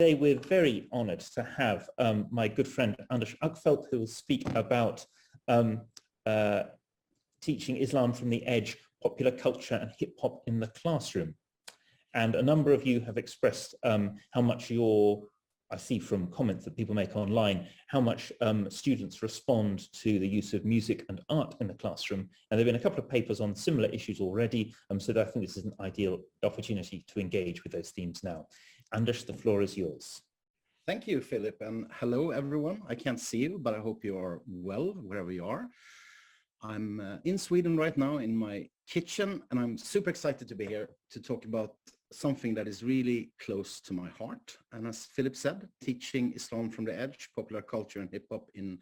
Today we're very honoured to have my good friend Anders Uckfeldt, who will speak about teaching Islam from the edge, popular culture and hip hop in the classroom. And a number of you have expressed how much I see from comments that people make online, how much students respond to the use of music and art in the classroom. And there have been a couple of papers on similar issues already, so I think this is an ideal opportunity to engage with those themes now. Anders, the floor is yours. Thank you, Philip, and hello, everyone. I can't see you, but I hope you are well, wherever you are. I'm in Sweden right now in my kitchen, and I'm super excited to be here to talk about something that is really close to my heart. And as Philip said, teaching Islam from the edge, popular culture and hip hop in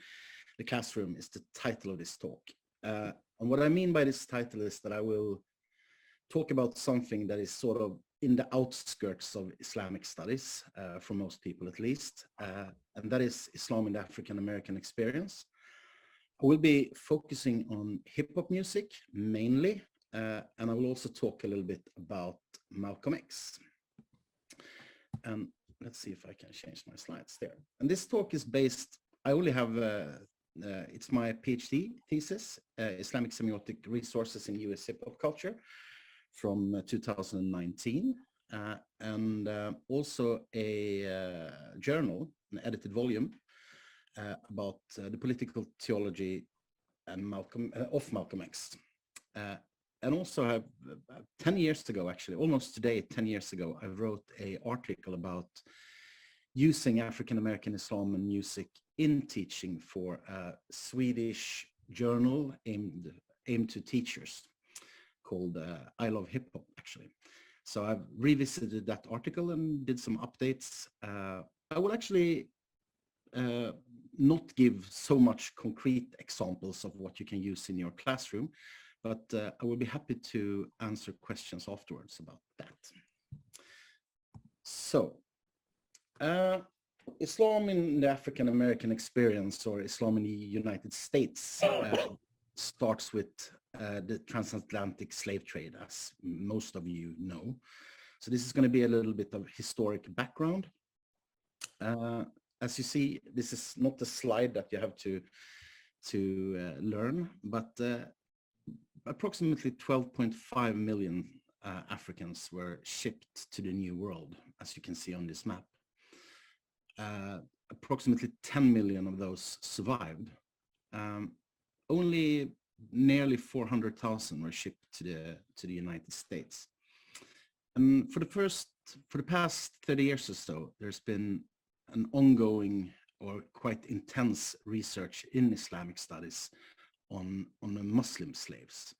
the classroom is the title of this talk. And what I mean by this title is that I will talk about something that is sort of in the outskirts of Islamic studies, for most people at least, and that is Islam in the African American experience. I will be focusing on hip hop music mainly, and I will also talk a little bit about Malcolm X. And let's see if I can change my slides there. And this talk is based, I only have, it's my PhD thesis, Islamic Semiotic Resources in US Hip Hop Culture from 2019, and also a journal, an edited volume about the political theology and of Malcolm X. And also have 10 years ago, actually, almost today, 10 years ago, I wrote an article about using African-American Islam and music in teaching for a Swedish journal aimed to teachers called I Love Hip Hop, actually. So I've revisited that article and did some updates. I will actually not give so much concrete examples of what you can use in your classroom, but I will be happy to answer questions afterwards about that. So, Islam in the African American experience, or Islam in the United States, starts with the transatlantic slave trade, as most of you know. So this is going to be a little bit of historic background. As you see, this is not a slide that you have to learn, but approximately 12.5 million Africans were shipped to the New World, as you can see on this map. Approximately 10 million of those survived. Only nearly 400,000 were shipped to the United States. And for the past 30 years or so, there's been an ongoing or quite intense research in Islamic studies on the Muslim slaves.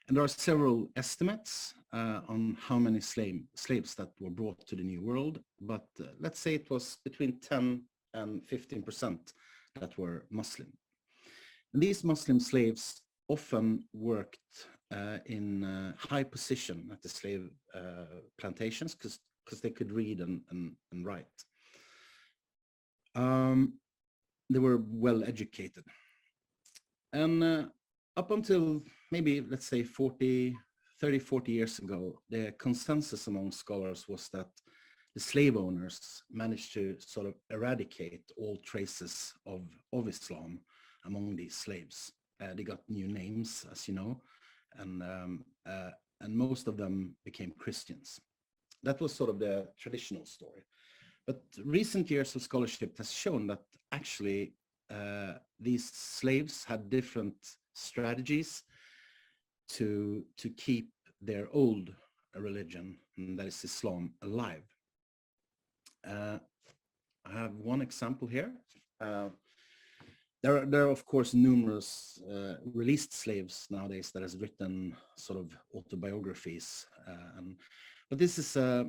And there are several estimates on how many slaves that were brought to the New World, but let's say it was between 10 and 15% that were Muslim. And these Muslim slaves often worked in high position at the slave plantations because they could read and write. They were well educated. And up until maybe, let's say 30, 40 years ago, the consensus among scholars was that the slave owners managed to sort of eradicate all traces of Islam among these slaves. They got new names, as you know, and most of them became Christians. That was sort of the traditional story. But recent years of scholarship has shown that actually these slaves had different strategies to keep their old religion, and that is Islam, alive. I have one example here. There are of course numerous released slaves nowadays that has written sort of autobiographies, but this is a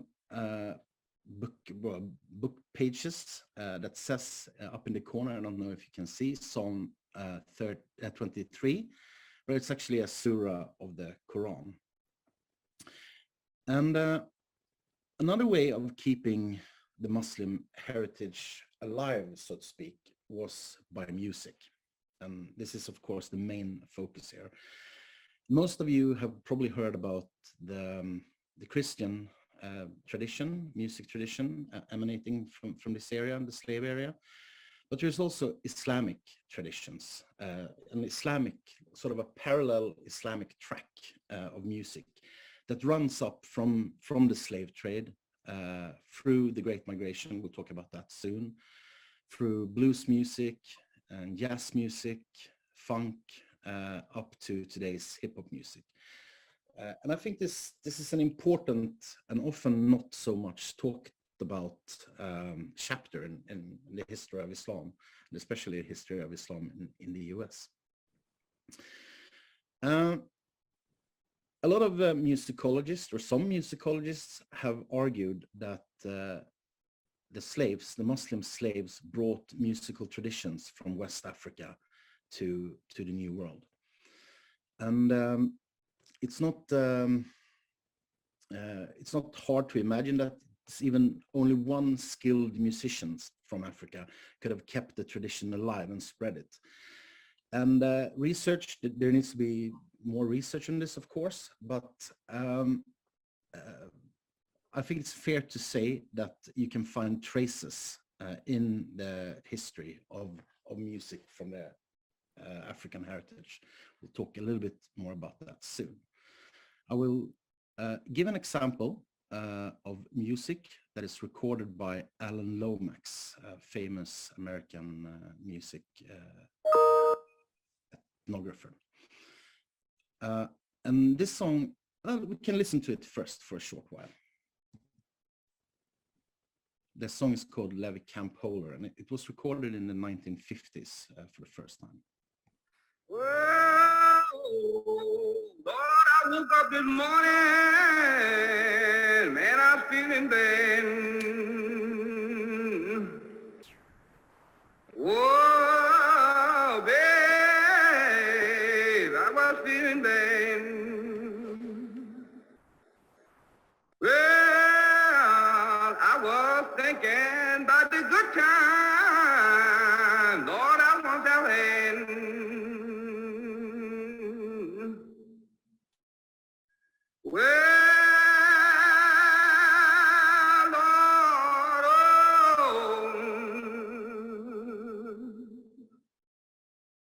book pages that says up in the corner, I don't know if you can see, Psalm 23, but it's actually a surah of the Quran. And another way of keeping the Muslim heritage alive, so to speak, was by music. And this is of course the main focus here. Most of you have probably heard about the Christian tradition, music tradition emanating from this area, the slave area. But there's also Islamic traditions, an Islamic, sort of a parallel Islamic track of music that runs up from the slave trade through the Great Migration, we'll talk about that soon, through blues music and jazz music, funk, up to today's hip-hop music. And I think this is an important and often not so much talked about chapter in the history of Islam, and especially the history of Islam in the US. A lot of musicologists, or some musicologists, have argued that the Muslim slaves brought musical traditions from West Africa to the New World. And it's not hard to imagine that even only one skilled musician from Africa could have kept the tradition alive and spread it. And research, there needs to be more research on this, of course, but I think it's fair to say that you can find traces in the history of music from the African heritage. We'll talk a little bit more about that soon. I will give an example of music that is recorded by Alan Lomax, a famous American music ethnographer. And this song, we can listen to it first for a short while. The song is called Levy Camp Holler, and it was recorded in the 1950s for the first time. Well, Lord, I woke up this morning, man, I was feeling bad. Whoa, babe, I was feeling bad. Well, I was thinking about the good time, Lord, I once have had. Well, Lord,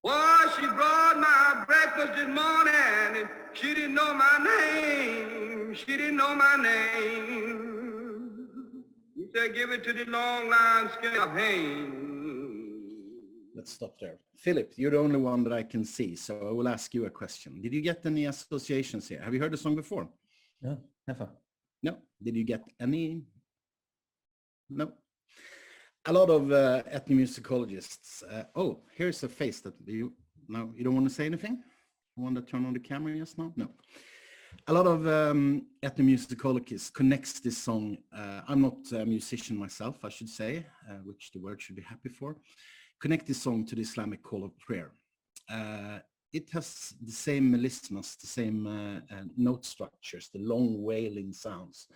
oh, she brought my breakfast this morning, and she didn't know my name. She didn't know my name. He said, give it to the long line skin of Hain. Let's stop there. Philip, you're the only one that I can see, so I will ask you a question. Did you get any associations here? Have you heard the song before? No, never. No. Did you get any? No. A lot of ethnomusicologists. Oh, here's a face that you don't want to say anything? You want to turn on the camera? Yes, no? No. A lot of ethnomusicologists connects this song. I'm not a musician myself, I should say, which the word should be happy for. Connect this song to the Islamic call of prayer. It has the same melismas, the same note structures, the long wailing sounds.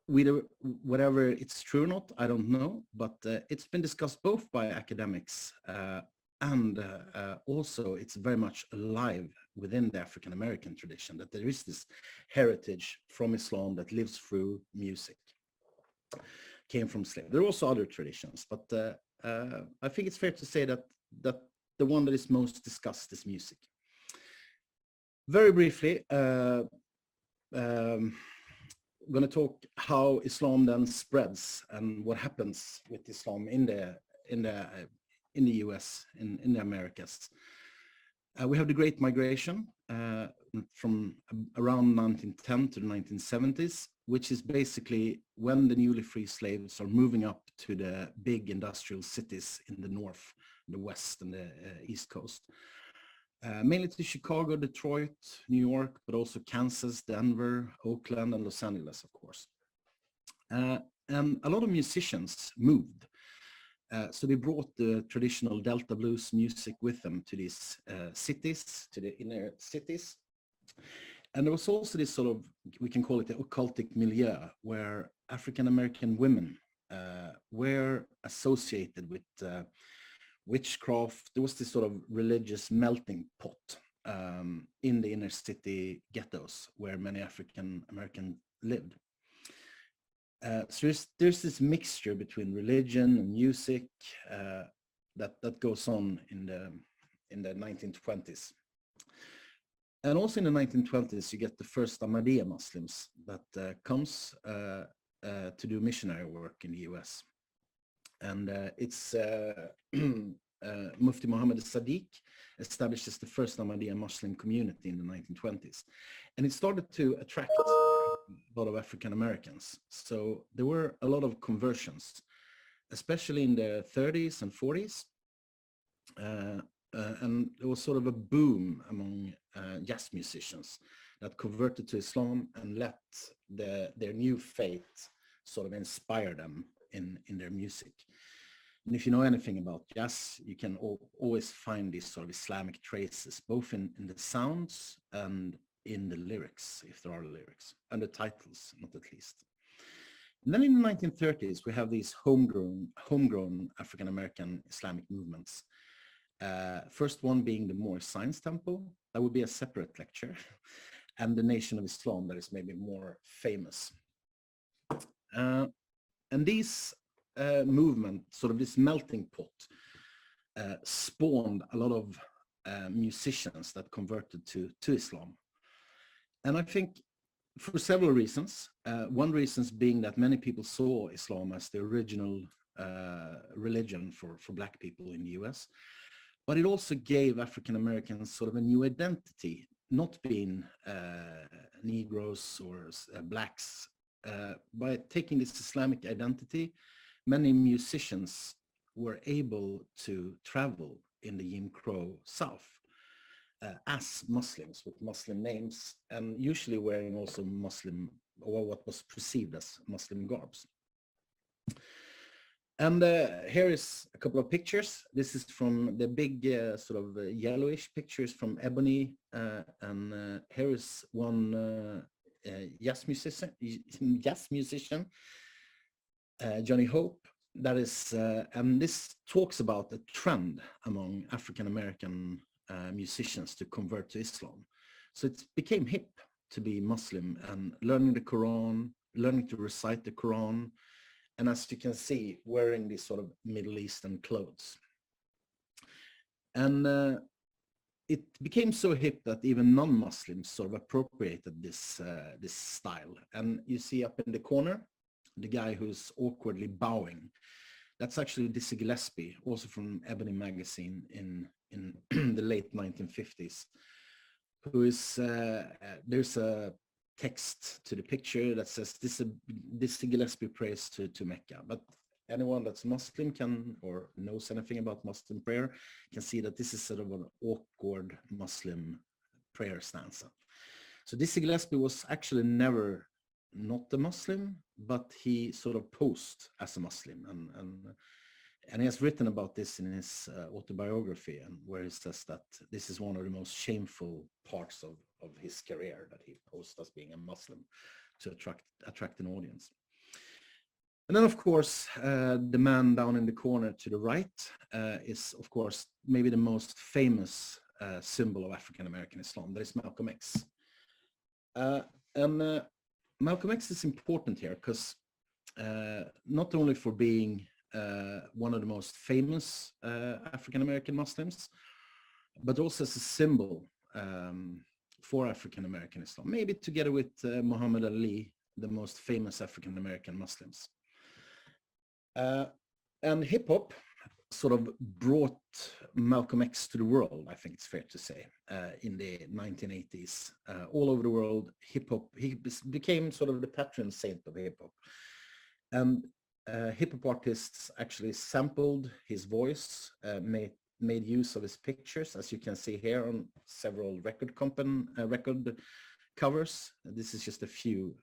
Whatever it's true or not, I don't know, but it's been discussed both by academics and also it's very much alive within the African American tradition, that there is this heritage from Islam that lives through music. Came from slavery. There are also other traditions, but I think it's fair to say that the one that is most discussed is music. Very briefly, I'm going to talk how Islam then spreads and what happens with Islam in the US, in the Americas. We have the Great Migration from around 1910 to the 1970s, which is basically when the newly free slaves are moving up to the big industrial cities in the north, the west, and the east coast. Mainly to Chicago, Detroit, New York, but also Kansas, Denver, Oakland, and Los Angeles, of course. And a lot of musicians moved. So they brought the traditional Delta blues music with them to these cities, to the inner cities. And there was also this sort of, we can call it the occultic milieu, where African-American women were associated with witchcraft. There was this sort of religious melting pot. in the inner city ghettos where many African Americans lived. So there's this mixture between religion and music that goes on in the 1920s. And also in the 1920s, you get the first Ahmadiyya Muslims that comes to do missionary work in the US. And it's Mufti Muhammad Sadiq establishes the first Ahmadiyya Muslim community in the 1920s. And it started to attract a lot of African Americans. So there were a lot of conversions, especially in the 30s and 40s. And there was sort of a boom among jazz musicians that converted to Islam and let their new faith sort of inspire them in their music. And if you know anything about jazz, you can always find these sort of Islamic traces, both in the sounds and in the lyrics, if there are lyrics, and the titles, not at least. And then in the 1930s, we have these homegrown African-American Islamic movements. First one being the Moorish Science Temple, that would be a separate lecture, and the Nation of Islam, that is maybe more famous. And these movement, sort of this melting pot, spawned a lot of musicians that converted to Islam. And I think for several reasons, one reason being that many people saw Islam as the original religion for Black people in the US. But it also gave African Americans sort of a new identity, not being Negroes or Blacks. By taking this Islamic identity, many musicians were able to travel in the Jim Crow South as Muslims with Muslim names, and usually wearing also Muslim, or what was perceived as Muslim garbs. And here is a couple of pictures. This is from the big sort of yellowish pictures from Ebony, and here is one jazz musician, Johnny Hope. That is, and this talks about a trend among African-American musicians to convert to Islam. So it became hip to be Muslim and learning the Quran, learning to recite the Quran, and as you can see, wearing these sort of Middle Eastern clothes. And it became so hip that even non-Muslims sort of appropriated this style. And you see up in the corner, the guy who's awkwardly bowing. That's actually Dizzy Gillespie, also from Ebony magazine in the late 1950s, who is, there's a text to the picture that says, Dizzy Gillespie prays to Mecca. But anyone that's Muslim can, or knows anything about Muslim prayer, can see that this is sort of an awkward Muslim prayer stanza. So Dizzy Gillespie was actually never not a Muslim, but he sort of posed as a Muslim, and he has written about this in his autobiography, and where he says that this is one of the most shameful parts of his career, that he posed as being a Muslim to attract an audience. And then, of course, the man down in the corner to the right is, of course, maybe the most famous symbol of African-American Islam. That is Malcolm X. And Malcolm X is important here because not only for being one of the most famous African-American Muslims, but also as a symbol for African-American Islam, maybe together with Muhammad Ali, the most famous African-American Muslims. And hip-hop sort of brought Malcolm X to the world, I think it's fair to say, in the 1980s. All over the world, hip-hop, he became sort of the patron saint of hip-hop. And hip-hop artists actually sampled his voice, made use of his pictures, as you can see here on several record covers. This is just a few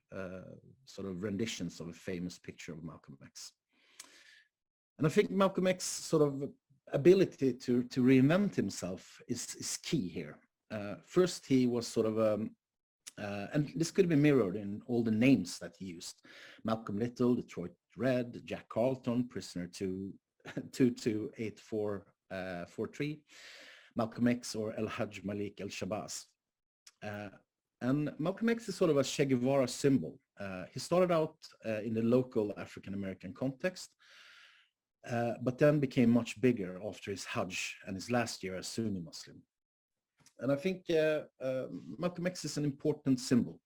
sort of renditions of a famous picture of Malcolm X. And I think Malcolm X's sort of ability to reinvent himself is key here. First, he was sort of, and this could be mirrored in all the names that he used. Malcolm Little, Detroit Red, Jack Carlton, Prisoner 22843. Malcolm X or El Hajj Malik El Shabazz. And Malcolm X is sort of a Che Guevara symbol. He started out in the local African-American context, but then became much bigger after his Hajj and his last year as Sunni Muslim. And I think Malcolm X is an important symbol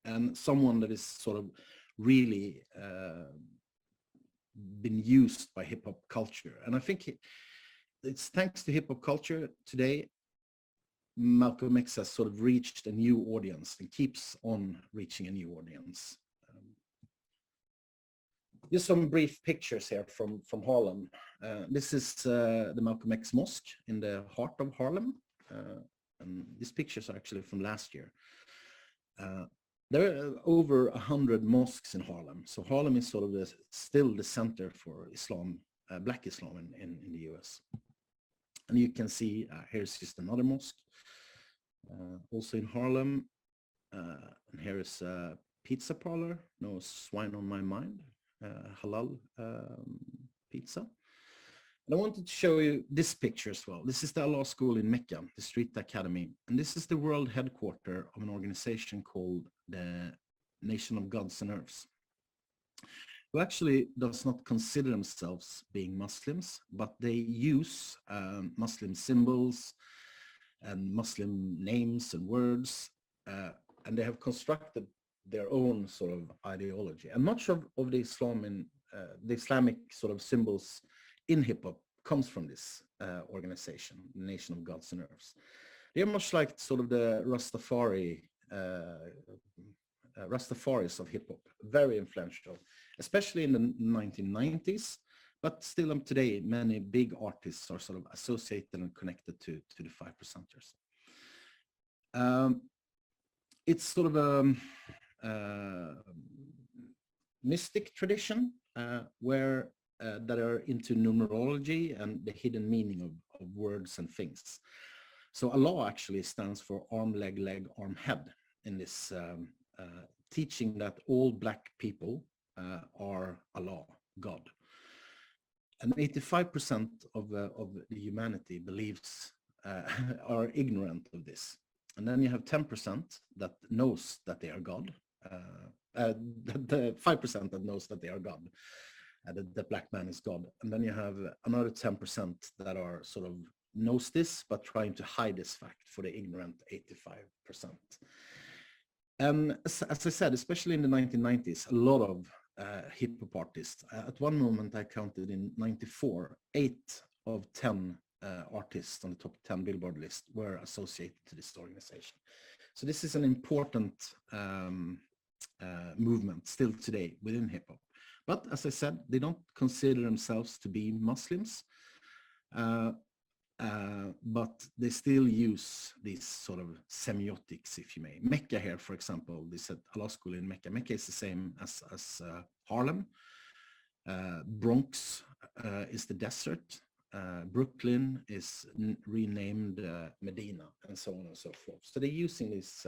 and someone that is sort of really been used by hip-hop culture. And I think it's thanks to hip-hop culture today, Malcolm X has sort of reached a new audience and keeps on reaching a new audience. Just some brief pictures here from Harlem. This is the Malcolm X Mosque in the heart of Harlem. And these pictures are actually from last year. There are over 100 mosques in Harlem. So Harlem is sort of still the center for Islam, Black Islam in the US. And you can see here's just another mosque, also in Harlem. And here is a pizza parlor, no swine on my mind, halal pizza. And I wanted to show you this picture as well. This is the Allah School in Mecca, the Street Academy. And this is the world headquarters of an organization called the Nation of Gods and Earths, who actually does not consider themselves being Muslims, but they use Muslim symbols and Muslim names and words, and they have constructed their own sort of ideology. And much of the the Islamic sort of symbols in hip-hop comes from this organization, the Nation of Gods and Earths. They're much like sort of the Rastafaris of hip-hop, very influential, especially in the 1990s, but still today, many big artists are sort of associated and connected to the 5%ers. It's sort of a mystic tradition where that are into numerology and the hidden meaning of words and things. So Allah actually stands for arm, leg, arm, head in this teaching that all Black people are Allah, God. And 85% of the humanity believes are ignorant of this. And then you have 10% that knows that they are God. The 5% that knows that they are God. The Black man is God. And then you have another 10% that are sort of knows this, but trying to hide this fact for the ignorant 85%. And as I said, especially in the 1990s, a lot of hip-hop artists, at one moment I counted in 94, 8 of 10 artists on the top 10 Billboard list were associated to this organization. So this is an important movement still today within hip-hop. But as I said, they don't consider themselves to be Muslims, but they still use these sort of semiotics, if you may. Mecca here, for example, they said Allah School in Mecca. Mecca is the same as Harlem. Bronx is the desert. Brooklyn is renamed Medina, and so on and so forth. So they're using this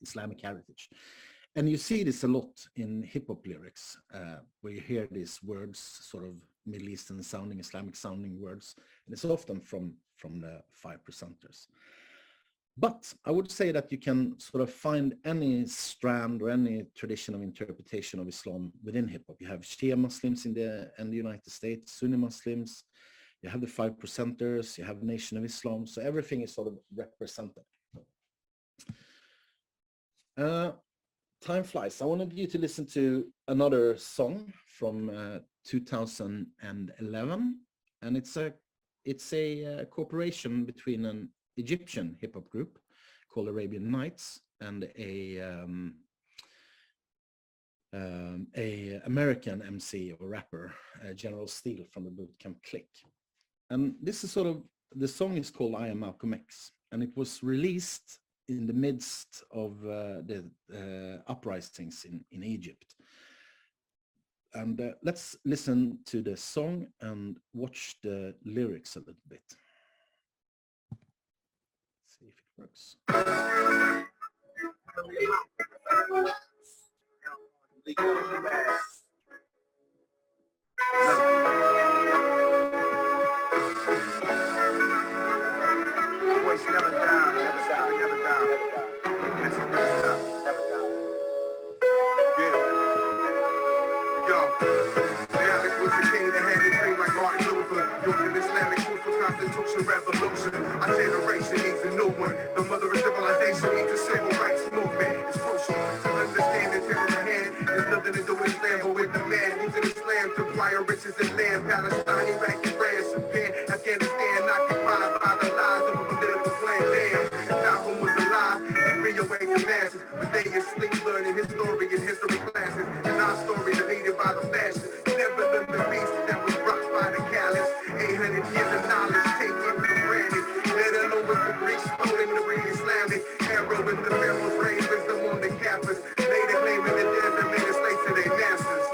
Islamic heritage. And you see this a lot in hip-hop lyrics, where you hear these words, sort of Middle Eastern sounding, Islamic sounding words, and it's often from the 5%ers. But I would say that you can sort of find any strand or any tradition of interpretation of Islam within hip-hop. You have Shia Muslims in the United States, Sunni Muslims, you have the 5%ers, you have Nation of Islam, so everything is sort of represented. Time flies. I wanted you to listen to another song from 2011, and it's a cooperation between an Egyptian hip-hop group called Arabian Nights and a American MC or rapper, General Steele from the Bootcamp Click. And this is sort of, the song is called I Am Malcolm X, and it was released in the midst of the uprisings in Egypt. And let's listen to the song and watch the lyrics a little bit. See if it works. We awaken masses, but they asleep learning his story in history classes. And our story defeated by the fashion. Never learned the beast that was rocked by the callous. 800 years of knowledge taken for granted. Let alone with the Greeks stolen the real Islamic. Arrow in the pharaoh's raised wisdom on the campus. Made a name in the desert, made a slave to their masters.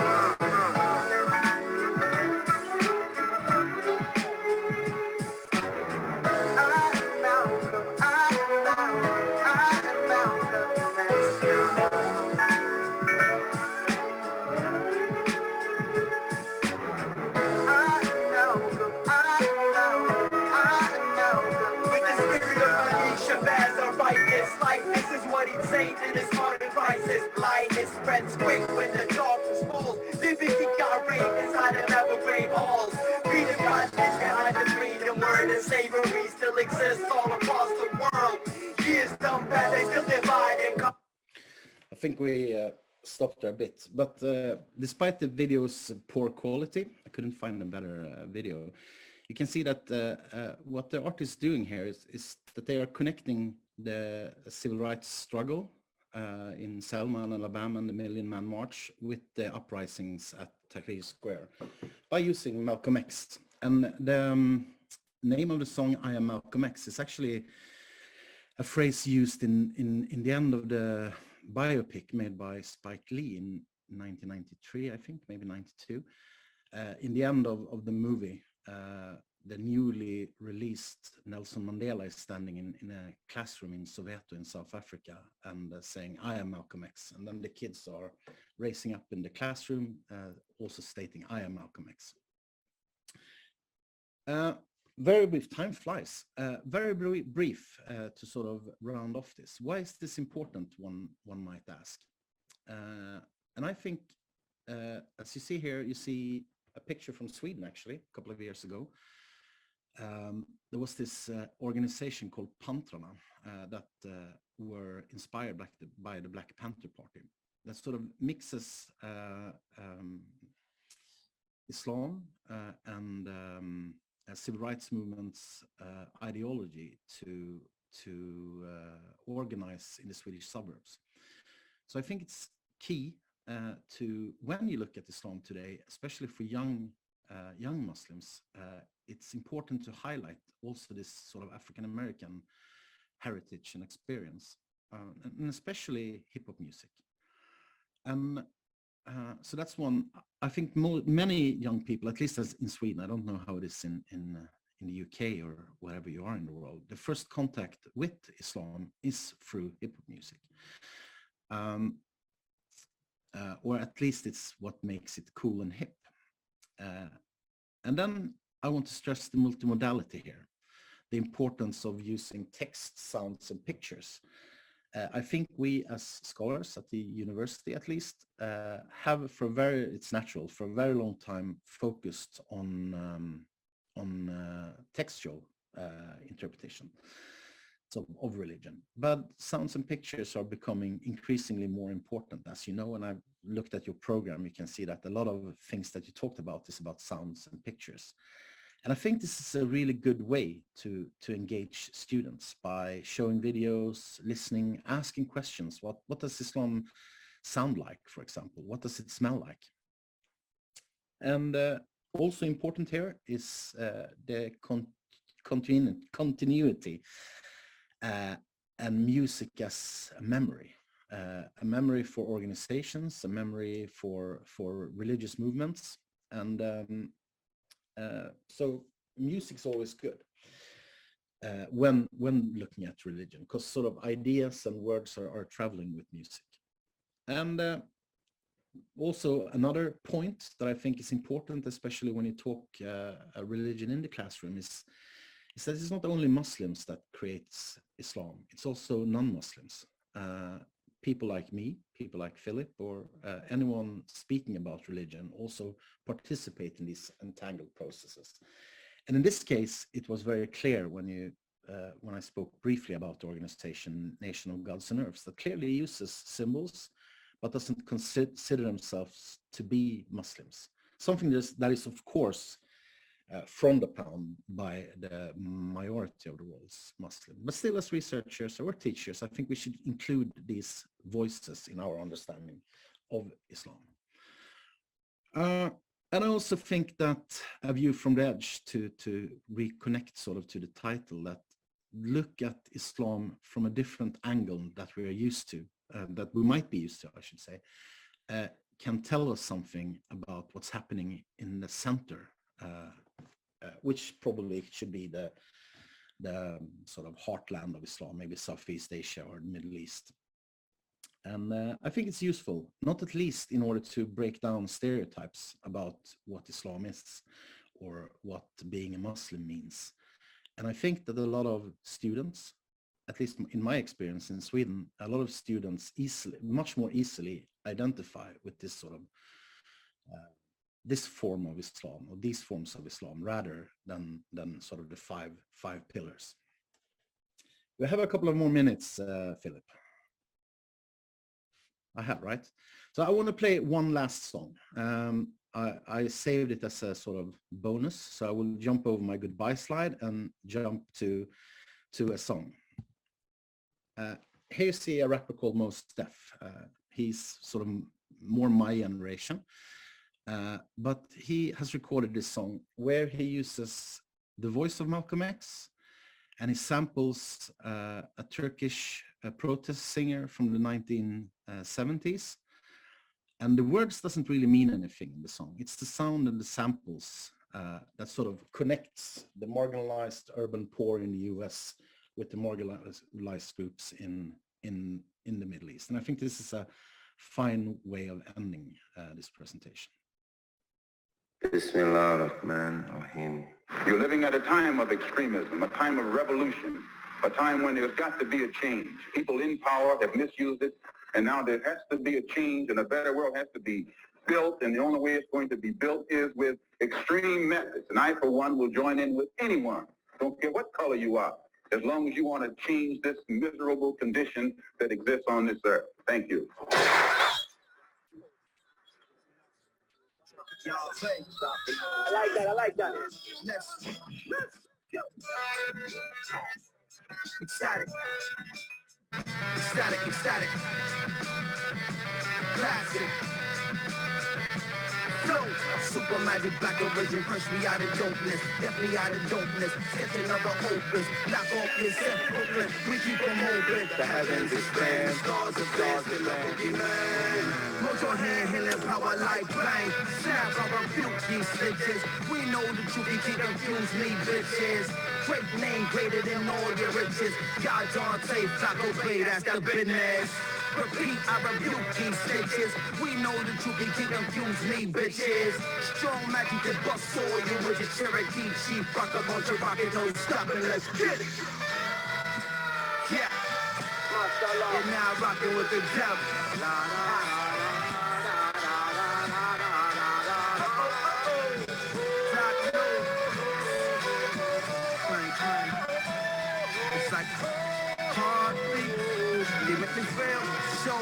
In this modern crisis, blindness spreads quick when the darkness falls. Liberty got raped inside of evergreen halls. Freedom got ditched behind the freedom word, and slavery still exists all across the world. Years done bad, they still divide and come. I think we stopped there a bit, but despite the video's poor quality, I couldn't find a better video. You can see that what the artist is doing here is that they are connecting the civil rights struggle in Selma and Alabama and the Million Man March with the uprisings at Tahrir Square by using Malcolm X. And the name of the song I Am Malcolm X is actually a phrase used in the end of the biopic made by Spike Lee in 1993, I think, maybe 92. In the end of the movie, the newly released Nelson Mandela is standing in a classroom in Soweto in South Africa and saying, I am Malcolm X. And then the kids are raising up in the classroom, also stating, I am Malcolm X. Very brief, time flies. Very brief to sort of round off this. Why is this important, one might ask? And I think, as you see here, you see a picture from Sweden, actually, a couple of years ago. There was this organization called Pantrarna that were inspired by the Black Panther Party that sort of mixes Islam and civil rights movements ideology to organize in the Swedish suburbs. So I think it's key to, when you look at Islam today, especially for young Muslims, it's important to highlight also this sort of African-American heritage and experience, and especially hip-hop music. And so that's one. I think many young people, at least as in Sweden, I don't know how it is in the UK or wherever you are in the world, the first contact with Islam is through hip-hop music. Or at least it's what makes it cool and hip. And then I want to stress the multimodality here, the importance of using text, sounds, and pictures. I think we as scholars at the university, at least, have it's natural, for a very long time focused on textual interpretation of religion. But sounds and pictures are becoming increasingly more important, as you know, and I've looked at your program, you can see that a lot of things that you talked about is about sounds and pictures. And I think this is a really good way to engage students by showing videos, listening, asking questions. What does Islam sound like, for example? What does it smell like? And also important here is the continuity and music as a memory for organizations, a memory for religious movements. And so music's always good when looking at religion, because sort of ideas and words are traveling with music. And also another point that I think is important, especially when you talk religion in the classroom, is that it's not only Muslims that creates Islam, it's also non-Muslims. People like me, people like Philip, or anyone speaking about religion also participate in these entangled processes. And in this case, it was very clear when I spoke briefly about the organization Nation of Gods and Earths, that clearly uses symbols, but doesn't consider themselves to be Muslims. Something that is of course frowned upon by the majority of the world's Muslim. But still, as researchers or teachers, I think we should include these voices in our understanding of Islam. And I also think that a view from the edge, to reconnect sort of to the title, that look at Islam from a different angle that we are used to, that we might be used to, I should say, can tell us something about what's happening in the center, which probably should be the sort of heartland of Islam, maybe Southeast Asia or the Middle East. And I think it's useful, not at least in order to break down stereotypes about what Islam is or what being a Muslim means. And I think that a lot of students, at least in my experience in Sweden, a lot of students much more easily identify with this sort of this form of Islam, or these forms of Islam, rather than sort of the five pillars. We have a couple of more minutes, Philip. I have, right? So I want to play one last song. I saved it as a sort of bonus, so I will jump over my goodbye slide and jump to a song. Here you see a rapper called Mos Def. He's sort of more my generation, but he has recorded this song where he uses the voice of Malcolm X, and he samples a Turkish protest singer from the 1970s. And the words doesn't really mean anything in the song. It's the sound and the samples that sort of connects the marginalized urban poor in the US with the marginalized groups in the Middle East. And I think this is a fine way of ending this presentation. Bismillah ar-Rahman ar-Rahim. You're living at a time of extremism, a time of revolution, a time when there's got to be a change. People in power have misused it, and now there has to be a change, and a better world has to be built, and the only way it's going to be built is with extreme methods. And I, for one, will join in with anyone, don't care what color you are, as long as you want to change this miserable condition that exists on this earth. Thank you. I like that, I like that. Let's go. Ecstatic. Ecstatic, ecstatic. Classic. Flow. Super magic, black origin, punch me out of dopeness. Definitely out of dopeness. Sketch another opus. Knock off your set, Brooklyn. We keep them open. The heavens expand. Stars of fans, the lucky man. Hold your hand, healing power like bang. Snap, I rebuke these snitches. We know the truth, you can't confuse me, bitches. Great name, greater than all your riches. God, Dante, Flacco, Bay, that's the business. Repeat, I rebuke these snitches. We know the truth, you can't confuse me, bitches. Strong magic to bust all you with your Cherokee Chief. Rock a bunch of rocket, no stopping, let's get it. Yeah. You're now rocking with the devil. It's like heartbeat. You make me feel so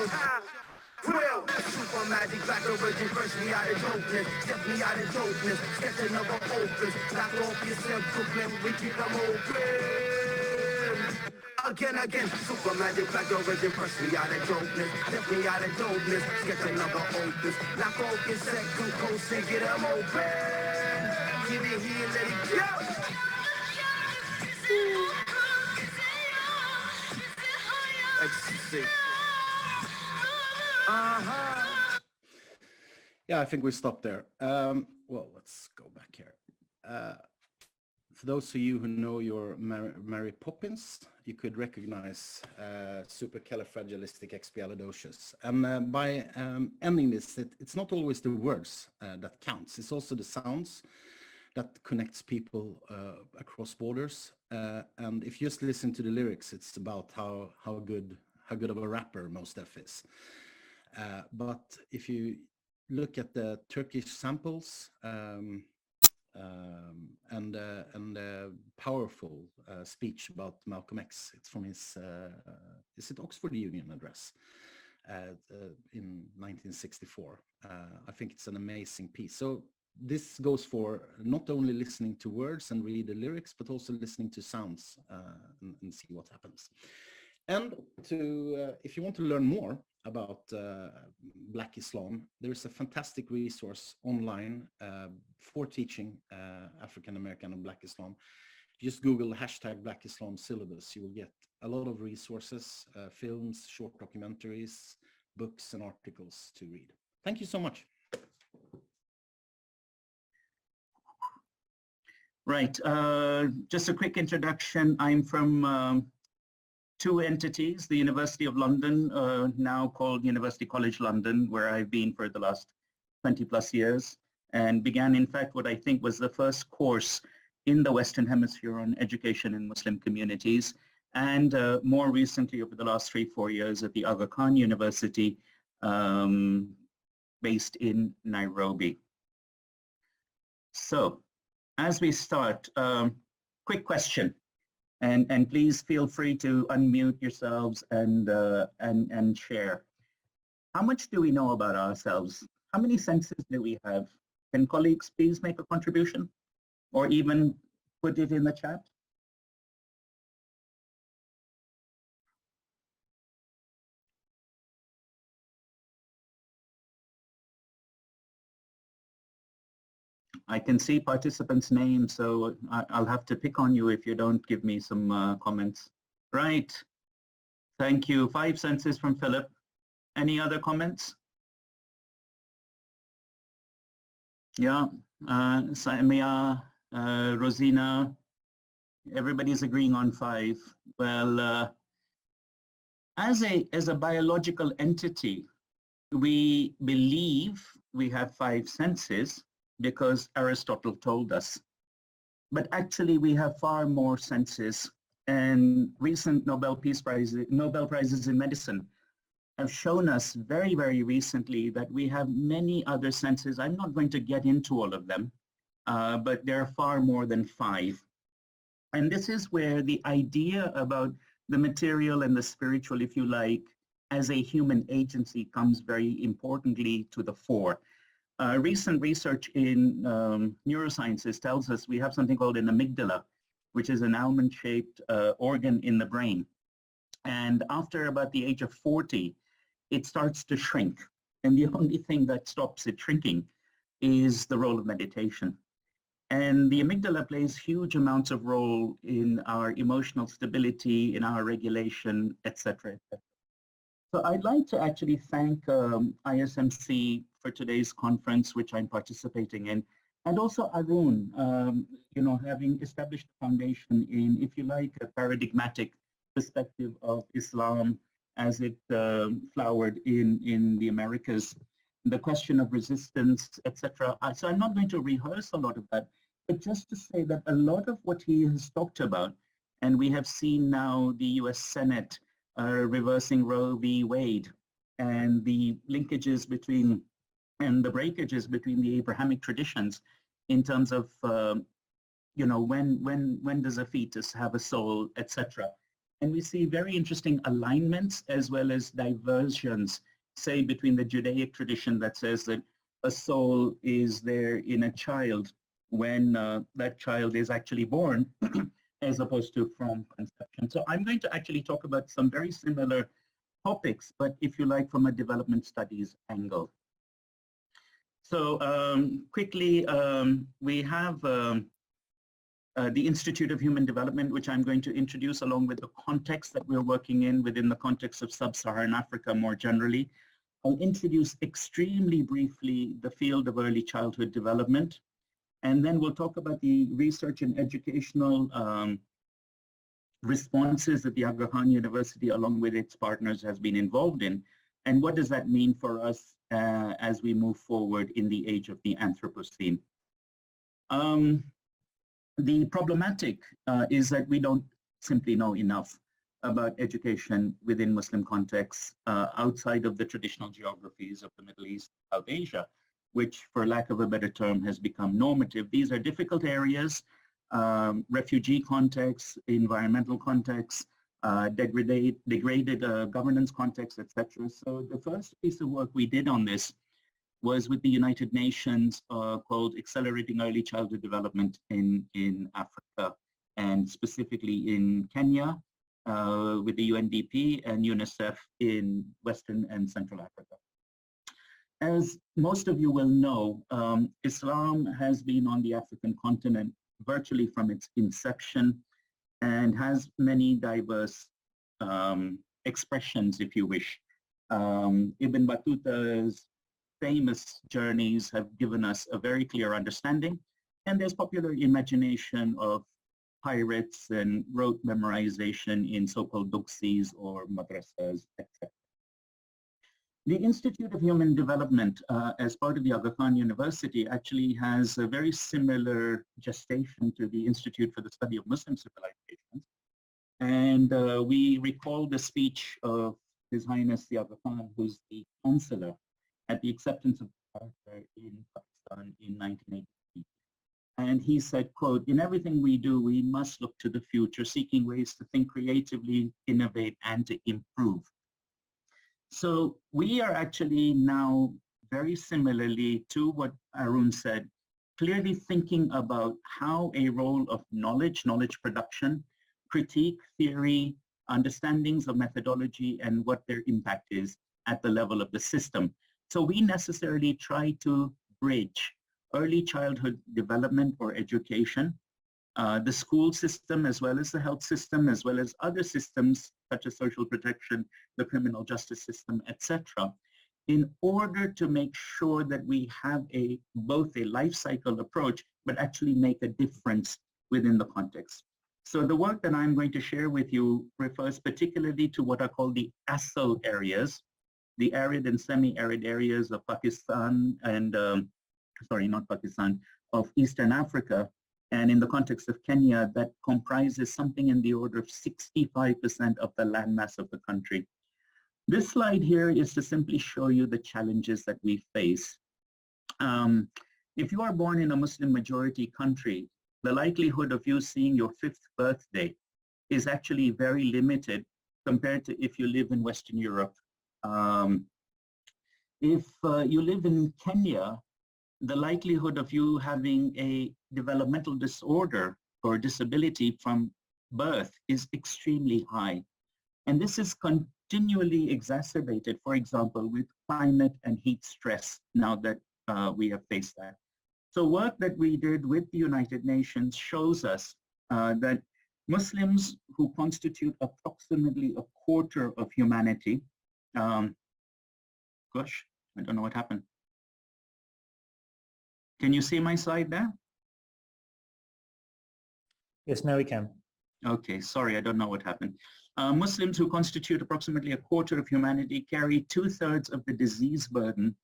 real. Super magic, black origin, freshly out of dopeness. Definitely out of dopeness. Sketch another opus. Knock off yourself, Brooklyn. We keep them open. Again, super magic, black origin, freshly out of dopeness. Definitely out of dopeness. Sketch another opus. Knock off your second coast and get them open. Give it here, let it go. Ecstasy. Yeah, I think we stopped there. Well, let's go back here. For those of you who know your Mary Poppins, you could recognize supercalifragilisticexpialidocious. And by ending this, it's not always the words that counts. It's also the sounds that connects people across borders. And if you just listen to the lyrics, it's about how good of a rapper Mos Def is. But if you look at the Turkish samples and powerful speech about Malcolm X, it's from his is it Oxford Union address in 1964. I think it's an amazing piece. So this goes for not only listening to words and read the lyrics, but also listening to sounds and see what happens. And if you want to learn more about Black Islam, there's a fantastic resource online for teaching African American and Black Islam. Just Google hashtag Black Islam syllabus. You will get a lot of resources, films, short documentaries, books and articles to read. Thank you so much. Right, just a quick introduction. I'm from two entities, the University of London, now called University College London, where I've been for the last 20 plus years, and began, in fact, what I think was the first course in the Western Hemisphere on education in Muslim communities, and more recently, over the last 3-4 years, at the Aga Khan University, based in Nairobi. So, as we start, quick question, and please feel free to unmute yourselves and share. How much do we know about ourselves? How many senses do we have? Can colleagues please make a contribution, or even put it in the chat? I can see participants' names, so I'll have to pick on you if you don't give me some comments. Right. Thank you. 5 senses from Philip. Any other comments? Yeah. Samia, Rosina, everybody's agreeing on 5. Well, as a biological entity, we believe we have 5 senses, because Aristotle told us. But actually we have far more senses, and recent Nobel Prizes in medicine have shown us very, very recently that we have many other senses. I'm not going to get into all of them, but there are far more than 5. And this is where the idea about the material and the spiritual, if you like, as a human agency comes very importantly to the fore. Recent research in neurosciences tells us we have something called an amygdala, which is an almond-shaped organ in the brain. And after about the age of 40, it starts to shrink. And the only thing that stops it shrinking is the role of meditation. And the amygdala plays huge amounts of role in our emotional stability, in our regulation, etc., etc. So I'd like to actually thank ISMC for today's conference, which I'm participating in, and also Arun, having established a foundation in, if you like, a paradigmatic perspective of Islam as it flowered in the Americas, the question of resistance, etc. So I'm not going to rehearse a lot of that, but just to say that a lot of what he has talked about, and we have seen now the US Senate reversing Roe v. Wade, and the linkages between and the breakages between the Abrahamic traditions in terms of, when does a fetus have a soul, etc. And we see very interesting alignments as well as diversions, say between the Judaic tradition that says that a soul is there in a child when that child is actually born, as opposed to from conception. So I'm going to actually talk about some very similar topics, but if you like, from a development studies angle. So quickly, we have the Institute of Human Development, which I'm going to introduce along with the context that we're working in within the context of sub-Saharan Africa more generally. I'll introduce extremely briefly the field of early childhood development. And then we'll talk about the research and educational responses that the Aga Khan University, along with its partners, has been involved in. And what does that mean for us as we move forward in the age of the Anthropocene? The problematic is that we don't simply know enough about education within Muslim contexts outside of the traditional geographies of the Middle East, South Asia, which, for lack of a better term, has become normative. These are difficult areas, refugee contexts, environmental contexts, degraded governance contexts, etc. So the first piece of work we did on this was with the United Nations called Accelerating Early Childhood Development in Africa, and specifically in Kenya with the UNDP and UNICEF in Western and Central Africa. As most of you will know, Islam has been on the African continent virtually from its inception and has many diverse expressions, if you wish. Ibn Battuta's famous journeys have given us a very clear understanding, and there's popular imagination of pirates and rote memorization in so-called duksis or madrasas, etc. The Institute of Human Development, as part of the Aga Khan University, actually has a very similar gestation to the Institute for the Study of Muslim Civilizations. And we recall the speech of His Highness the Aga Khan, who's the chancellor at the acceptance of charter in Pakistan in 1983. And he said, quote, "In everything we do, we must look to the future, seeking ways to think creatively, innovate, and to improve." So we are actually now very similarly to what Arun said, clearly thinking about how a role of knowledge production, critique, theory, understandings of methodology, and what their impact is at the level of the system. So we necessarily try to bridge early childhood development or education, the school system, as well as the health system, as well as other systems such as social protection, the criminal justice system, etc., in order to make sure that we have both a life cycle approach, but actually make a difference within the context. So the work that I'm going to share with you refers particularly to what are called the ASL areas, the arid and semi-arid areas of Pakistan and, sorry, not Pakistan, of Eastern Africa. And in the context of Kenya, that comprises something in the order of 65% of the landmass of the country. This slide here is to simply show you the challenges that we face. If you are born in a Muslim majority country, the likelihood of you seeing your 5th birthday is actually very limited compared to if you live in Western Europe. If you live in Kenya, the likelihood of you having a developmental disorder or disability from birth is extremely high. And this is continually exacerbated, for example, with climate and heat stress now that we have faced that. So work that we did with the United Nations shows us that Muslims who constitute approximately a quarter of humanity, gosh, I don't know what happened. Can you see my slide there? Yes, now we can. Okay, sorry, I don't know what happened. Muslims who constitute approximately a quarter of humanity carry 2/3 of the disease burden,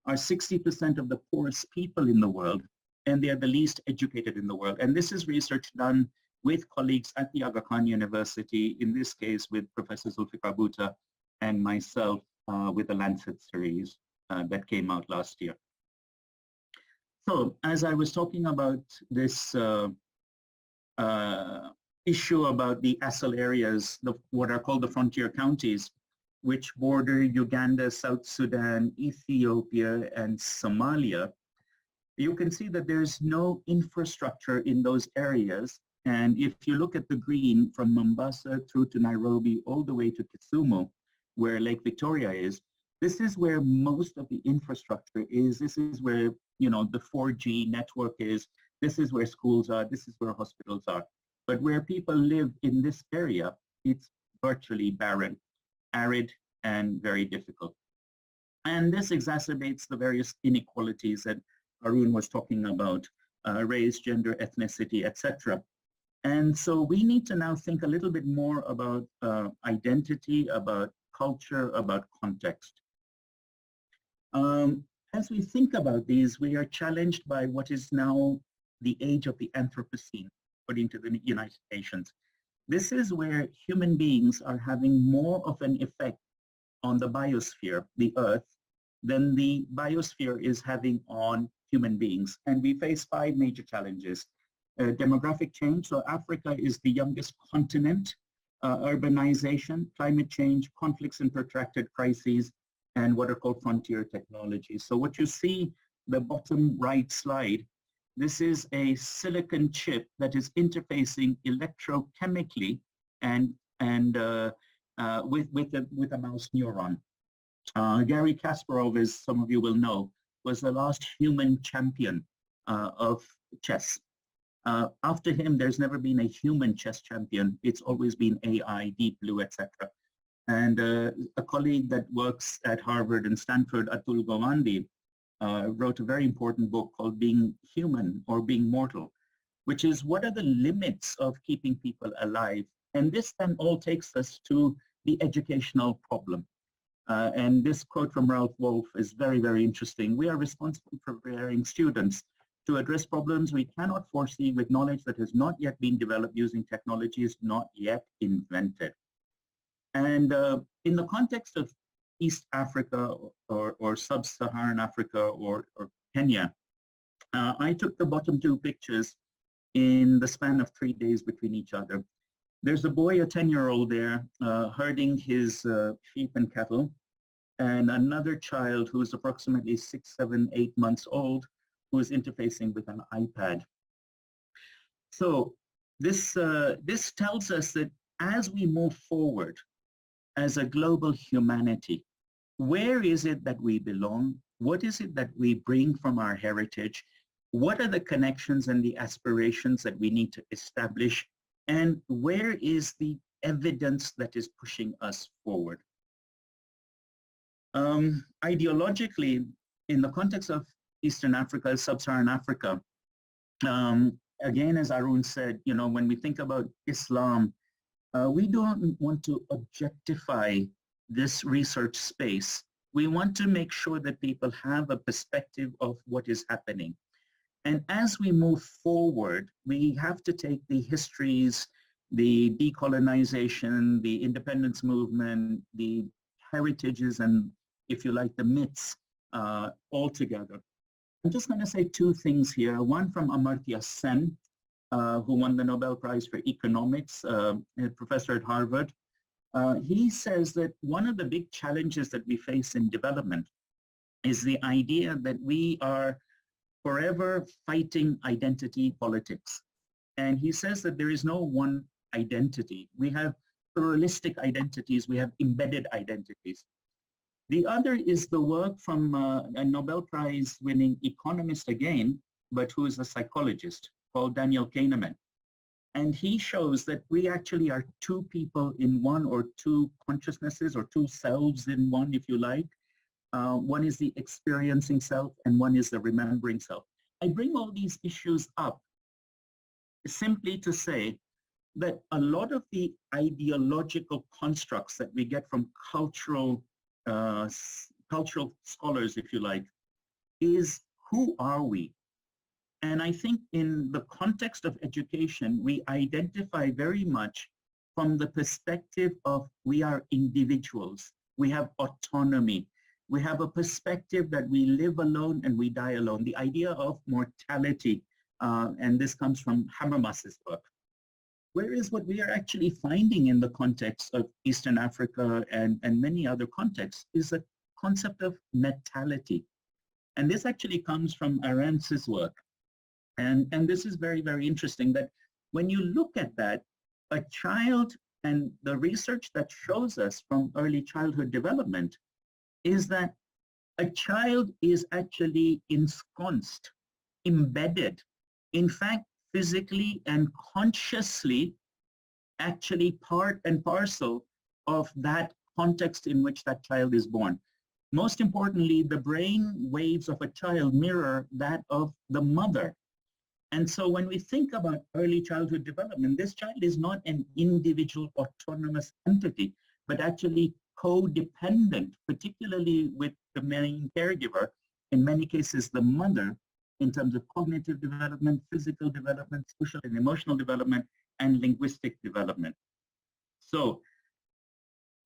are 60% of the poorest people in the world, and they are the least educated in the world. And this is research done with colleagues at the Aga Khan University, in this case with Professor Zulfikar Bhutta and myself with the Lancet series that came out last year. So as I was talking about this issue about the ASL areas, what are called the frontier counties, which border Uganda, South Sudan, Ethiopia, and Somalia, you can see that there's no infrastructure in those areas. And if you look at the green from Mombasa through to Nairobi, all the way to Kisumu, where Lake Victoria is, this is where most of the infrastructure is. This is where, you know, the 4G network is. This is where schools are. This is where hospitals are. But where people live in this area, it's virtually barren, arid, and very difficult. And this exacerbates the various inequalities that Arun was talking about, race, gender, ethnicity, etc. And so we need to now think a little bit more about identity, about culture, about context. As we think about these, we are challenged by what is now the age of the Anthropocene, according to the United Nations. This is where human beings are having more of an effect on the biosphere, the Earth, than the biosphere is having on human beings. And we face 5 major challenges. Demographic change, so Africa is the youngest continent, urbanization, climate change, conflicts and protracted crises, and what are called frontier technologies. So what you see, the bottom right slide, this is a silicon chip that is interfacing electrochemically and with a mouse neuron. Gary Kasparov, as some of you will know, was the last human champion of chess. After him, there's never been a human chess champion. It's always been AI, Deep Blue, etc. And a colleague that works at Harvard and Stanford, Atul Gawande, wrote a very important book called Being Human or Being Mortal, which is what are the limits of keeping people alive? And this then all takes us to the educational problem. And this quote from Ralph Wolf is very, very interesting. We are responsible for preparing students to address problems we cannot foresee with knowledge that has not yet been developed using technologies not yet invented. And in the context of East Africa or Sub-Saharan Africa or Kenya, I took the bottom two pictures in the span of 3 days between each other. There's a boy, a 10-year-old there, herding his sheep and cattle, and another child who is approximately 6, 7, 8 months old, who is interfacing with an iPad. So this tells us that as we move forward as a global humanity, where is it that we belong? What is it that we bring from our heritage? What are the connections and the aspirations that we need to establish? And where is the evidence that is pushing us forward? Ideologically, in the context of Eastern Africa, Sub-Saharan Africa, again, as Arun said, you know, when we think about Islam, we don't want to objectify this research space. We want to make sure that people have a perspective of what is happening. And as we move forward, we have to take the histories, the decolonization, the independence movement, the heritages, and if you like, the myths all together. I'm just going to say two things here. One from Amartya Sen, who won the Nobel Prize for Economics, a professor at Harvard. He says that one of the big challenges that we face in development is the idea that we are forever fighting identity politics. And he says that there is no one identity. We have pluralistic identities, we have embedded identities. The other is the work from a Nobel Prize winning economist again, but who is a psychologist, called Daniel Kahneman. And he shows that we actually are two people in one, or two consciousnesses, or two selves in one, if you like. One is the experiencing self and one is the remembering self. I bring all these issues up simply to say that a lot of the ideological constructs that we get from cultural scholars, if you like, is who are we? And I think in the context of education, we identify very much from the perspective of we are individuals, we have autonomy, we have a perspective that we live alone and we die alone, the idea of mortality, and this comes from Habermas's work. Whereas what we are actually finding in the context of Eastern Africa and many other contexts is a concept of natality. And this actually comes from Arends's work. And this is very, very interesting that when you look at that, a child, and the research that shows us from early childhood development is that a child is actually ensconced, embedded, in fact, physically and consciously, actually part and parcel of that context in which that child is born. Most importantly, the brain waves of a child mirror that of the mother. And so when we think about early childhood development, this child is not an individual autonomous entity, but actually codependent, particularly with the main caregiver, in many cases the mother, in terms of cognitive development, physical development, social and emotional development, and linguistic development. So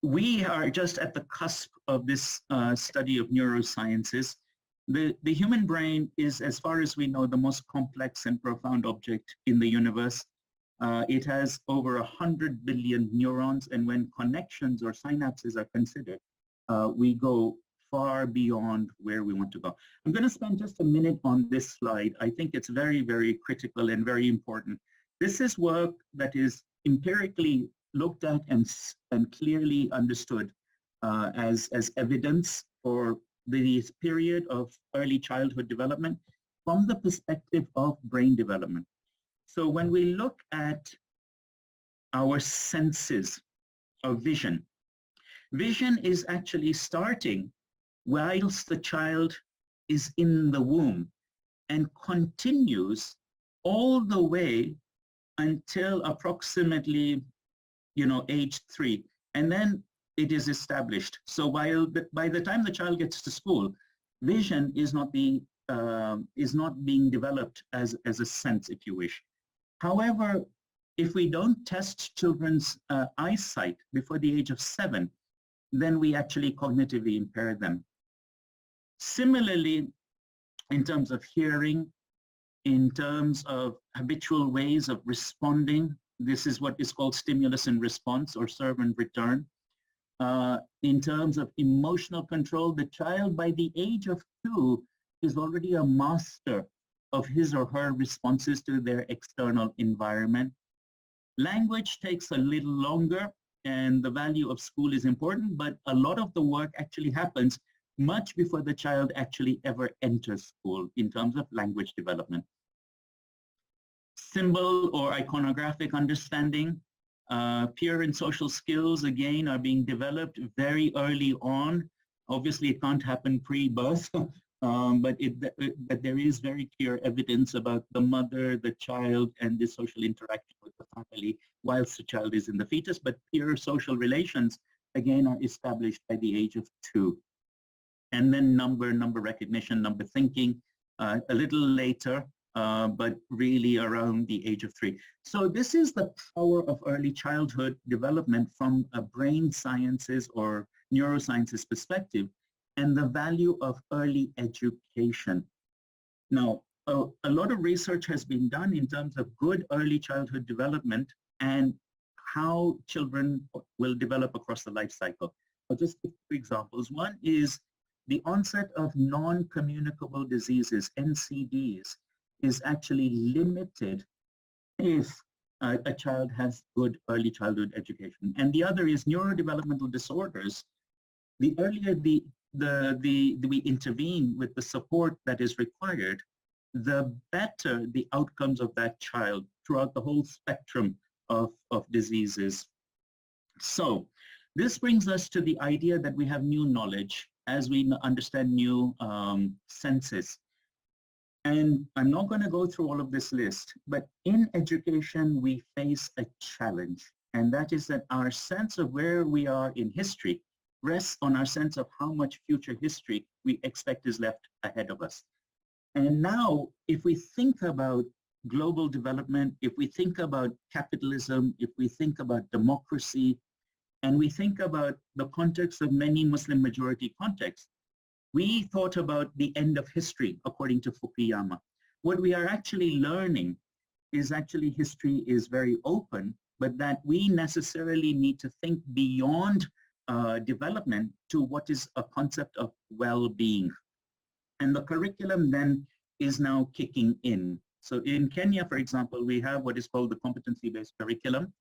we are just at the cusp of this study of neurosciences. The human brain is, as far as we know, the most complex and profound object in the universe. It has over 100 billion neurons, and when connections or synapses are considered, we go far beyond where we want to go. I'm going to spend just a minute on this slide. I think it's very, very critical and very important. This is work that is empirically looked at and clearly understood as evidence for this period of early childhood development from the perspective of brain development. So when we look at our senses of vision, vision is actually starting whilst the child is in the womb and continues all the way until approximately, age 3. And then it is established. So by the time the child gets to school, vision is not being developed as a sense, if you wish. However, if we don't test children's eyesight before the age of 7, then we actually cognitively impair them. Similarly, in terms of hearing, in terms of habitual ways of responding, this is what is called stimulus and response, or serve and return. In terms of emotional control, the child by the age of 2 is already a master of his or her responses to their external environment. Language takes a little longer, and the value of school is important, but a lot of the work actually happens much before the child actually ever enters school in terms of language development. Symbol or iconographic understanding, peer and social skills, again, are being developed very early on. Obviously, it can't happen pre-birth, but there is very clear evidence about the mother, the child, and the social interaction with the family whilst the child is in the fetus. But peer social relations, again, are established by the age of 2. And then number recognition, number thinking, a little later, but really around the age of 3. So this is the power of early childhood development from a brain sciences or neurosciences perspective, and the value of early education. Now, a lot of research has been done in terms of good early childhood development and how children will develop across the life cycle. I'll just give 2 examples. One is the onset of non-communicable diseases, NCDs, is actually limited if a child has good early childhood education. And the other is neurodevelopmental disorders. The earlier we intervene with the support that is required, the better the outcomes of that child throughout the whole spectrum of diseases. So this brings us to the idea that we have new knowledge as we understand new senses. And I'm not going to go through all of this list, but in education, we face a challenge. And that is that our sense of where we are in history rests on our sense of how much future history we expect is left ahead of us. And now, if we think about global development, if we think about capitalism, if we think about democracy, and we think about the context of many Muslim majority contexts, we thought about the end of history, according to Fukuyama. What we are actually learning is actually history is very open, but that we necessarily need to think beyond development to what is a concept of well-being. And the curriculum then is now kicking in. So in Kenya, for example, we have what is called the competency-based curriculum.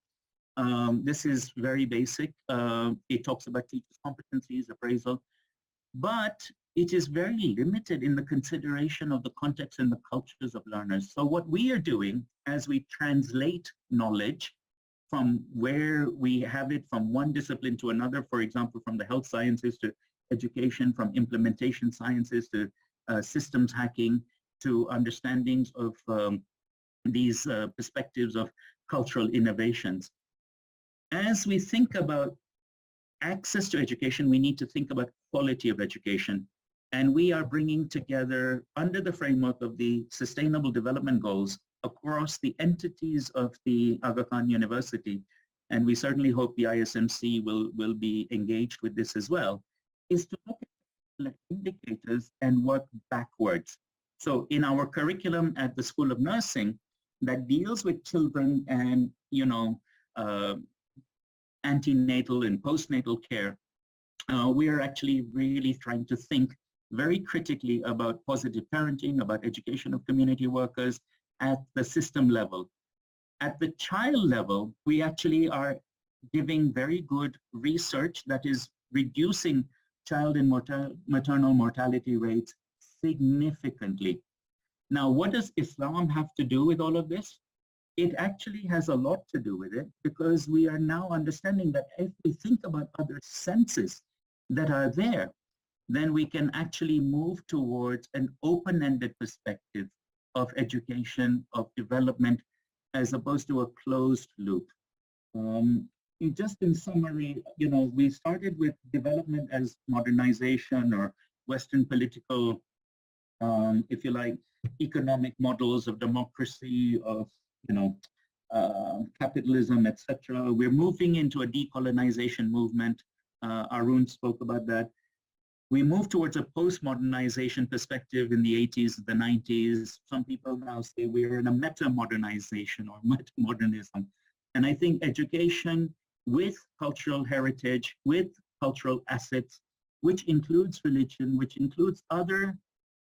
This is very basic. It talks about teachers' competencies, appraisal, but it is very limited in the consideration of the context and the cultures of learners. So what we are doing as we translate knowledge from where we have it from one discipline to another, for example, from the health sciences to education, from implementation sciences to systems hacking, to understandings of these perspectives of cultural innovations. As we think about access to education, we need to think about quality of education. And we are bringing together, under the framework of the Sustainable Development Goals, across the entities of the Aga Khan University, and we certainly hope the ISMC will be engaged with this as well, is to look at indicators and work backwards. So in our curriculum at the School of Nursing that deals with children and, antenatal and postnatal care, we are actually really trying to think very critically about positive parenting, about education of community workers at the system level. At the child level, we actually are giving very good research that is reducing child and maternal mortality rates significantly. Now, what does Islam have to do with all of this? It actually has a lot to do with it, because we are now understanding that if we think about other senses that are there, then we can actually move towards an open-ended perspective of education, of development, as opposed to a closed loop. Just in summary, we started with development as modernization or Western political, if you like, economic models of democracy, of capitalism, etc. We're moving into a decolonization movement. Arun spoke about that. We moved towards a post-modernization perspective in the 80s, the 90s. Some people now say we're in a meta-modernization or meta-modernism. And I think education with cultural heritage, with cultural assets, which includes religion, which includes other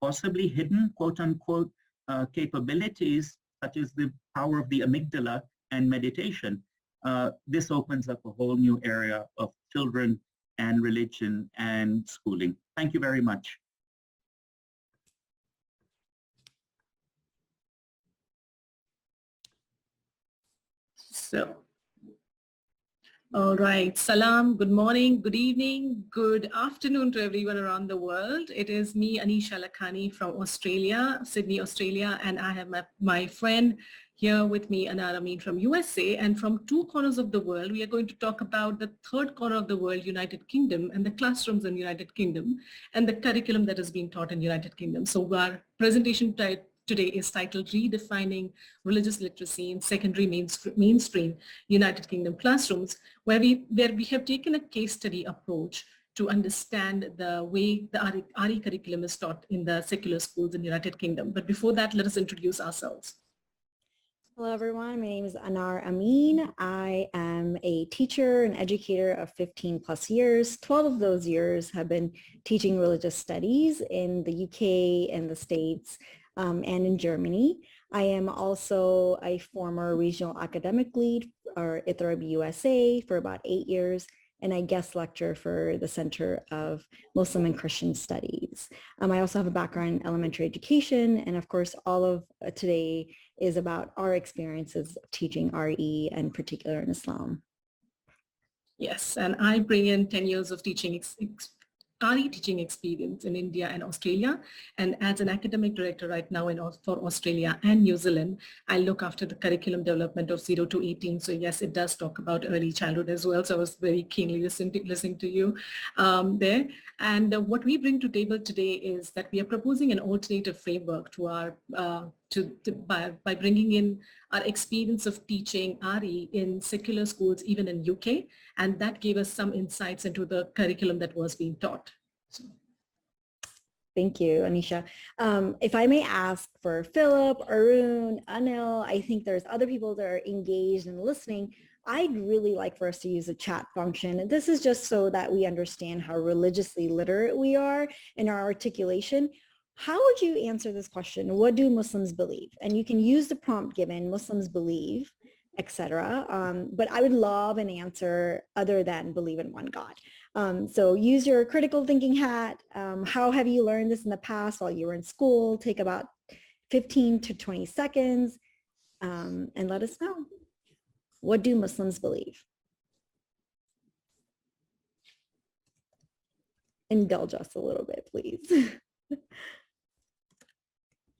possibly hidden, quote unquote, capabilities, such as the power of the amygdala and meditation. This opens up a whole new area of children and religion and schooling. Thank you very much. So, all right. Salam, good morning, good evening, good afternoon to everyone around the world. It is me, Anisha Lakhani from Australia, Sydney, Australia, and I have my friend here with me, Anar Amin from USA. And from two corners of the world, we are going to talk about the third corner of the world, United Kingdom, and the classrooms in United Kingdom, and the curriculum that is being taught in United Kingdom. So our presentation today is titled Redefining Religious Literacy in Secondary Mainstream United Kingdom Classrooms, where we have taken a case study approach to understand the way the RE curriculum is taught in the secular schools in United Kingdom. But before that, let us introduce ourselves. Hello, everyone. My name is Anar Amin. I am a teacher and educator of 15 plus years. 12 of those years have been teaching religious studies in the UK and the States and in Germany. I am also a former regional academic lead for ITHRB USA for about 8 years, and I guest lecture for the Center of Muslim and Christian Studies. I also have a background in elementary education, and of course, all of today is about our experiences of teaching RE, and in particular in Islam. Yes, and I bring in 10 years of teaching RE teaching experience in India and Australia. And as an academic director right now for Australia and New Zealand, I look after the curriculum development of 0 to 18. So yes, it does talk about early childhood as well. So I was very keenly listening to you there. And what we bring to table today is that we are proposing an alternative framework to our by bringing in our experience of teaching RE in secular schools, even in UK, and that gave us some insights into the curriculum that was being taught. So. Thank you, Anisha. If I may ask for Philip, Arun, Anil, I think there's other people that are engaged and listening. I'd really like for us to use the chat function. And this is just so that we understand how religiously literate we are in our articulation. How would you answer this question? What do Muslims believe? And you can use the prompt given, Muslims believe, etc. But I would love an answer other than believe in one God. So use your critical thinking hat. How have you learned this in the past while you were in school? Take about 15 to 20 seconds and let us know. What do Muslims believe? Indulge us a little bit, please.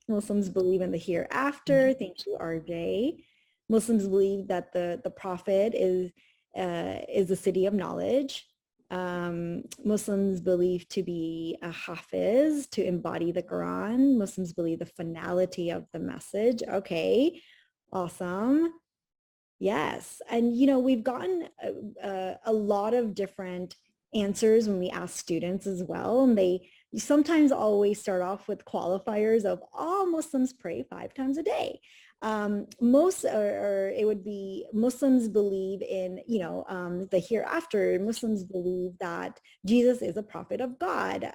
Muslims believe in the hereafter. Thank you, RJ. Muslims believe that the Prophet is the city of knowledge. Muslims believe to be a hafiz, to embody the Quran. Muslims believe the finality of the message. Okay, awesome. Yes, and we've gotten a lot of different answers when we ask students as well, and they sometimes always start off with qualifiers of all Muslims pray 5 times a day. Most, or it would be Muslims believe in, the hereafter. Muslims believe that Jesus is a prophet of God.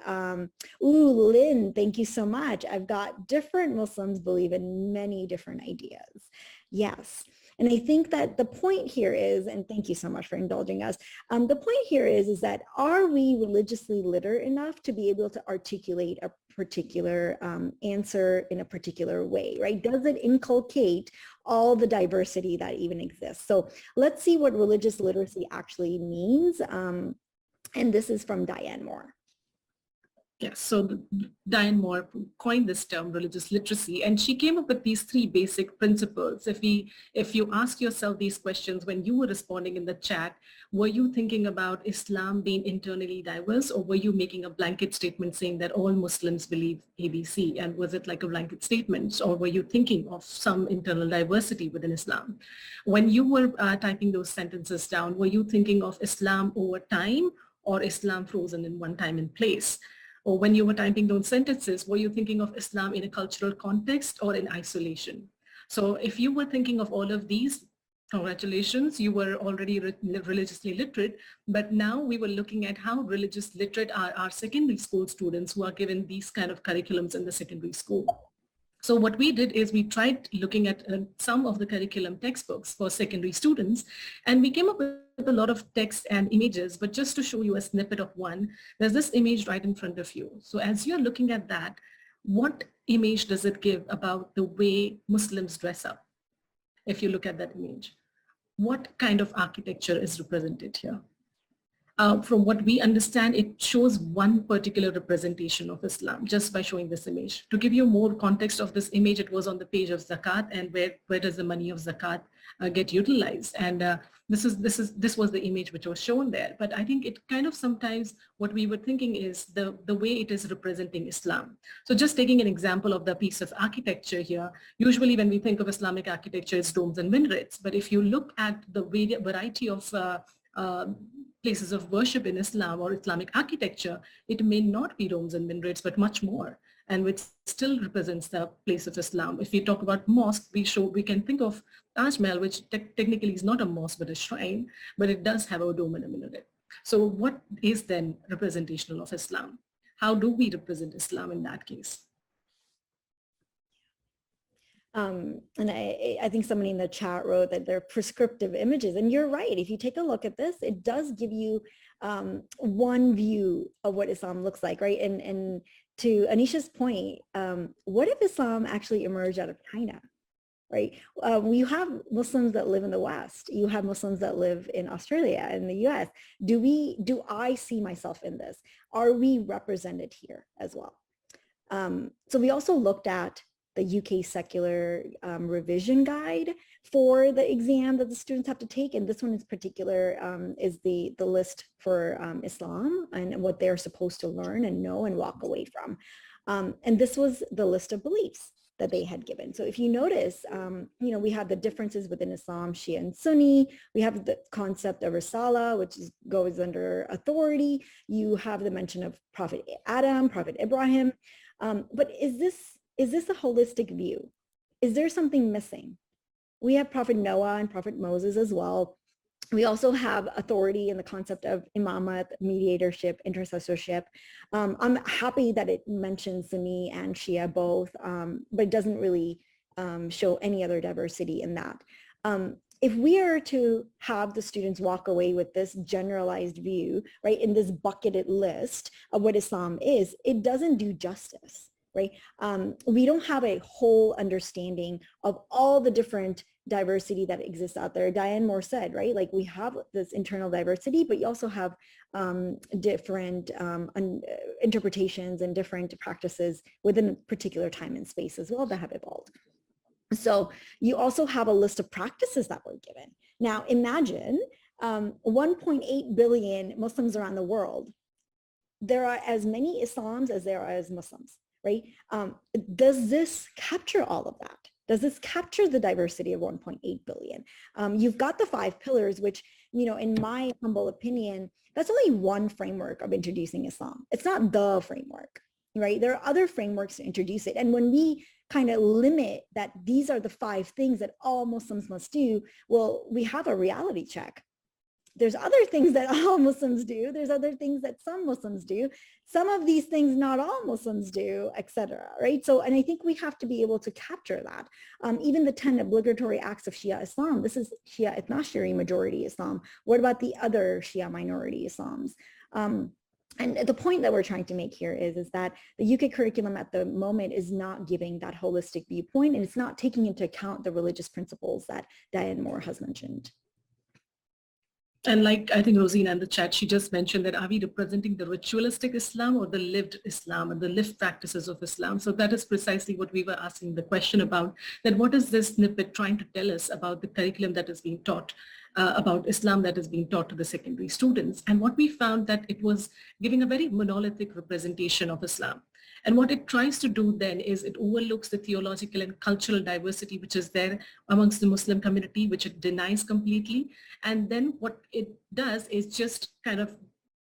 Ooh, Lynn, thank you so much. I've got different Muslims believe in many different ideas. Yes. And I think that the point here is, and thank you so much for indulging us. The point here is that are we religiously literate enough to be able to articulate a particular answer in a particular way, right? Does it inculcate all the diversity that even exists? So let's see what religious literacy actually means. And this is from Diane Moore. Yes, so Diane Moore coined this term, religious literacy, and she came up with these three basic principles. If you ask yourself these questions when you were responding in the chat, were you thinking about Islam being internally diverse, or were you making a blanket statement saying that all Muslims believe ABC? And was it like a blanket statement, or were you thinking of some internal diversity within Islam? When you were typing those sentences down, were you thinking of Islam over time, or Islam frozen in one time and place? Or when you were typing those sentences, were you thinking of Islam in a cultural context or in isolation? So if you were thinking of all of these, congratulations, you were already religiously literate, but now we were looking at how religious literate are our secondary school students who are given these kind of curriculums in the secondary school. So what we did is we tried looking at some of the curriculum textbooks for secondary students, and we came up with a lot of text and images, but just to show you a snippet of one, there's this image right in front of you. So as you're looking at that, what image does it give about the way Muslims dress up? If you look at that image, what kind of architecture is represented here? From what we understand, it shows one particular representation of Islam just by showing this image. To give you more context of this image, it was on the page of Zakat, and where does the money of Zakat get utilized? And this was the image which was shown there. But I think it kind of sometimes what we were thinking is the way it is representing Islam. So just taking an example of the piece of architecture here, usually when we think of Islamic architecture, it's domes and minarets. But if you look at the variety of places of worship in Islam or Islamic architecture, it may not be domes and minarets, but much more, and which still represents the place of Islam. If we talk about mosque, we can think of Taj Mahal, which technically is not a mosque but a shrine, but it does have a dome and a minaret. So what is then representational of Islam? How do we represent Islam in that case? And I think somebody in the chat wrote that they're prescriptive images, and you're right. If you take a look at this, it does give you one view of what Islam looks like, right? And to Anisha's point, what if Islam actually emerged out of China, right? You have Muslims that live in the West. You have Muslims that live in Australia and the US. Do I see myself in this? Are we represented here as well? So we also looked at the UK secular revision guide for the exam that the students have to take. And this one in particular is the list for Islam and what they're supposed to learn and know and walk away from. And this was the list of beliefs that they had given. So if you notice, we have the differences within Islam, Shia and Sunni. We have the concept of Risala, which goes under authority. You have the mention of Prophet Adam, Prophet Ibrahim. But is this a holistic view? Is there something missing? We have Prophet Noah and Prophet Moses as well. We also have authority in the concept of imamat, mediatorship, intercessorship. I'm happy that it mentions Sunni and Shia both, but it doesn't really show any other diversity in that. If we are to have the students walk away with this generalized view, right, in this bucketed list of what Islam is, it doesn't do justice. Right? We don't have a whole understanding of all the different diversity that exists out there. Diane Moore said, right? Like we have this internal diversity, but you also have different interpretations and different practices within a particular time and space as well that have evolved. So you also have a list of practices that were given. Now imagine 1.8 billion Muslims around the world. There are as many Islams as there are as Muslims. Right? Does this capture all of that? Does this capture the diversity of 1.8 billion? You've got the 5 pillars, which, in my humble opinion, that's only one framework of introducing Islam. It's not the framework, right? There are other frameworks to introduce it. And when we kind of limit that these are the 5 things that all Muslims must do, well, we have a reality check. There's other things that all Muslims do. There's other things that some Muslims do. Some of these things not all Muslims do, etc. Right? So, and I think we have to be able to capture that. Even the 10 obligatory acts of Shia Islam, this is Shia Ithnashiri majority Islam. What about the other Shia minority Islams? And the point that we're trying to make here is that the UK curriculum at the moment is not giving that holistic viewpoint, and it's not taking into account the religious principles that Diane Moore has mentioned. And like I think Rosina in the chat, she just mentioned that are we representing the ritualistic Islam or the lived Islam and the lived practices of Islam? So that is precisely what we were asking the question about, that what is this snippet trying to tell us about the curriculum that is being taught, about Islam that is being taught to the secondary students. And what we found that it was giving a very monolithic representation of Islam. And what it tries to do then is it overlooks the theological and cultural diversity which is there amongst the Muslim community, which it denies completely. And then what it does is just kind of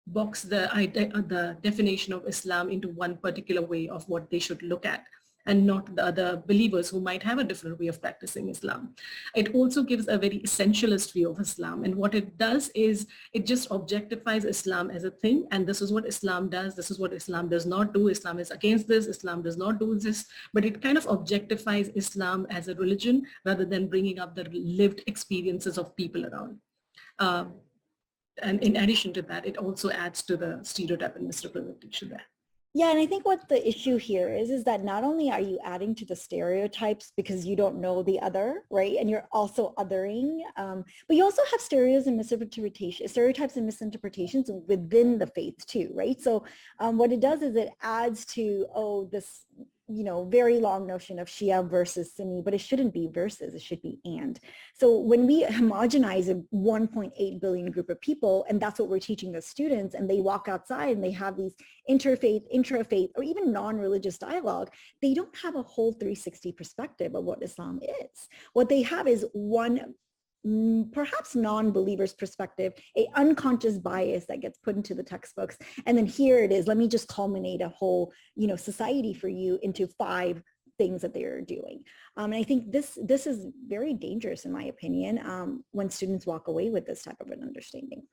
box the definition of Islam into one particular way of what they should look at, and not the other believers who might have a different way of practicing Islam. It also gives a very essentialist view of Islam. And what it does is it just objectifies Islam as a thing. And this is what Islam does. This is what Islam does not do. Islam is against this. Islam does not do this. But it kind of objectifies Islam as a religion rather than bringing up the lived experiences of people around. And in addition to that, it also adds to the stereotype and misrepresentation there. Yeah, and I think what the issue here is that not only are you adding to the stereotypes because you don't know the other, right? And you're also othering, but you also have stereotypes and misinterpretations within the faith too, right? So what it does is it adds to, this, very long notion of Shia versus Sunni, but it shouldn't be versus, it should be and. So when we homogenize a 1.8 billion group of people, and that's what we're teaching the students, and they walk outside and they have these interfaith, intrafaith, or even non-religious dialogue, they don't have a whole 360 perspective of what Islam is. What they have is one perhaps non-believers perspective, a unconscious bias that gets put into the textbooks. And then here it is, let me just culminate a whole, society for you into 5 things that they are doing. And I think this is very dangerous in my opinion, when students walk away with this type of an understanding.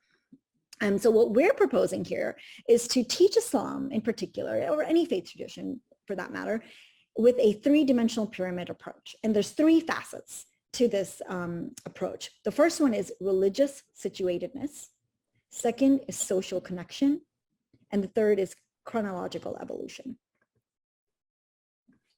And so what we're proposing here is to teach Islam in particular, or any faith tradition for that matter, with a 3-dimensional pyramid approach. And there's 3 facets to this approach. The first one is religious situatedness. Second is social connection. And the third is chronological evolution.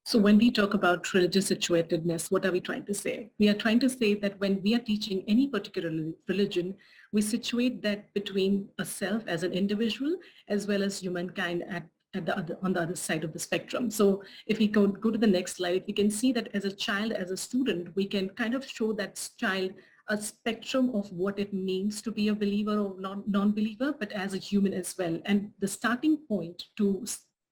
So when we talk about religious situatedness, what are we trying to say? We are trying to say that when we are teaching any particular religion, we situate that between a self as an individual as well as humankind on the other side of the spectrum. So if we go to the next slide, we can see that as a child, as a student, we can kind of show that child a spectrum of what it means to be a believer or non-believer, but as a human as well. And the starting point to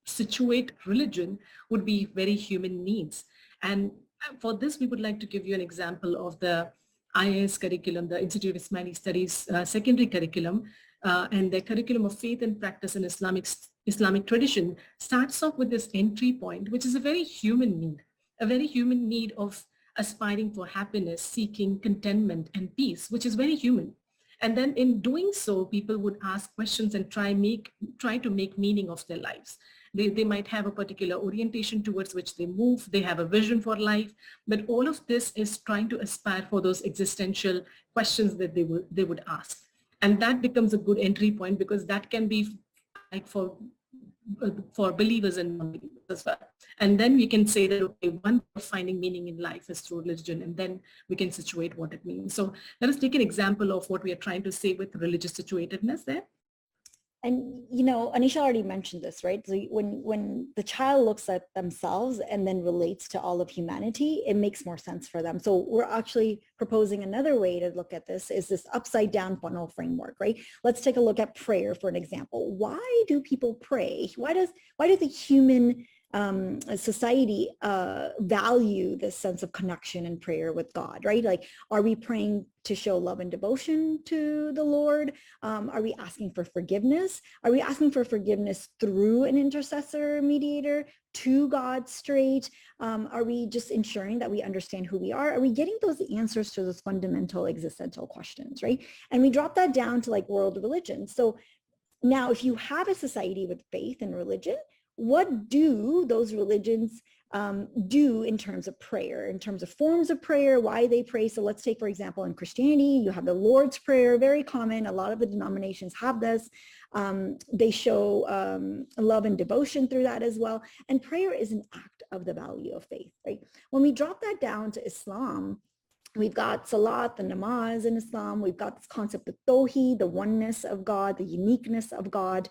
situate religion would be very human needs. And for this, we would like to give you an example of the IIS curriculum, the Institute of Ismaili Studies secondary curriculum, and their curriculum of faith and practice in Islamic tradition starts off with this entry point, which is a very human need of aspiring for happiness, seeking contentment and peace, which is very human. And then in doing so, people would ask questions and try to make meaning of their lives. They might have a particular orientation towards which they move. They have a vision for life, but all of this is trying to aspire for those existential questions that they would ask. And that becomes a good entry point because that can be like for believers and non-believers as well. And then we can say that, okay, one way of finding meaning in life is through religion, and then we can situate what it means. So let us take an example of what we are trying to say with religious situatedness there. And, Anisha already mentioned this, right? So when the child looks at themselves and then relates to all of humanity, it makes more sense for them. So we're actually proposing another way to look at this is this upside down funnel framework, right? Let's take a look at prayer for an example. Why do people pray? Why do the human society value this sense of connection and prayer with God, right? Like, are we praying to show love and devotion to the Lord? Are we asking for forgiveness? Are we asking for forgiveness through an intercessor mediator to God straight? Are we just ensuring that we understand who we are? Are we getting those answers to those fundamental existential questions, right? And we drop that down to like world religions. So now, if you have a society with faith and religion, what do those religions do in terms of prayer, in terms of forms of prayer, why they pray? So let's take, for example, in Christianity, you have the Lord's Prayer, very common. A lot of the denominations have this. They show love and devotion through that as well. And prayer is an act of the value of faith, right? When we drop that down to Islam, we've got salat, the namaz in Islam. We've got this concept of tawheed, the oneness of God, the uniqueness of God,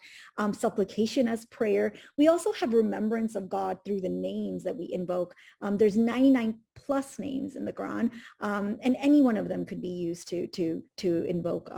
supplication as prayer. We also have remembrance of God through the names that we invoke. There's 99 plus names in the Quran, and any one of them could be used to invoke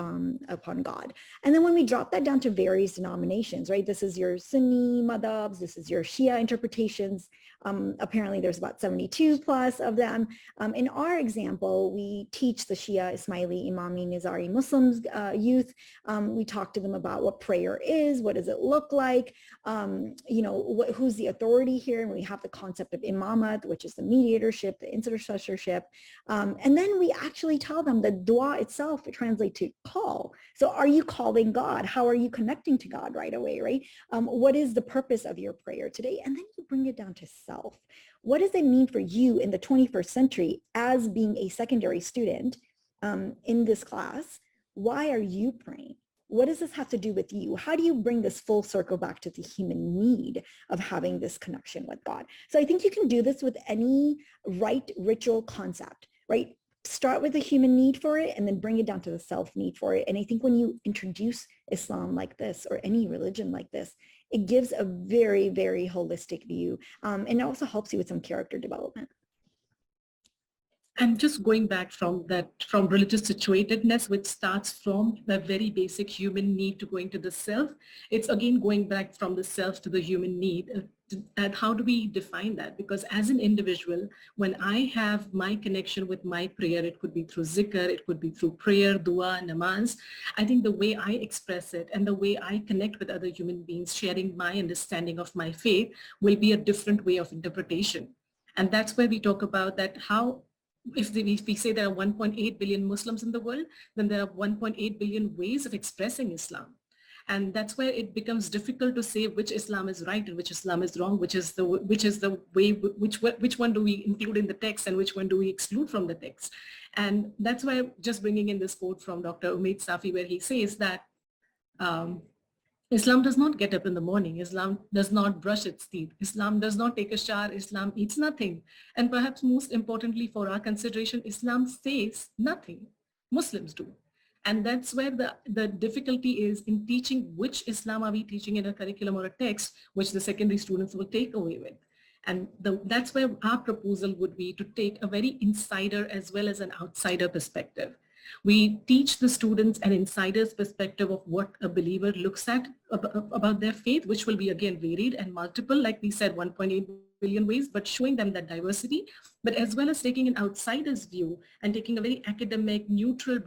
upon God. And then when we drop that down to various denominations, right? This is your Sunni madhabs, this is your Shia interpretations. Apparently there's about 72 plus of them. In our example, we teach the Shia, Ismaili, Imami, Nizari Muslims youth. We talk to them about what prayer is, what does it look like, who's the authority here, and we have the concept of imamat, which is the mediatorship, the intercessorship. And then we actually tell them that dua itself, it translates to call. So are you calling God? How are you connecting to God right away, right? What is the purpose of your prayer today? And then you bring it down to self. What does it mean for you in the 21st century as being a secondary student in this class? Why are you praying? What does this have to do with you? How do you bring this full circle back to the human need of having this connection with God? So I think you can do this with any rite ritual concept, right? Start with the human need for it and then bring it down to the self need for it. And I think when you introduce Islam like this or any religion like this, it gives a very, very holistic view. And it also helps you with some character development. And just going back from religious situatedness, which starts from the very basic human need to going to the self, it's again going back from the self to the human need. And how do we define that? Because as an individual, when I have my connection with my prayer, it could be through zikr, it could be through prayer, dua, namaz. I think the way I express it and the way I connect with other human beings, sharing my understanding of my faith, will be a different way of interpretation. And that's where we talk about that how, if we say there are 1.8 billion Muslims in the world, then there are 1.8 billion ways of expressing Islam. And that's where it becomes difficult to say which Islam is right and which Islam is wrong, which is the way, which one do we include in the text and which one do we exclude from the text. And that's why just bringing in this quote from Dr. Umaid Safi, where he says that Islam does not get up in the morning. Islam does not brush its teeth. Islam does not take a shower. Islam eats nothing. And perhaps most importantly for our consideration, Islam says nothing. Muslims do. And that's where the difficulty is in teaching which Islam are we teaching in a curriculum or a text, which the secondary students will take away with. And that's where our proposal would be to take a very insider as well as an outsider perspective. We teach the students an insider's perspective of what a believer looks at about their faith, which will be again varied and multiple, like we said, 1.8 billion ways, but showing them that diversity, but as well as taking an outsider's view and taking a very academic, neutral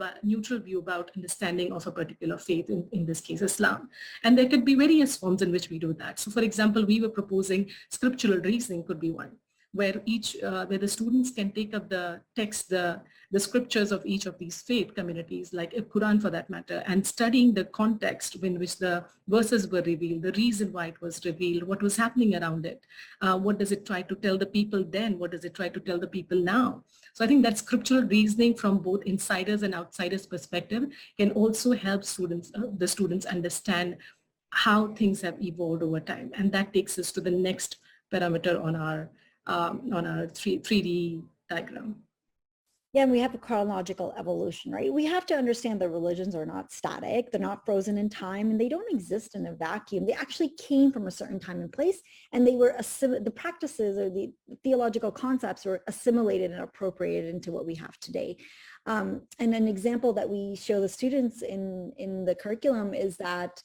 view about understanding of a particular faith, in this case, Islam. And there could be various forms in which we do that. So for example, we were proposing scriptural reasoning could be one, where where the students can take up the text, the scriptures of each of these faith communities, like a Quran for that matter, and studying the context in which the verses were revealed, the reason why it was revealed, what was happening around it, what does it try to tell the people then, what does it try to tell the people now. So I think that scriptural reasoning from both insiders and outsiders perspective can also help the students understand how things have evolved over time. And that takes us to the next parameter on our 3D diagram. Yeah, and we have a chronological evolution, right? We have to understand that religions are not static, they're not frozen in time, and they don't exist in a vacuum. They actually came from a certain time and place, and they were the practices or the theological concepts were assimilated and appropriated into what we have today. And an example that we show the students in the curriculum is that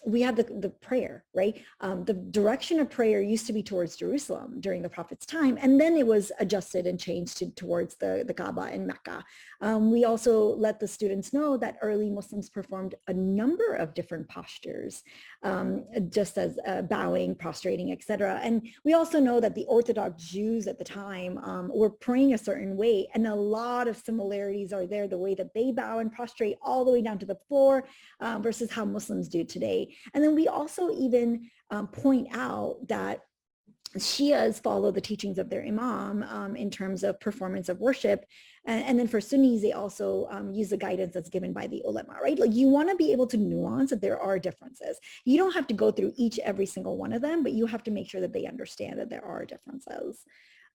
we have the prayer, right? The direction of prayer used to be towards Jerusalem during the Prophet's time, and then it was adjusted and changed towards the Kaaba and Mecca. We also let the students know that early Muslims performed a number of different postures, just as bowing, prostrating, etc. And we also know that the Orthodox Jews at the time were praying a certain way, and a lot of similarities are there, the way that they bow and prostrate all the way down to the floor versus how Muslims do today. And then we also even point out that Shias follow the teachings of their imam in terms of performance of worship. And then for Sunnis, they also use the guidance that's given by the ulama, right? Like you want to be able to nuance that there are differences. You don't have to go through every single one of them, but you have to make sure that they understand that there are differences.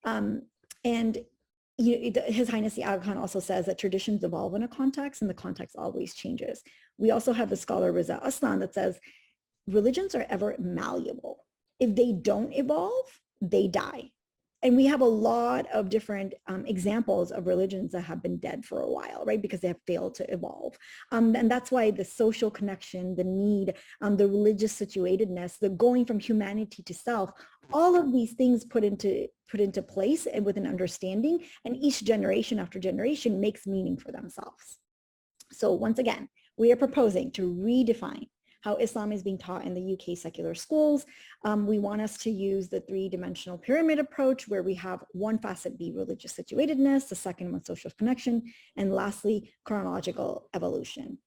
And His Highness the Aga Khan also says that traditions evolve in a context and the context always changes. We also have the scholar Riza Aslan that says religions are ever malleable. If they don't evolve, they die. And we have a lot of different examples of religions that have been dead for a while, right? Because they have failed to evolve. And that's why the social connection, the need, the religious situatedness, the going from humanity to self, all of these things put into place and with an understanding, and each generation after generation makes meaning for themselves. So once again, we are proposing to redefine how Islam is being taught in the UK secular schools. We want us to use the three-dimensional pyramid approach where we have one facet be religious situatedness, the second one social connection, and lastly, chronological evolution.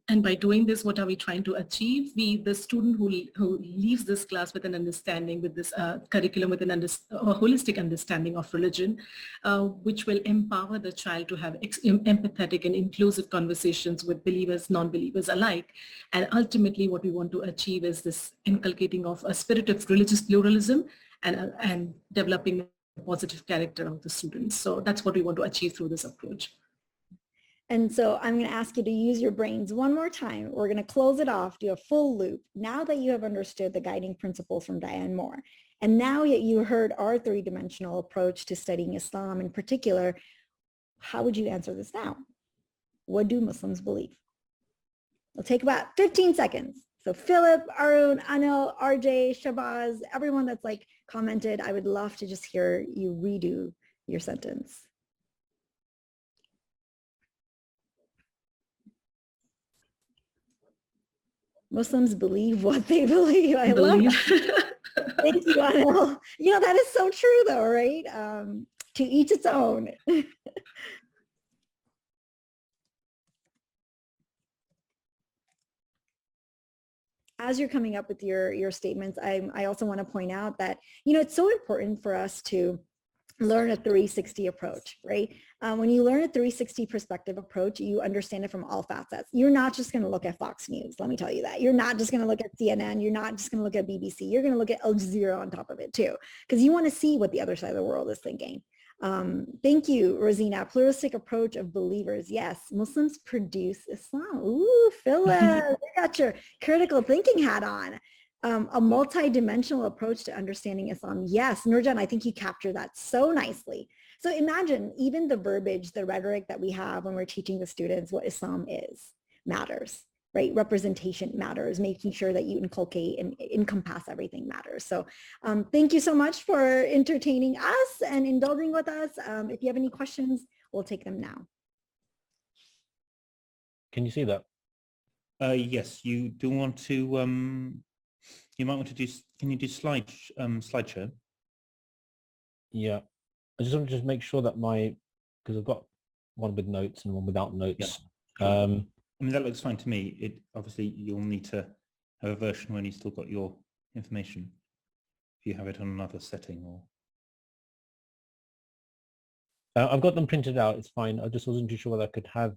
And by doing this, what are we trying to achieve? The student who leaves this class with an understanding, with this curriculum, with a holistic understanding of religion, which will empower the child to have empathetic and inclusive conversations with believers, non-believers alike. And ultimately, what we want to achieve is this inculcating of a spirit of religious pluralism and developing a positive character of the students. So that's what we want to achieve through this approach. And so I'm going to ask you to use your brains one more time. We're going to close it off, do a full loop. Now that you have understood the guiding principles from Diane Moore, and now that you heard our three-dimensional approach to studying Islam in particular, how would you answer this now? What do Muslims believe? It'll take about 15 seconds. So Philip, Arun, Anil, RJ, Shabazz, everyone that's like commented, I would love to just hear you redo your sentence. Muslims believe what they believe. I love that. Thank you, Anil. You know, that is so true though, right? To each its own. As you're coming up with your statements, I also want to point out that, you know, it's so important for us to learn a 360 approach, right? When you learn a 360 perspective approach, you understand it from all facets. You're not just going to look at Fox News, let me tell you that. You're not just going to look at CNN. You're not just going to look at BBC. You're going to look at Al Jazeera on top of it too, because you want to see what the other side of the world is thinking. Thank you, Rosina. Pluralistic approach of believers. Yes, Muslims produce Islam. Ooh, Philip, you got your critical thinking hat on. A multi-dimensional approach to understanding Islam. Yes, Nurjan, I think you captured that so nicely. So imagine even the verbiage, the rhetoric that we have when we're teaching the students what Islam is matters, right? Representation matters, making sure that you inculcate and encompass everything matters. So thank you so much for entertaining us and indulging with us. If you have any questions, we'll take them now. Can you see that? Yes, you do want to, you might want to do, can you do slideshow? Yeah. I just want to just make sure that because I've got one with notes and one without notes. Yeah. I mean, that looks fine to me. It obviously you'll need to have a version when you still got your information. If you have it on another setting or. I've got them printed out. It's fine. I just wasn't too sure whether I could have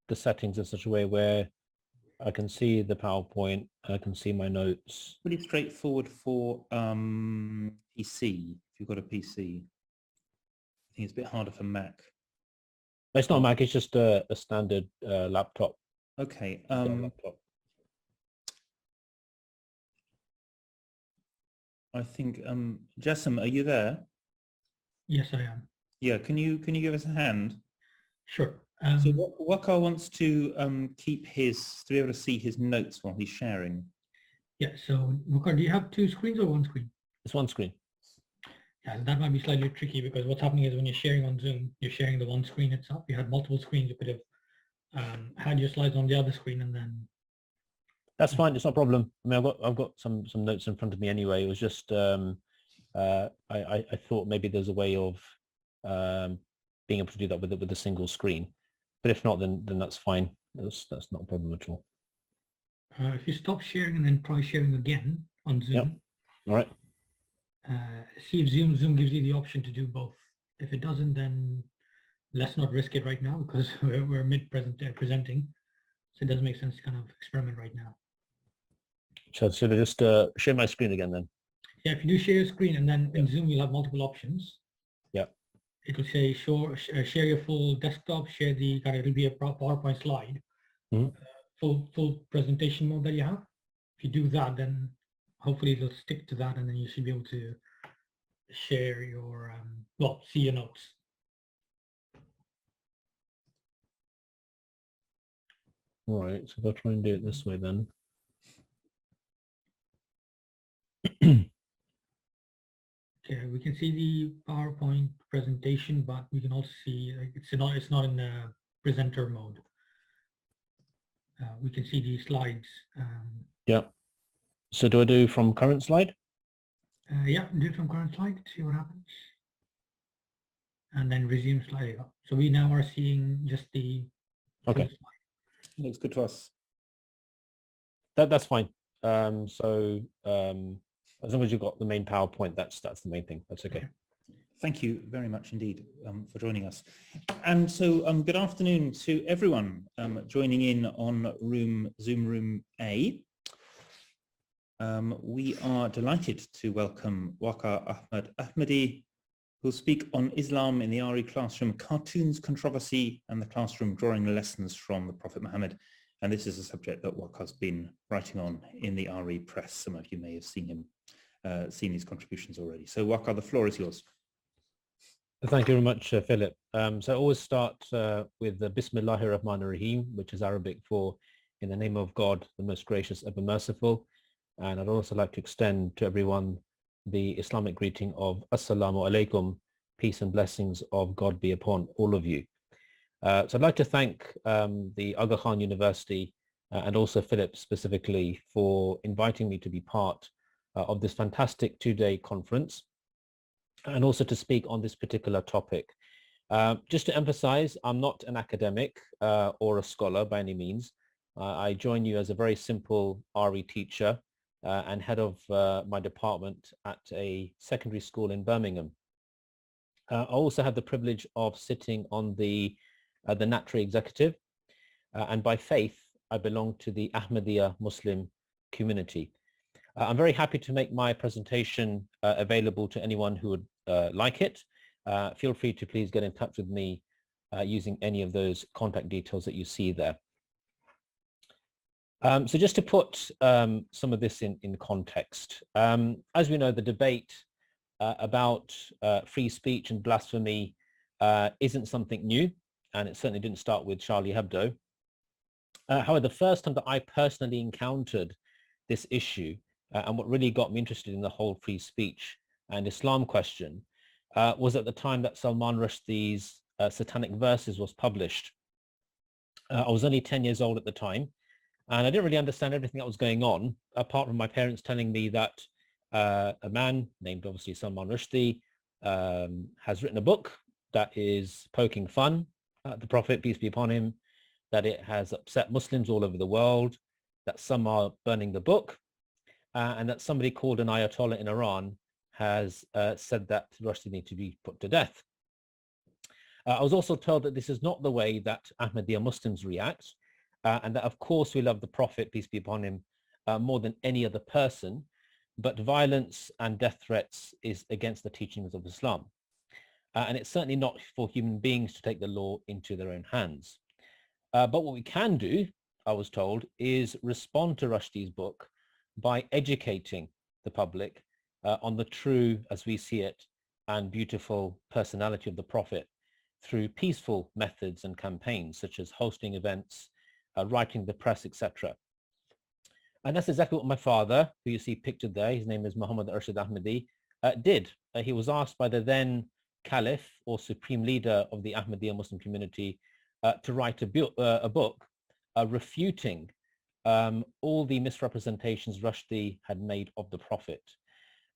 the settings in such a way where I can see the PowerPoint, I can see my notes. Pretty straightforward for PC, if you've got a PC. I think it's a bit harder for Mac. It's not a Mac, it's just a standard laptop. Okay. Laptop. I think, Jassim, are you there? Yes, I am. Yeah, can you give us a hand? Sure. So Waqar wants to keep to be able to see his notes while he's sharing. Yeah, so Waqar, do you have two screens or one screen? It's one screen. Yeah, that might be slightly tricky because what's happening is when you're sharing on Zoom, you're sharing the one screen itself. You had multiple screens, you could have had your slides on the other screen and then. That's fine. It's not a problem. I mean, I've got some notes in front of me anyway. It was just I thought maybe there's a way of being able to do that with a single screen, but if not, then that's fine. That's not a problem at all. If you stop sharing and then try sharing again on Zoom. Yep. All right. See if Zoom gives you the option to do both. If it doesn't, then let's not risk it right now because we're presenting, so it doesn't make sense to kind of experiment right now. So should I just share my screen again then? Yeah, if you do share your screen and then in Zoom you'll have multiple options. Yeah. It will say share your full desktop, share the kind of, it'll be a PowerPoint slide, full presentation mode that you have. If you do that, then hopefully it'll stick to that and then you should be able to share your, see your notes. All right, so if I try and do it this way then. Okay, we can see the PowerPoint presentation, but we can also see it's not in the presenter mode. We can see the slides. Yeah. So do I do from current slide? Yeah, do it from current slide, see what happens. And then resume slide. So we now are seeing just the Okay. slide. Looks good to us. That's fine. As long as you've got the main PowerPoint, that's the main thing. That's okay. Thank you very much indeed for joining us. And so good afternoon to everyone joining in on Zoom Room A. We are delighted to welcome Waqar Ahmed Ahmadi, who'll speak on Islam in the RE classroom, cartoons, controversy, and the classroom drawing lessons from the Prophet Muhammad. And this is a subject that Waqar's been writing on in the RE press. Some of you may have seen him, seen his contributions already. So Waqar, the floor is yours. Thank you very much, Philip. So I always start with the Bismillahir Rahmanir Rahim, which is Arabic for in the name of God, the most gracious, ever merciful. And I'd also like to extend to everyone the Islamic greeting of Assalamu alaikum, peace and blessings of God be upon all of you. So I'd like to thank the Aga Khan University and also Philip specifically for inviting me to be part of this fantastic two-day conference and also to speak on this particular topic. Just to emphasize, I'm not an academic or a scholar by any means. I join you as a very simple RE teacher and head of my department at a secondary school in Birmingham. I also have the privilege of sitting on the Natri executive, and by faith, I belong to the Ahmadiyya Muslim community. I'm very happy to make my presentation available to anyone who would like it. Feel free to please get in touch with me using any of those contact details that you see there. So just to put some of this in context, as we know, the debate about free speech and blasphemy isn't something new, and it certainly didn't start with Charlie Hebdo. However, the first time that I personally encountered this issue and what really got me interested in the whole free speech and Islam question was at the time that Salman Rushdie's Satanic Verses was published. I was only 10 years old at the time, and I didn't really understand everything that was going on, apart from my parents telling me that a man named obviously Salman Rushdie has written a book that is poking fun at the Prophet, peace be upon him, that it has upset Muslims all over the world, that some are burning the book, and that somebody called an Ayatollah in Iran has said that Rushdie needs to be put to death. I was also told that this is not the way that Ahmadiyya Muslims react, and that of course we love the Prophet, peace be upon him, more than any other person, but violence and death threats is against the teachings of Islam. And it's certainly not for human beings to take the law into their own hands. But what we can do, I was told, is respond to Rushdie's book by educating the public on the true, as we see it, and beautiful personality of the Prophet through peaceful methods and campaigns, such as hosting events, writing the press, etc. And that's exactly what my father, who you see pictured there, his name is Muhammad Arshad Ahmadi, did. He was asked by the then Caliph or supreme leader of the Ahmadiyya Muslim community to write a book refuting all the misrepresentations Rushdie had made of the Prophet.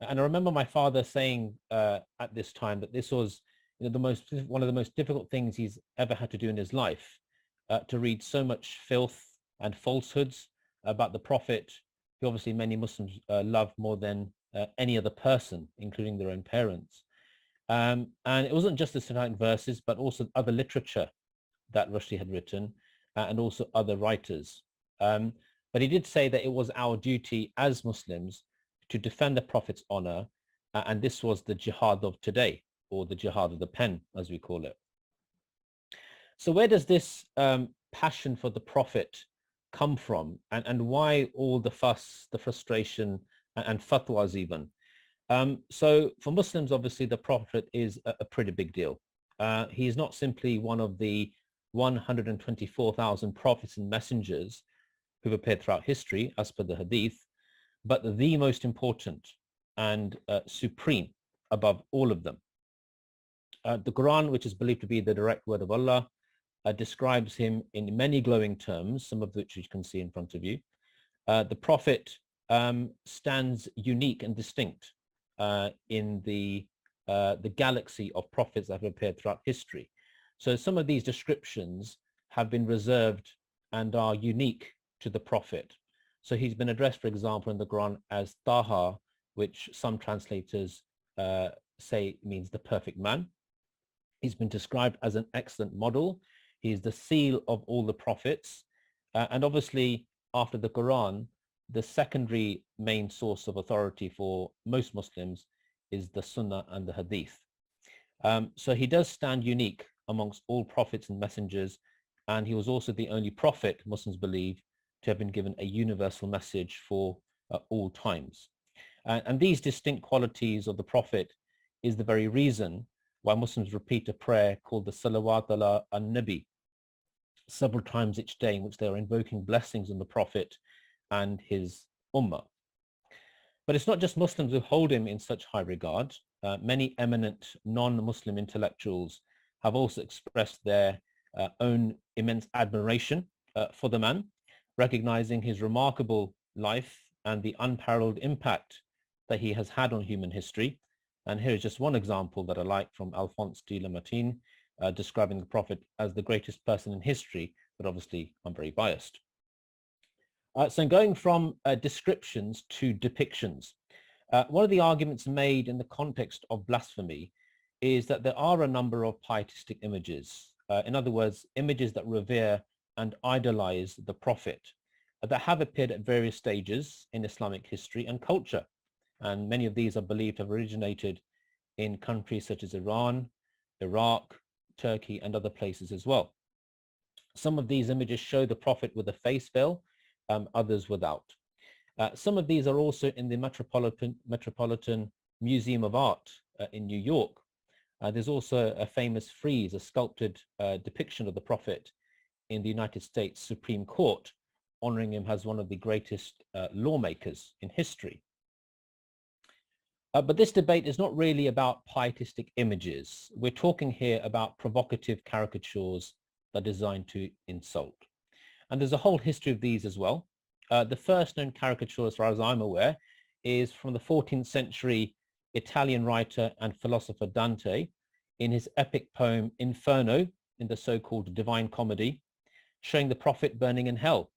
And I remember my father saying at this time that this was one of the most difficult things he's ever had to do in his life, to read so much filth and falsehoods about the Prophet, who obviously many Muslims love more than any other person, including their own parents. And it wasn't just the Quranic verses, but also other literature that Rushdie had written, and also other writers. But he did say that it was our duty as Muslims to defend the Prophet's honor, and this was the jihad of today, or the jihad of the pen, as we call it. So where does this passion for the Prophet come from, and why all the fuss, the frustration, and fatwas even? So for Muslims, obviously, the Prophet is a pretty big deal. He is not simply one of the 124,000 prophets and messengers who've appeared throughout history, as per the Hadith, but the most important and supreme above all of them. The Quran, which is believed to be the direct word of Allah, describes him in many glowing terms, some of which you can see in front of you. The Prophet stands unique and distinct in the galaxy of prophets that have appeared throughout history. So some of these descriptions have been reserved and are unique to the Prophet. So he's been addressed, for example, in the Quran as Taha, which some translators say means the perfect man. He's been described as an excellent model. He's the seal of all the prophets. And obviously, after the Quran, the secondary main source of authority for most Muslims is the Sunnah and the Hadith. So he does stand unique amongst all prophets and messengers, and he was also the only prophet, Muslims believe, to have been given a universal message for all times. And these distinct qualities of the Prophet is the very reason why Muslims repeat a prayer called the Salawat ala an-Nabi several times each day, in which they are invoking blessings on the Prophet and his Ummah. But it's not just Muslims who hold him in such high regard. Many eminent non-Muslim intellectuals have also expressed their own immense admiration for the man, recognizing his remarkable life and the unparalleled impact that he has had on human history. And here is just one example that I like from Alphonse de Lamartine, describing the Prophet as the greatest person in history, but obviously I'm very biased. So going from descriptions to depictions, one of the arguments made in the context of blasphemy is that there are a number of pietistic images. In other words, images that revere and idolize the Prophet that have appeared at various stages in Islamic history and culture. And many of these are believed to have originated in countries such as Iran, Iraq, Turkey, and other places as well. Some of these images show the Prophet with a face veil, others without. Some of these are also in the Metropolitan Museum of Art in New York. There's also a famous frieze, a sculpted depiction of the Prophet in the United States Supreme Court, honoring him as one of the greatest lawmakers in history. But this debate is not really about pietistic images. We're talking here about provocative caricatures that are designed to insult. And there's a whole history of these as well. The first known caricature, as far as I'm aware, is from the 14th century Italian writer and philosopher Dante in his epic poem Inferno, in the so-called Divine Comedy, showing the Prophet burning in hell.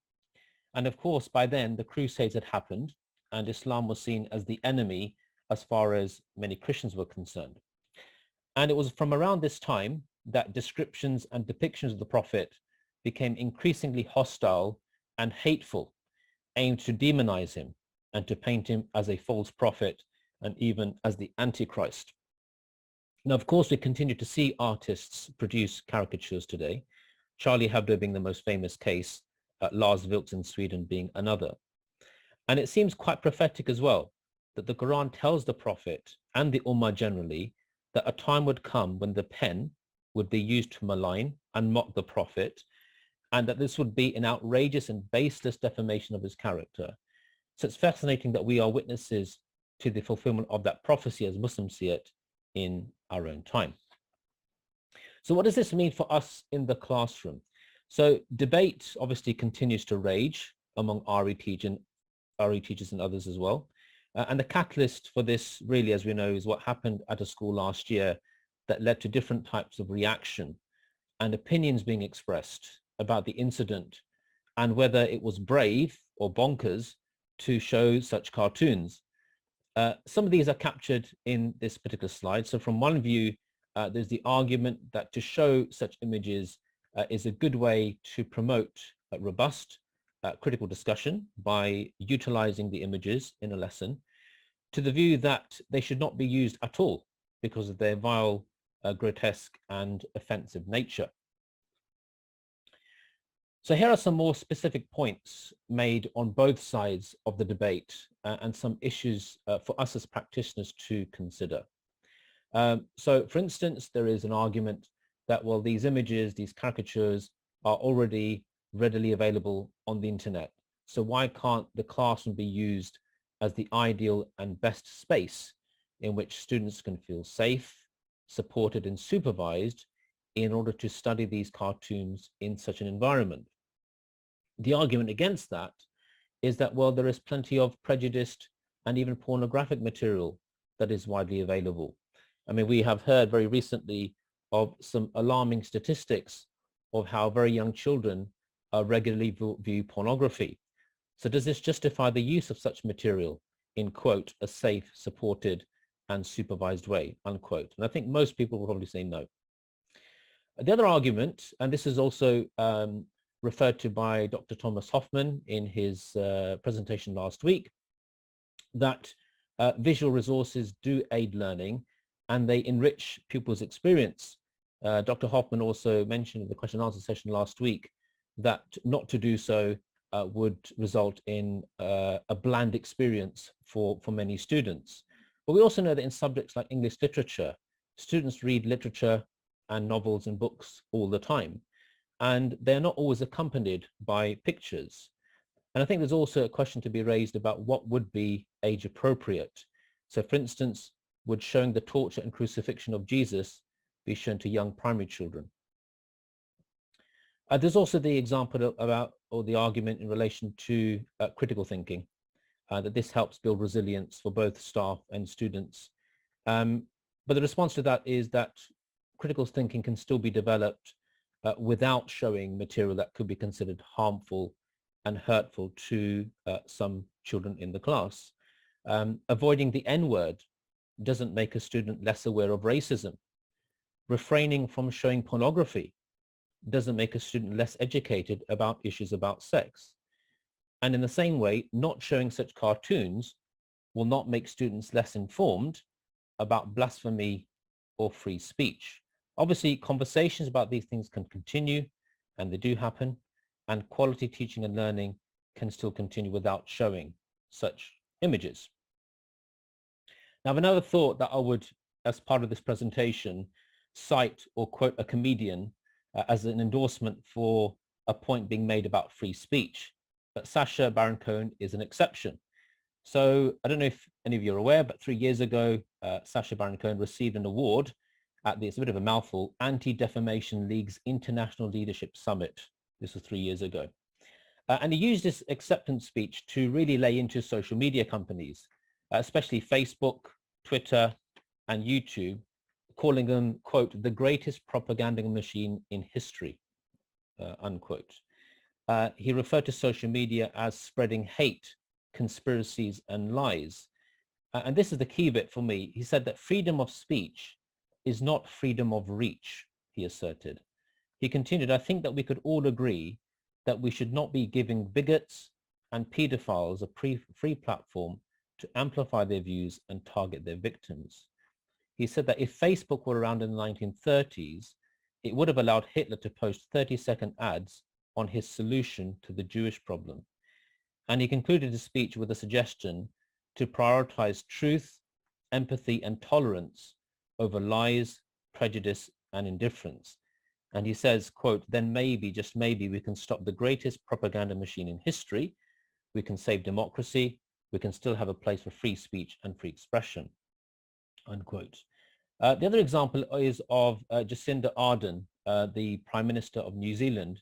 And of course, by then, the Crusades had happened, and Islam was seen as the enemy as far as many Christians were concerned. And it was from around this time that descriptions and depictions of the Prophet became increasingly hostile and hateful, aimed to demonize him and to paint him as a false prophet and even as the Antichrist. Now, of course, we continue to see artists produce caricatures today, Charlie Hebdo being the most famous case, Lars Vilks in Sweden being another. And it seems quite prophetic as well that the Quran tells the Prophet and the Ummah generally that a time would come when the pen would be used to malign and mock the prophet, and that this would be an outrageous and baseless defamation of his character. So it's fascinating that we are witnesses to the fulfillment of that prophecy as Muslims see it in our own time. So what does this mean for us in the classroom? So debate obviously continues to rage among RE teachers and others as well. And the catalyst for this really, as we know, is what happened at a school last year that led to different types of reaction and opinions being expressed about the incident and whether it was brave or bonkers to show such cartoons. Some of these are captured in this particular slide. So from one view, there's the argument that to show such images is a good way to promote robust critical discussion by utilizing the images in a lesson, to the view that they should not be used at all because of their vile, grotesque and offensive nature. So here are some more specific points made on both sides of the debate and some issues for us as practitioners to consider. So for instance, there is an argument that, well, these images, these caricatures are already readily available on the internet. So why can't the classroom be used as the ideal and best space in which students can feel safe, supported and supervised in order to study these cartoons in such an environment? The argument against that is that, well, there is plenty of prejudiced and even pornographic material that is widely available. I mean, we have heard very recently of some alarming statistics of how very young children regularly view pornography. So does this justify the use of such material in, quote, a safe, supported and supervised way, unquote? And I think most people will probably say no. The other argument, and this is also referred to by Dr. Thomas Hoffman in his presentation last week, that visual resources do aid learning and they enrich pupils' experience. Dr. Hoffman also mentioned in the question and answer session last week that not to do so would result in a bland experience for many students. But we also know that in subjects like English literature, students read literature and novels and books all the time, and they're not always accompanied by pictures. And I think there's also a question to be raised about what would be age appropriate. So for instance, would showing the torture and crucifixion of Jesus be shown to young primary children? There's also the example about, or the argument in relation to critical thinking, that this helps build resilience for both staff and students. But the response to that is that critical thinking can still be developed without showing material that could be considered harmful and hurtful to some children in the class. Avoiding the N-word doesn't make a student less aware of racism. Refraining from showing pornography doesn't make a student less educated about issues about sex. And in the same way, not showing such cartoons will not make students less informed about blasphemy or free speech. Obviously, conversations about these things can continue, and they do happen, and quality teaching and learning can still continue without showing such images. Now, another thought that I would, as part of this presentation, cite or quote a comedian as an endorsement for a point being made about free speech. But Sacha Baron Cohen is an exception. So I don't know if any of you are aware, but 3 years ago, Sacha Baron Cohen received an award at the, it's a bit of a mouthful, Anti-Defamation League's International Leadership Summit. This was 3 years ago. And he used this acceptance speech to really lay into social media companies, especially Facebook, Twitter, and YouTube, calling them, quote, the greatest propaganda machine in history, unquote. He referred to social media as spreading hate, conspiracies, and lies. And this is the key bit for me. He said that freedom of speech is not freedom of reach, he asserted. He continued, I think that we could all agree that we should not be giving bigots and pedophiles a free platform to amplify their views and target their victims. He said that if Facebook were around in the 1930s, it would have allowed Hitler to post 30-second ads on his solution to the Jewish problem. And he concluded his speech with a suggestion to prioritize truth, empathy, and tolerance over lies, prejudice, and indifference. And he says, quote, then maybe, just maybe, we can stop the greatest propaganda machine in history. We can save democracy. We can still have a place for free speech and free expression, unquote. The other example is of Jacinda Ardern, the Prime Minister of New Zealand,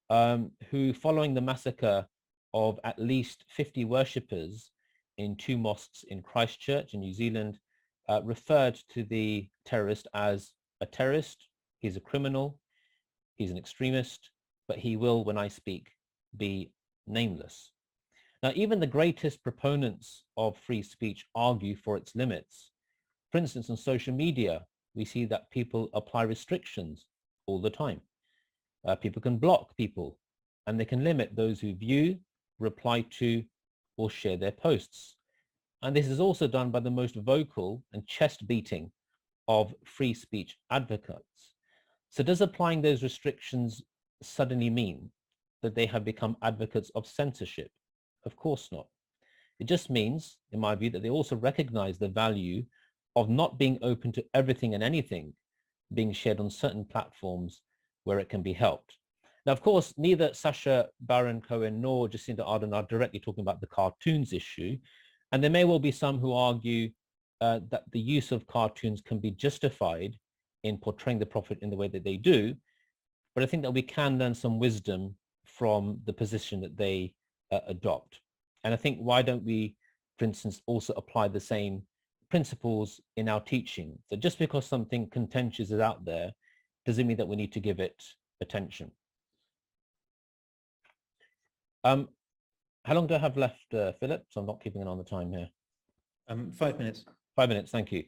who, following the massacre of at least 50 worshippers in 2 mosques in Christchurch in New Zealand, referred to the terrorist as a terrorist. He's a criminal. He's an extremist, but he will, when I speak, be nameless. Now, even the greatest proponents of free speech argue for its limits. For instance, on social media, we see that people apply restrictions all the time. People can block people, and they can limit those who view, reply to, or share their posts. And this is also done by the most vocal and chest beating of free speech advocates. So does applying those restrictions suddenly mean that they have become advocates of censorship? Of course not. It just means, in my view, that they also recognize the value of not being open to everything and anything being shared on certain platforms where it can be helped. Now, of course, neither Sacha Baron Cohen nor Jacinda Ardern are directly talking about the cartoons issue. And there may well be some who argue that the use of cartoons can be justified in portraying the prophet in the way that they do. But I think that we can learn some wisdom from the position that they adopt. And I think, why don't we, for instance, also apply the same principles in our teaching? So just because something contentious is out there doesn't mean that we need to give it attention. How long do I have left, Philip? So I'm not keeping an eye on the time here. 5 minutes. 5 minutes, thank you.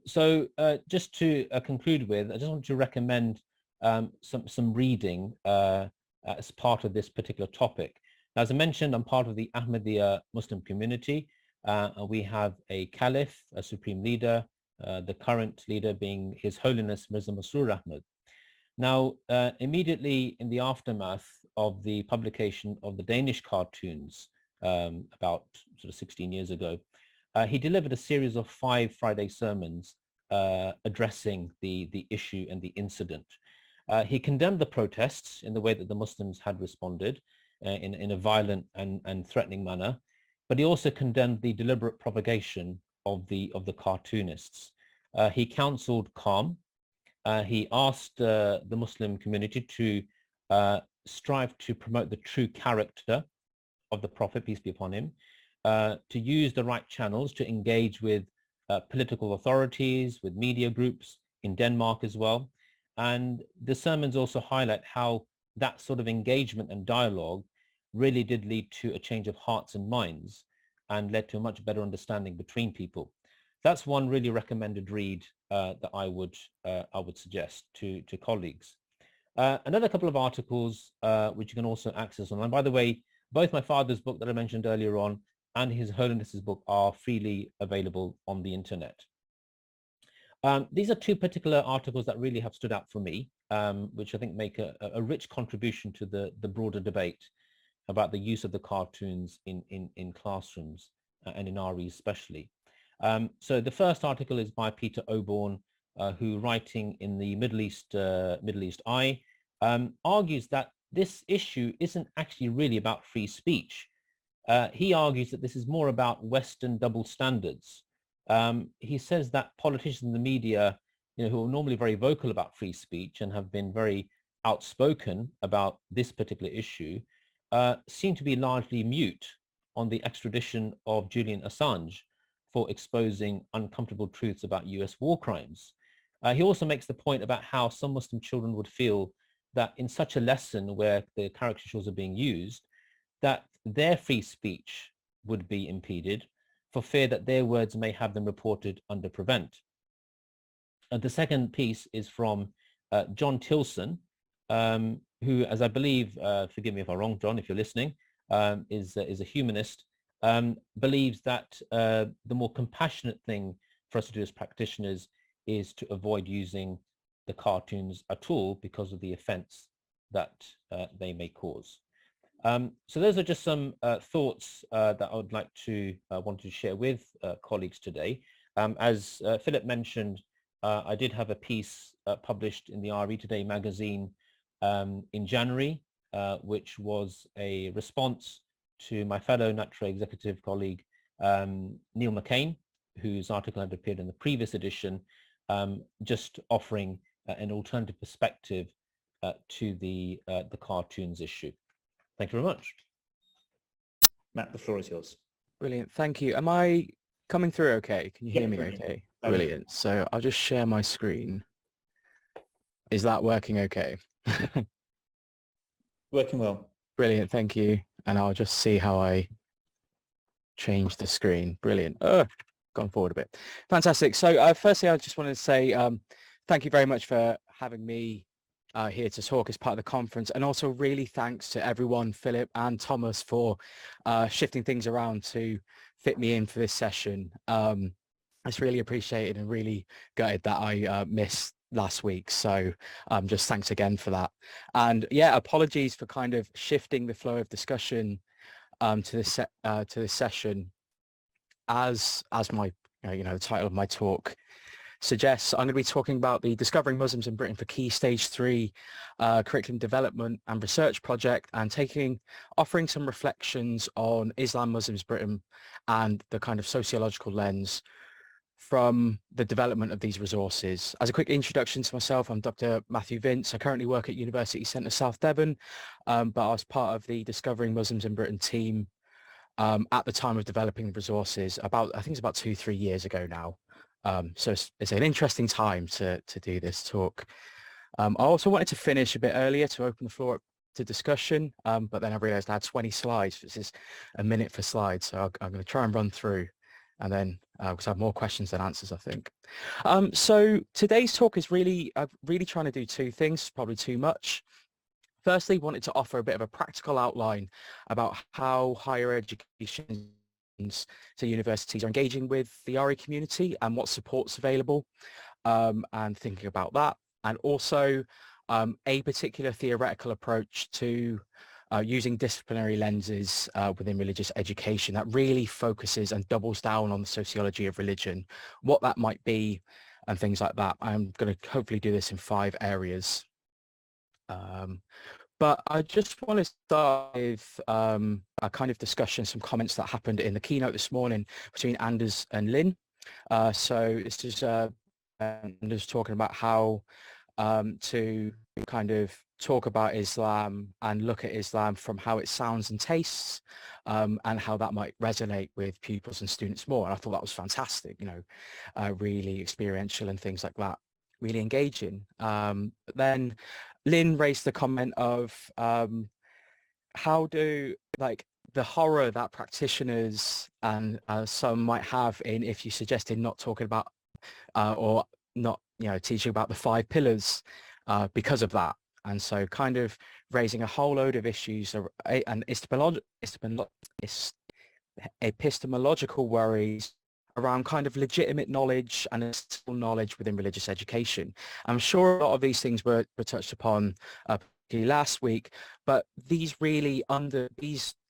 So just to conclude with, I just want to recommend some reading as part of this particular topic. Now, as I mentioned, I'm part of the Ahmadiyya Muslim community. We have a caliph, a supreme leader, the current leader being His Holiness Mirza Masroor Ahmad. Now, immediately in the aftermath of the publication of the Danish cartoons about sort of 16 years ago, he delivered a series of 5 Friday sermons addressing the issue and the incident. He condemned the protests in the way that the Muslims had responded in a violent and threatening manner, but he also condemned the deliberate propagation of the cartoonists. He counseled calm. He asked the Muslim community to strive to promote the true character of the Prophet, peace be upon him, to use the right channels to engage with political authorities, with media groups in Denmark as well. And the sermons also highlight how that sort of engagement and dialogue really did lead to a change of hearts and minds and led to a much better understanding between people. That's one really recommended read that I would suggest to colleagues. Another couple of articles which you can also access online. By the way, both my father's book that I mentioned earlier on and His Holiness's book are freely available on the internet. These are 2 particular articles that really have stood out for me, which I think make a rich contribution to the broader debate about the use of the cartoons in classrooms and in RE especially. So the first article is by Peter Oborn, who, writing in the Middle East Eye, argues that this issue isn't actually really about free speech. He argues that this is more about Western double standards. He says that politicians in the media, who are normally very vocal about free speech and have been very outspoken about this particular issue, seem to be largely mute on the extradition of Julian Assange for exposing uncomfortable truths about US war crimes. He also makes the point about how some Muslim children would feel that in such a lesson where the caricatures are being used, that their free speech would be impeded for fear that their words may have them reported under prevent. The second piece is from John Tilson, who, as I believe, forgive me if I'm wrong, John, if you're listening, is a humanist, believes that the more compassionate thing for us to do as practitioners is to avoid using the cartoons at all because of the offense that they may cause. So those are just some thoughts that I would like to want to share with colleagues today. As Philip mentioned, I did have a piece published in the RE Today magazine in January, which was a response to my fellow Natural executive colleague, Neil McCain, whose article had appeared in the previous edition, just offering an alternative perspective to the cartoons issue. Thank you very much. Matt, the floor is yours. Brilliant. Thank you. Am I coming through okay? Can you hear me brilliant. okay? Brilliant. So I'll just share my screen. Is that working okay? Working well. Brilliant. Thank you. And I'll just see how I change the screen. Brilliant. Gone forward a bit. Fantastic. So firstly, I just wanted to say thank you very much for having me here to talk as part of the conference, and also really thanks to everyone, Philip and Thomas, for shifting things around to fit me in for this session. It's really appreciated, and really gutted that I missed last week. So just thanks again for that. And yeah, apologies for kind of shifting the flow of discussion to this session. As my the title of my talk suggests, I'm going to be talking about the Discovering Muslims in Britain for Key Stage 3 curriculum development and research project, and offering some reflections on Islam, Muslims, Britain, and the kind of sociological lens from the development of these resources. As a quick introduction to myself, I'm Dr. Matthew Vince. I currently work at University Centre South Devon, but I was part of the Discovering Muslims in Britain team at the time of developing the resources I think it's about 2-3 years ago now. So it's an interesting time to do this talk. I also wanted to finish a bit earlier to open the floor up to discussion, but then I realized I had 20 slides. This is a minute for slides, so I'm going to try and run through, and then because I have more questions than answers, I think. So today's talk is really trying to do two things, probably too much. Firstly, wanted to offer a bit of a practical outline about how higher education to universities are engaging with the RE community and what support's available, and thinking about that, and also a particular theoretical approach to using disciplinary lenses within religious education that really focuses and doubles down on the sociology of religion, what that might be, and things like that. I'm going to hopefully do this in 5 areas. But I just want to start with a kind of discussion, some comments that happened in the keynote this morning between Anders and Lynn. So this is Anders talking about how to kind of talk about Islam and look at Islam from how it sounds and tastes, and how that might resonate with pupils and students more. And I thought that was fantastic, really experiential and things like that, really engaging. Then Lynn raised the comment of how do, like, the horror that practitioners and some might have in if you suggested not talking about or not teaching about the 5 pillars because of that. And so kind of raising a whole load of issues and epistemological worries around kind of legitimate knowledge and knowledge within religious education. I'm sure a lot of these things were touched upon last week, but these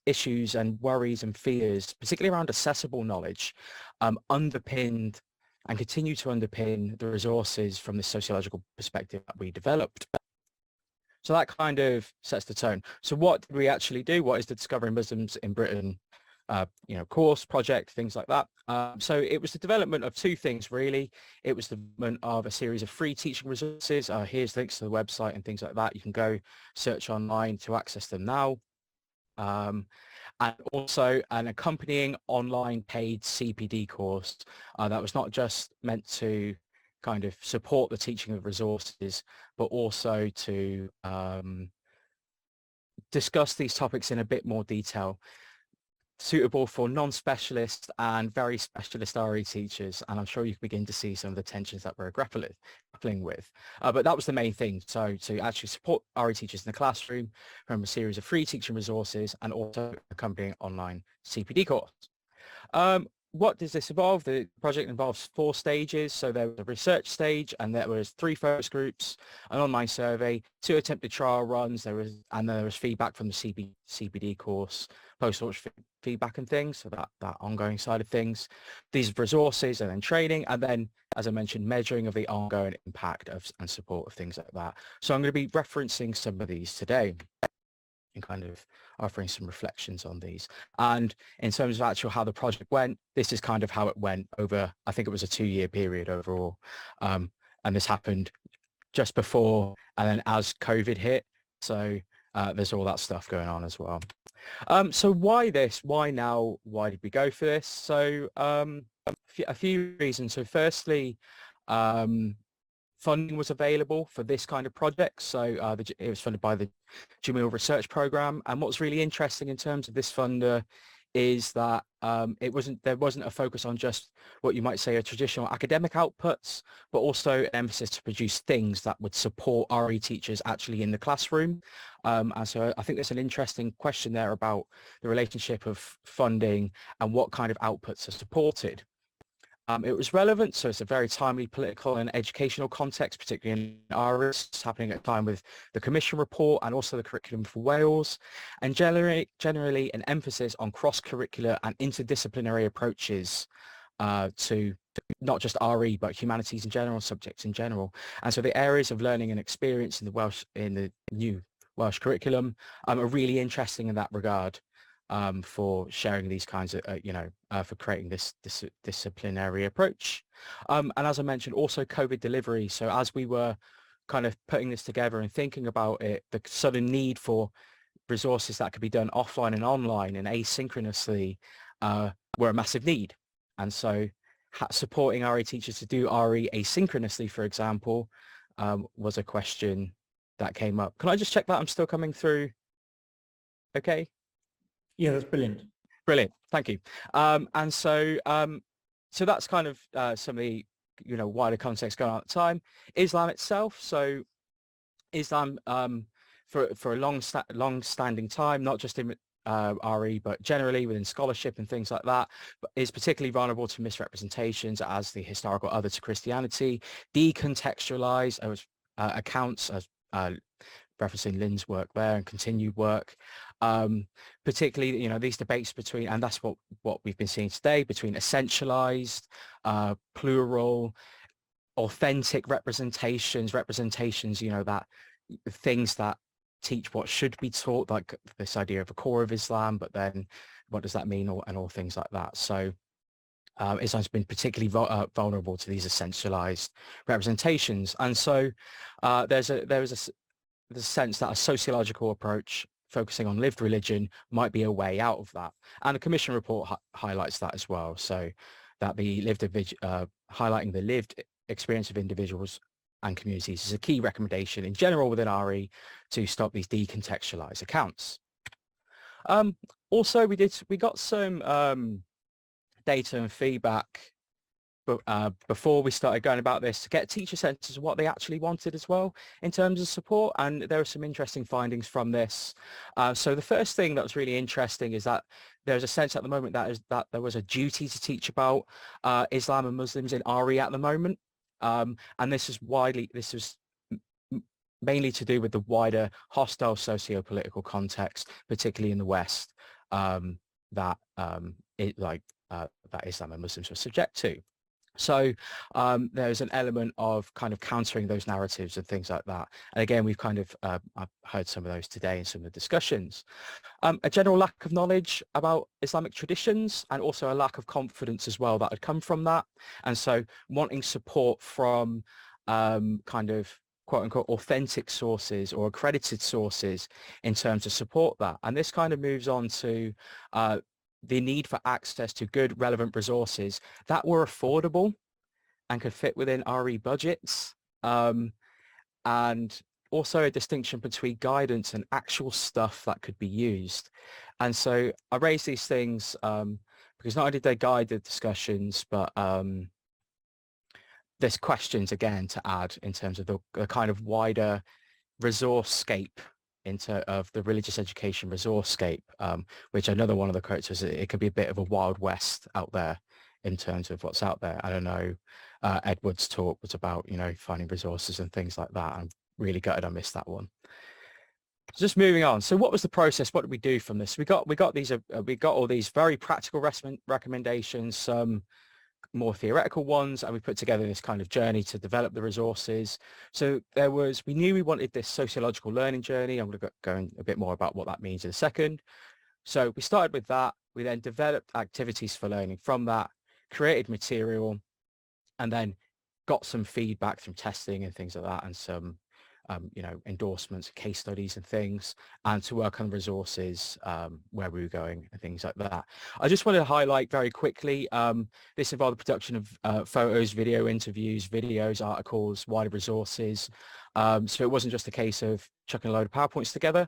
issues and worries and fears, particularly around accessible knowledge, underpinned and continue to underpin the resources from the sociological perspective that we developed. So that kind of sets the tone. So what did we actually do? What is the Discovering Muslims in Britain course, project, things like that? So it was the development of 2 things, really. It was the development of a series of free teaching resources. Here's links to the website and things like that. You can go search online to access them now. And also an accompanying online paid CPD course that was not just meant to kind of support the teaching of resources, but also to discuss these topics in a bit more detail, suitable for non-specialist and very specialist RE teachers. And I'm sure you can begin to see some of the tensions that we're grappling with. But that was the main thing. So to actually support RE teachers in the classroom from a series of free teaching resources and also accompanying online CPD course. what does this involve? The project involves 4 stages. So there was a research stage, and there was 3 focus groups, an online survey, 2 attempted trial runs. There was feedback from the CPD course, post-launch feedback and things. So that ongoing side of things. These resources and then training, and then, as I mentioned, measuring of the ongoing impact of and support of things like that. So I'm going to be referencing some of these today and kind of offering some reflections on these. And in terms of actual how the project went, this is kind of how it went over, I think it was a 2-year period overall. And this happened just before and then as COVID hit. So there's all that stuff going on as well. So why this? Why now? Why did we go for this? So a few reasons. So firstly, funding was available for this kind of project. So it was funded by the Jamil Research Program. And what's really interesting in terms of this funder is that there wasn't a focus on just what you might say are traditional academic outputs, but also an emphasis to produce things that would support RE teachers actually in the classroom. And so I think there's an interesting question there about the relationship of funding and what kind of outputs are supported. It was relevant, so it's a very timely political and educational context, particularly in RE. It's happening at a time with the Commission report and also the curriculum for Wales, and generally an emphasis on cross-curricular and interdisciplinary approaches to not just RE, but humanities in general, subjects in general. And so the areas of learning and experience in the new Welsh curriculum are really interesting in that regard. For sharing these kinds of, for creating this disciplinary approach. And as I mentioned, also COVID delivery. So as we were kind of putting this together and thinking about it, the sudden need for resources that could be done offline and online and asynchronously were a massive need. And so supporting RE teachers to do RE asynchronously, for example, was a question that came up. Can I just check that I'm still coming through? Okay. Yeah, that's brilliant. Brilliant, thank you. And so that's kind of some of the wider context going on at the time. Islam itself. So Islam for a long-standing time, not just in RE, but generally within scholarship and things like that, but is particularly vulnerable to misrepresentations as the historical other to Christianity, decontextualized as accounts as referencing Lynn's work there and continued work, particularly, these debates between, and that's what we've been seeing today, between essentialized, plural, authentic representations, that things that teach what should be taught, like this idea of a core of Islam, but then what does that mean, and all things like that. So Islam's been particularly vulnerable to these essentialized representations. And so there's the sense that a sociological approach focusing on lived religion might be a way out of that. And the Commission report highlights that as well. So that highlighting the lived experience of individuals and communities is a key recommendation in general within RE to stop these decontextualized accounts. Also, we got some data and feedback before we started going about this to get teacher senses of what they actually wanted as well in terms of support, and there are some interesting findings from this. So the first thing that was really interesting is that there's a sense at the moment that there was a duty to teach about Islam and Muslims in RE at the moment, and this was mainly to do with the wider hostile socio-political context, particularly in the West, that Islam and Muslims were subject to. So there's an element of kind of countering those narratives and things like that. And again, we've kind of I've heard some of those today in some of the discussions. A general lack of knowledge about Islamic traditions, and also a lack of confidence as well that had come from that. And so wanting support from kind of quote unquote authentic sources or accredited sources in terms of support that. And this kind of moves on to the need for access to good relevant resources that were affordable and could fit within RE budgets, and also a distinction between guidance and actual stuff that could be used. And so I raise these things because not only did they guide the discussions, but there's questions again to add in terms of the kind of wider resource-scape of the religious education resource-scape, which another one of the quotes was, it could be a bit of a wild west out there in terms of what's out there. I don't know, Edward's talk was about, you know, finding resources and things like that. I'm really gutted I missed that one. Just moving on. So what was the process? What did we do from this? We got all these very practical recommendations, some more theoretical ones, and we put together this kind of journey to develop the resources. So we knew we wanted this sociological learning journey. I'm going to go in a bit more about what that means in a second. So we started with that. We then developed activities for learning from that, created material, and then got some feedback from testing and things like that, and some you know, endorsements, case studies and things, and to work on resources, where we were going and things like that. I just wanted to highlight very quickly, this involved the production of photos, video interviews, videos, articles, wider resources. So it wasn't just a case of chucking a load of PowerPoints together,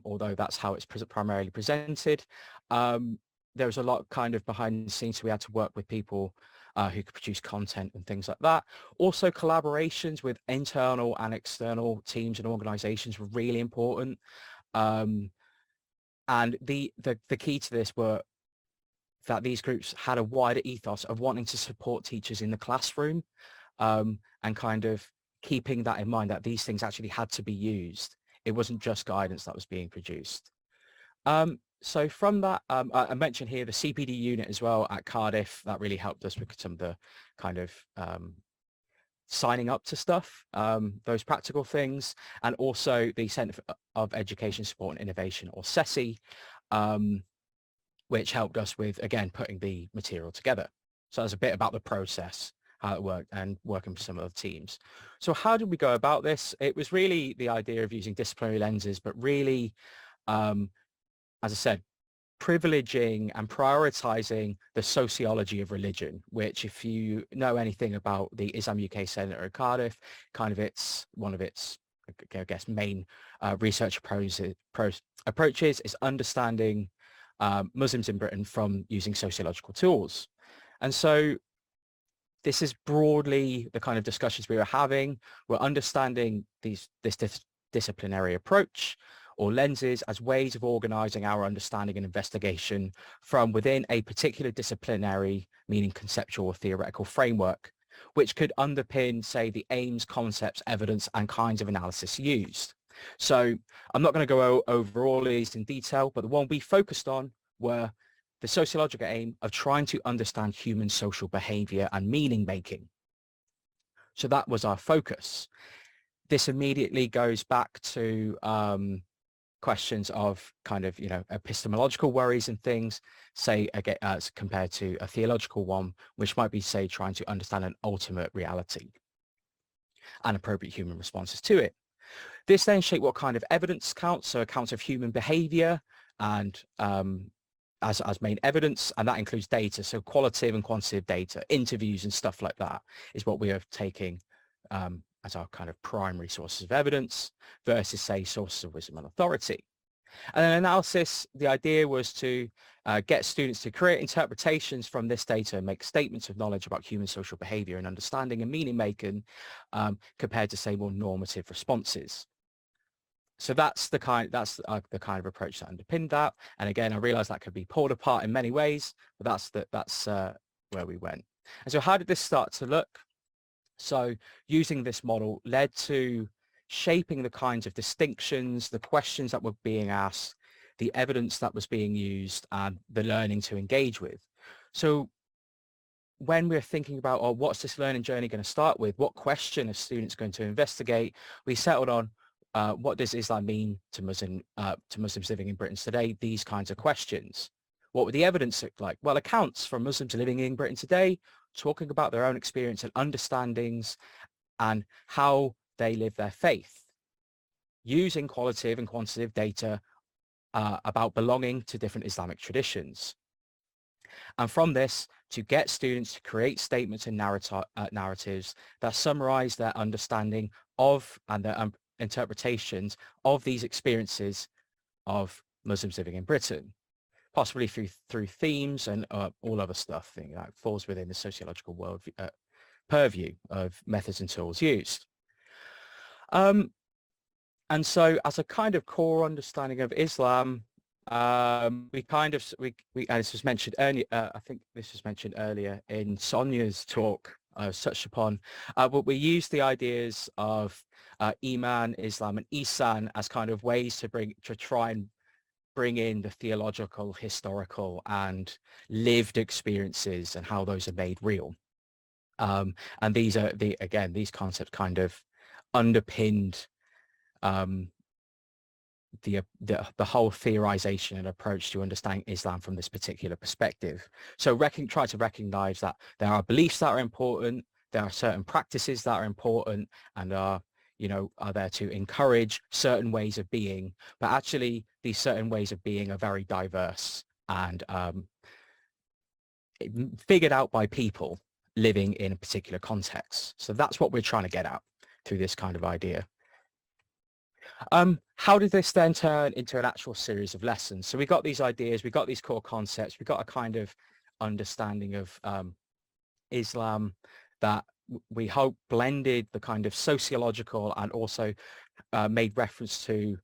although that's how it's primarily presented. There was a lot kind of behind the scenes, so we had to work with people who could produce content and things like that. Also, collaborations with internal and external teams and organizations were really important. And the key to this were that these groups had a wider ethos of wanting to support teachers in the classroom, and kind of keeping that in mind, that these things actually had to be used. It wasn't just guidance that was being produced. So from that, I mentioned here the CPD unit as well at Cardiff. That really helped us with some of the kind of signing up to stuff, those practical things, and also the Centre of Education Support and Innovation, or CESI, which helped us with, again, putting the material together. So that's a bit about the process, how it worked, and working with some of the teams. So how did we go about this? It was really the idea of using disciplinary lenses, but really, as I said, privileging and prioritizing the sociology of religion, which, if you know anything about the Islam UK Centre at Cardiff, kind of it's one of its, I guess, main research approaches is understanding Muslims in Britain from using sociological tools. And so this is broadly the kind of discussions we were having. We're understanding this disciplinary approach, or lenses, as ways of organizing our understanding and investigation from within a particular disciplinary, meaning conceptual or theoretical framework, which could underpin, say, the aims, concepts, evidence, and kinds of analysis used. So I'm not going to go over all of these in detail, but the one we focused on were the sociological aim of trying to understand human social behavior and meaning making. So that was our focus. This immediately goes back to questions of kind of, you know, epistemological worries and things, say, again, as compared to a theological one, which might be, say, trying to understand an ultimate reality and appropriate human responses to it. This then shaped what kind of evidence counts, so accounts of human behavior and as main evidence, and that includes data, so qualitative and quantitative data, interviews and stuff like that is what we are taking as our kind of primary sources of evidence versus, say, sources of wisdom and authority. And then analysis, the idea was to get students to create interpretations from this data and make statements of knowledge about human social behavior and understanding and meaning making, compared to, say, more normative responses. So that's the kind of approach that underpinned that. And again, I realize that could be pulled apart in many ways, but that's where we went. And so how did this start to look? So using this model led to shaping the kinds of distinctions, the questions that were being asked, the evidence that was being used, and the learning to engage with. So when we're thinking about, oh, what's this learning journey going to start with? What question are students going to investigate? We settled on what does Islam mean to Muslims living in Britain today? These kinds of questions. What would the evidence look like? Well, accounts from Muslims living in Britain today, talking about their own experience and understandings and how they live their faith, using qualitative and quantitative data about belonging to different Islamic traditions. And from this, to get students to create statements and narratives that summarize their understanding of and their interpretations of these experiences of Muslims living in Britain, possibly through themes and all other stuff that falls within the sociological world purview of methods and tools used. And so as a kind of core understanding of Islam, we kind of, this was mentioned earlier, I think this was mentioned earlier in Sonia's talk, touched upon, but we use the ideas of Iman, Islam and Ihsan as kind of ways to try and bring in the theological, historical and lived experiences and how those are made real. And these are these concepts kind of underpinned the whole theorization and approach to understanding Islam from this particular perspective. So try to recognize that there are beliefs that are important, there are certain practices that are important and are there to encourage certain ways of being, but actually these certain ways of being are very diverse and figured out by people living in a particular context. So that's what we're trying to get at through this kind of idea. How did this then turn into an actual series of lessons? So we got these ideas, we got these core concepts, we got a kind of understanding of Islam that we hope blended the kind of sociological and also made reference to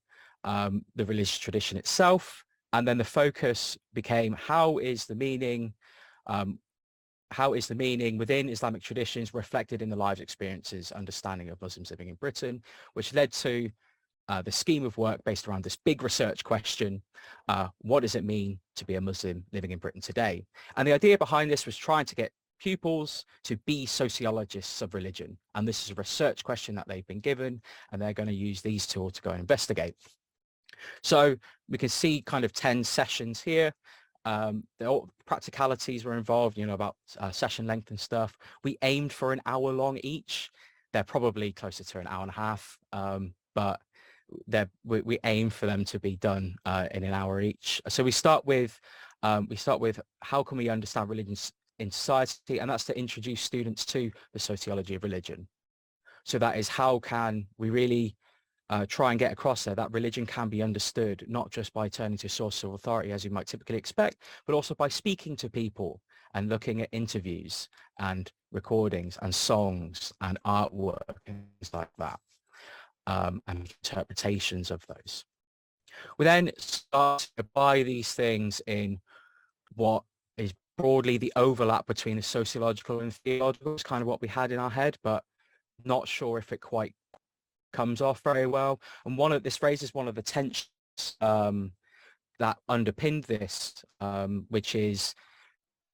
the religious tradition itself. And then the focus became how is the meaning within Islamic traditions reflected in the lives, experiences, understanding of Muslims living in Britain, which led to the scheme of work based around this big research question, what does it mean to be a Muslim living in Britain today? And the idea behind this was trying to get pupils to be sociologists of religion. And this is a research question that they've been given, and they're going to use these tools to go and investigate. So we can see kind of 10 sessions here. All practicalities were involved, about session length and stuff. We aimed for an hour long each. They're probably closer to an hour and a half, but we aim for them to be done in an hour each. So we start with how can we understand religion in society, and that's to introduce students to the sociology of religion. So that is how can we really try and get across there that religion can be understood not just by turning to sources of authority as you might typically expect, but also by speaking to people and looking at interviews and recordings and songs and artwork and things like that. And interpretations of those. We then start to apply these things in what is broadly the overlap between the sociological and theological. It's kind of what we had in our head, but not sure if it quite comes off very well. And this raises one of the tensions that underpinned this, which is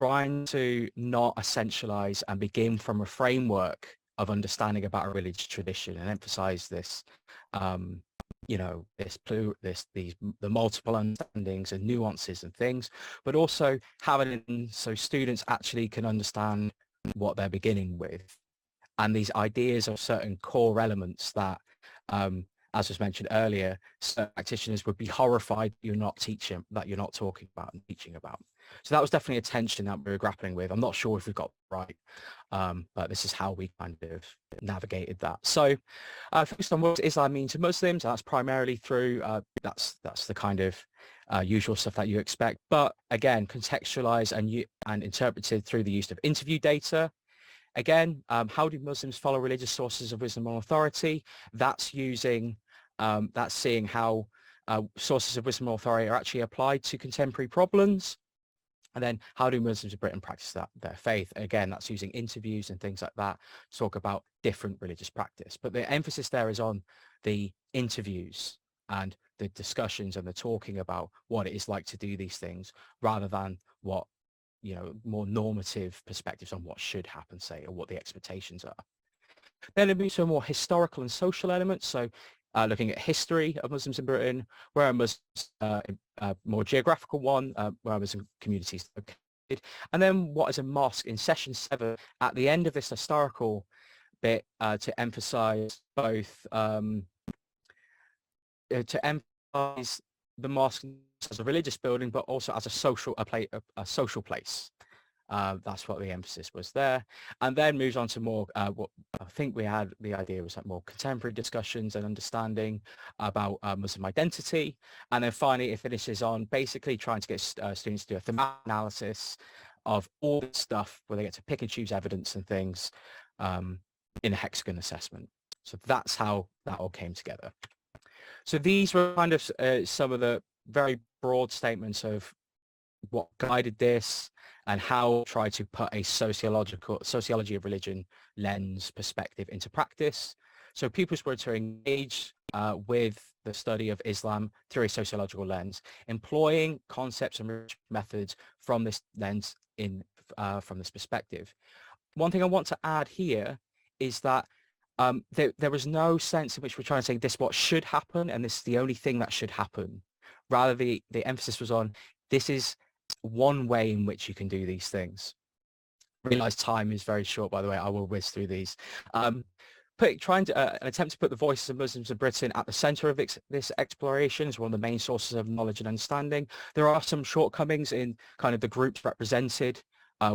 trying to not essentialize and begin from a framework of understanding about a religious tradition and emphasize this, the multiple understandings and nuances and things, but also having so students actually can understand what they're beginning with. And these ideas of certain core elements that, as was mentioned earlier, certain practitioners would be horrified you're not teaching, that you're not talking about and teaching about. So that was definitely a tension that we were grappling with. I'm not sure if we got it right, but this is how we kind of navigated that. So focused on what does Islam mean to Muslims. That's primarily through, that's the kind of usual stuff that you expect. But again, contextualized and interpreted through the use of interview data. Again, how do Muslims follow religious sources of wisdom and authority? That's using, that's seeing how sources of wisdom and authority are actually applied to contemporary problems. And then how do Muslims of Britain practice their faith? Again, that's using interviews and things like that to talk about different religious practice. But the emphasis there is on the interviews and the discussions and the talking about what it is like to do these things rather than what, more normative perspectives on what should happen, say, or what the expectations are. Then it moves to a more historical and social element. So looking at history of Muslims in Britain, where are Muslims, more geographical one, where are Muslim communities located, and then what is a mosque in session 7 at the end of this historical bit to emphasize both, to emphasize the mosque as a religious building, but also as a social place. That's what the emphasis was there. And then moves on to more, what I think we had the idea was like more contemporary discussions and understanding about Muslim identity. And then finally, it finishes on basically trying to get students to do a thematic analysis of all this stuff where they get to pick and choose evidence and things in a hexagon assessment. So that's how that all came together. So these were kind of some of the very broad statements of what guided this and how try to put a sociology of religion lens perspective into practice. So pupils were to engage with the study of Islam through a sociological lens, employing concepts and methods from this lens from this perspective. One thing I want to add here is that there was no sense in which we're trying to say this is what should happen and this is the only thing that should happen. Rather, the emphasis was on this is one way in which you can do these things. I realize time is very short, by the way. I will whiz through these. Trying to an attempt to put the voices of Muslims in Britain at the center of this exploration is one of the main sources of knowledge and understanding. There are some shortcomings in kind of the groups represented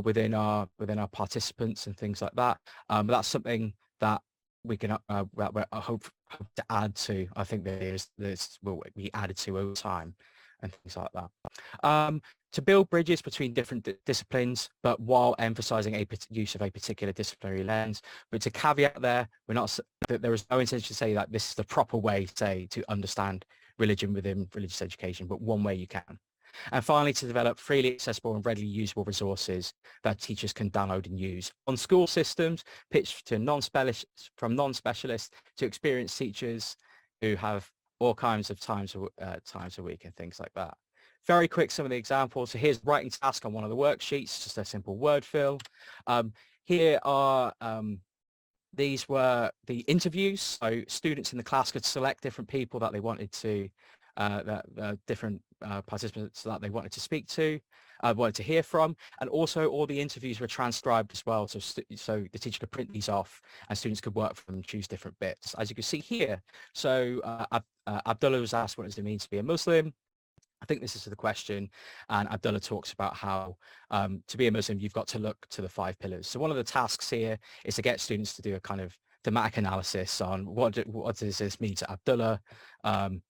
within our participants and things like that. But that's something that we can hope to add to. I think this will be added to over time and things like that. To build bridges between different disciplines, but while emphasizing use of a particular disciplinary lens. But to caveat there, there is no intention to say that this is the proper way, say, to understand religion within religious education, but one way you can. And finally, to develop freely accessible and readily usable resources that teachers can download and use on school systems, pitched to from non-specialists to experienced teachers who have all kinds of times a week and things like that. Very quick, some of the examples. So here's writing task on one of the worksheets, just a simple word fill. Here are, these were the interviews. So students in the class could select different people that they wanted to, different participants that they wanted to speak to, wanted to hear from. And also all the interviews were transcribed as well. So the teacher could print these off and students could work from them, choose different bits. As you can see here, so Abdullah was asked, what does it mean to be a Muslim? I think this is the question, and Abdullah talks about how to be a Muslim, you've got to look to the 5 pillars. So one of the tasks here is to get students to do a kind of thematic analysis on what does this mean to Abdullah.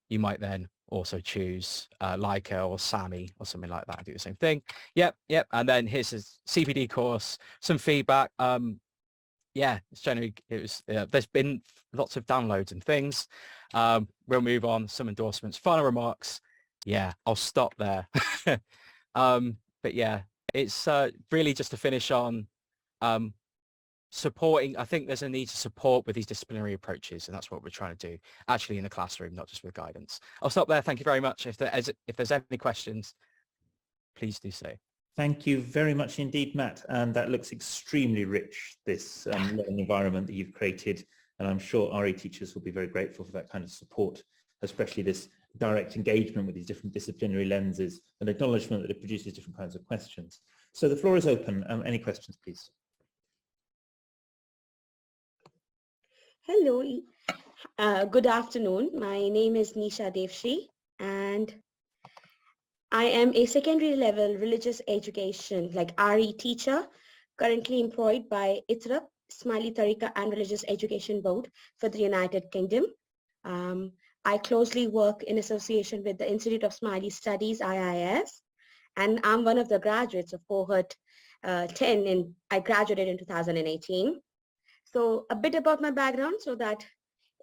You might then also choose Laika or Sami or something like that and do the same thing. Yep. And then here's a CPD course, some feedback. Yeah, it's generally, there's been lots of downloads and things. We'll move on, some endorsements, final remarks. Yeah, I'll stop there. But yeah, it's really just to finish on supporting. I think there's a need to support with these disciplinary approaches, and that's what we're trying to do actually in the classroom, not just with guidance. I'll stop there. Thank you very much. If there's any questions, please do so. Thank you very much indeed, Matt. And that looks extremely rich, this learning environment that you've created. And I'm sure RE teachers will be very grateful for that kind of support, especially this direct engagement with these different disciplinary lenses and acknowledgement that it produces different kinds of questions. So the floor is open. Any questions, please? Hello, good afternoon. My name is Nisha Devshi, and I am a secondary level religious education, like RE teacher, currently employed by ITRAP, Smiley Tariqa and Religious Education Board for the United Kingdom. I closely work in association with the Institute of Smiley Studies, IIS, and I'm one of the graduates of cohort 10, and I graduated in 2018. So a bit about my background so that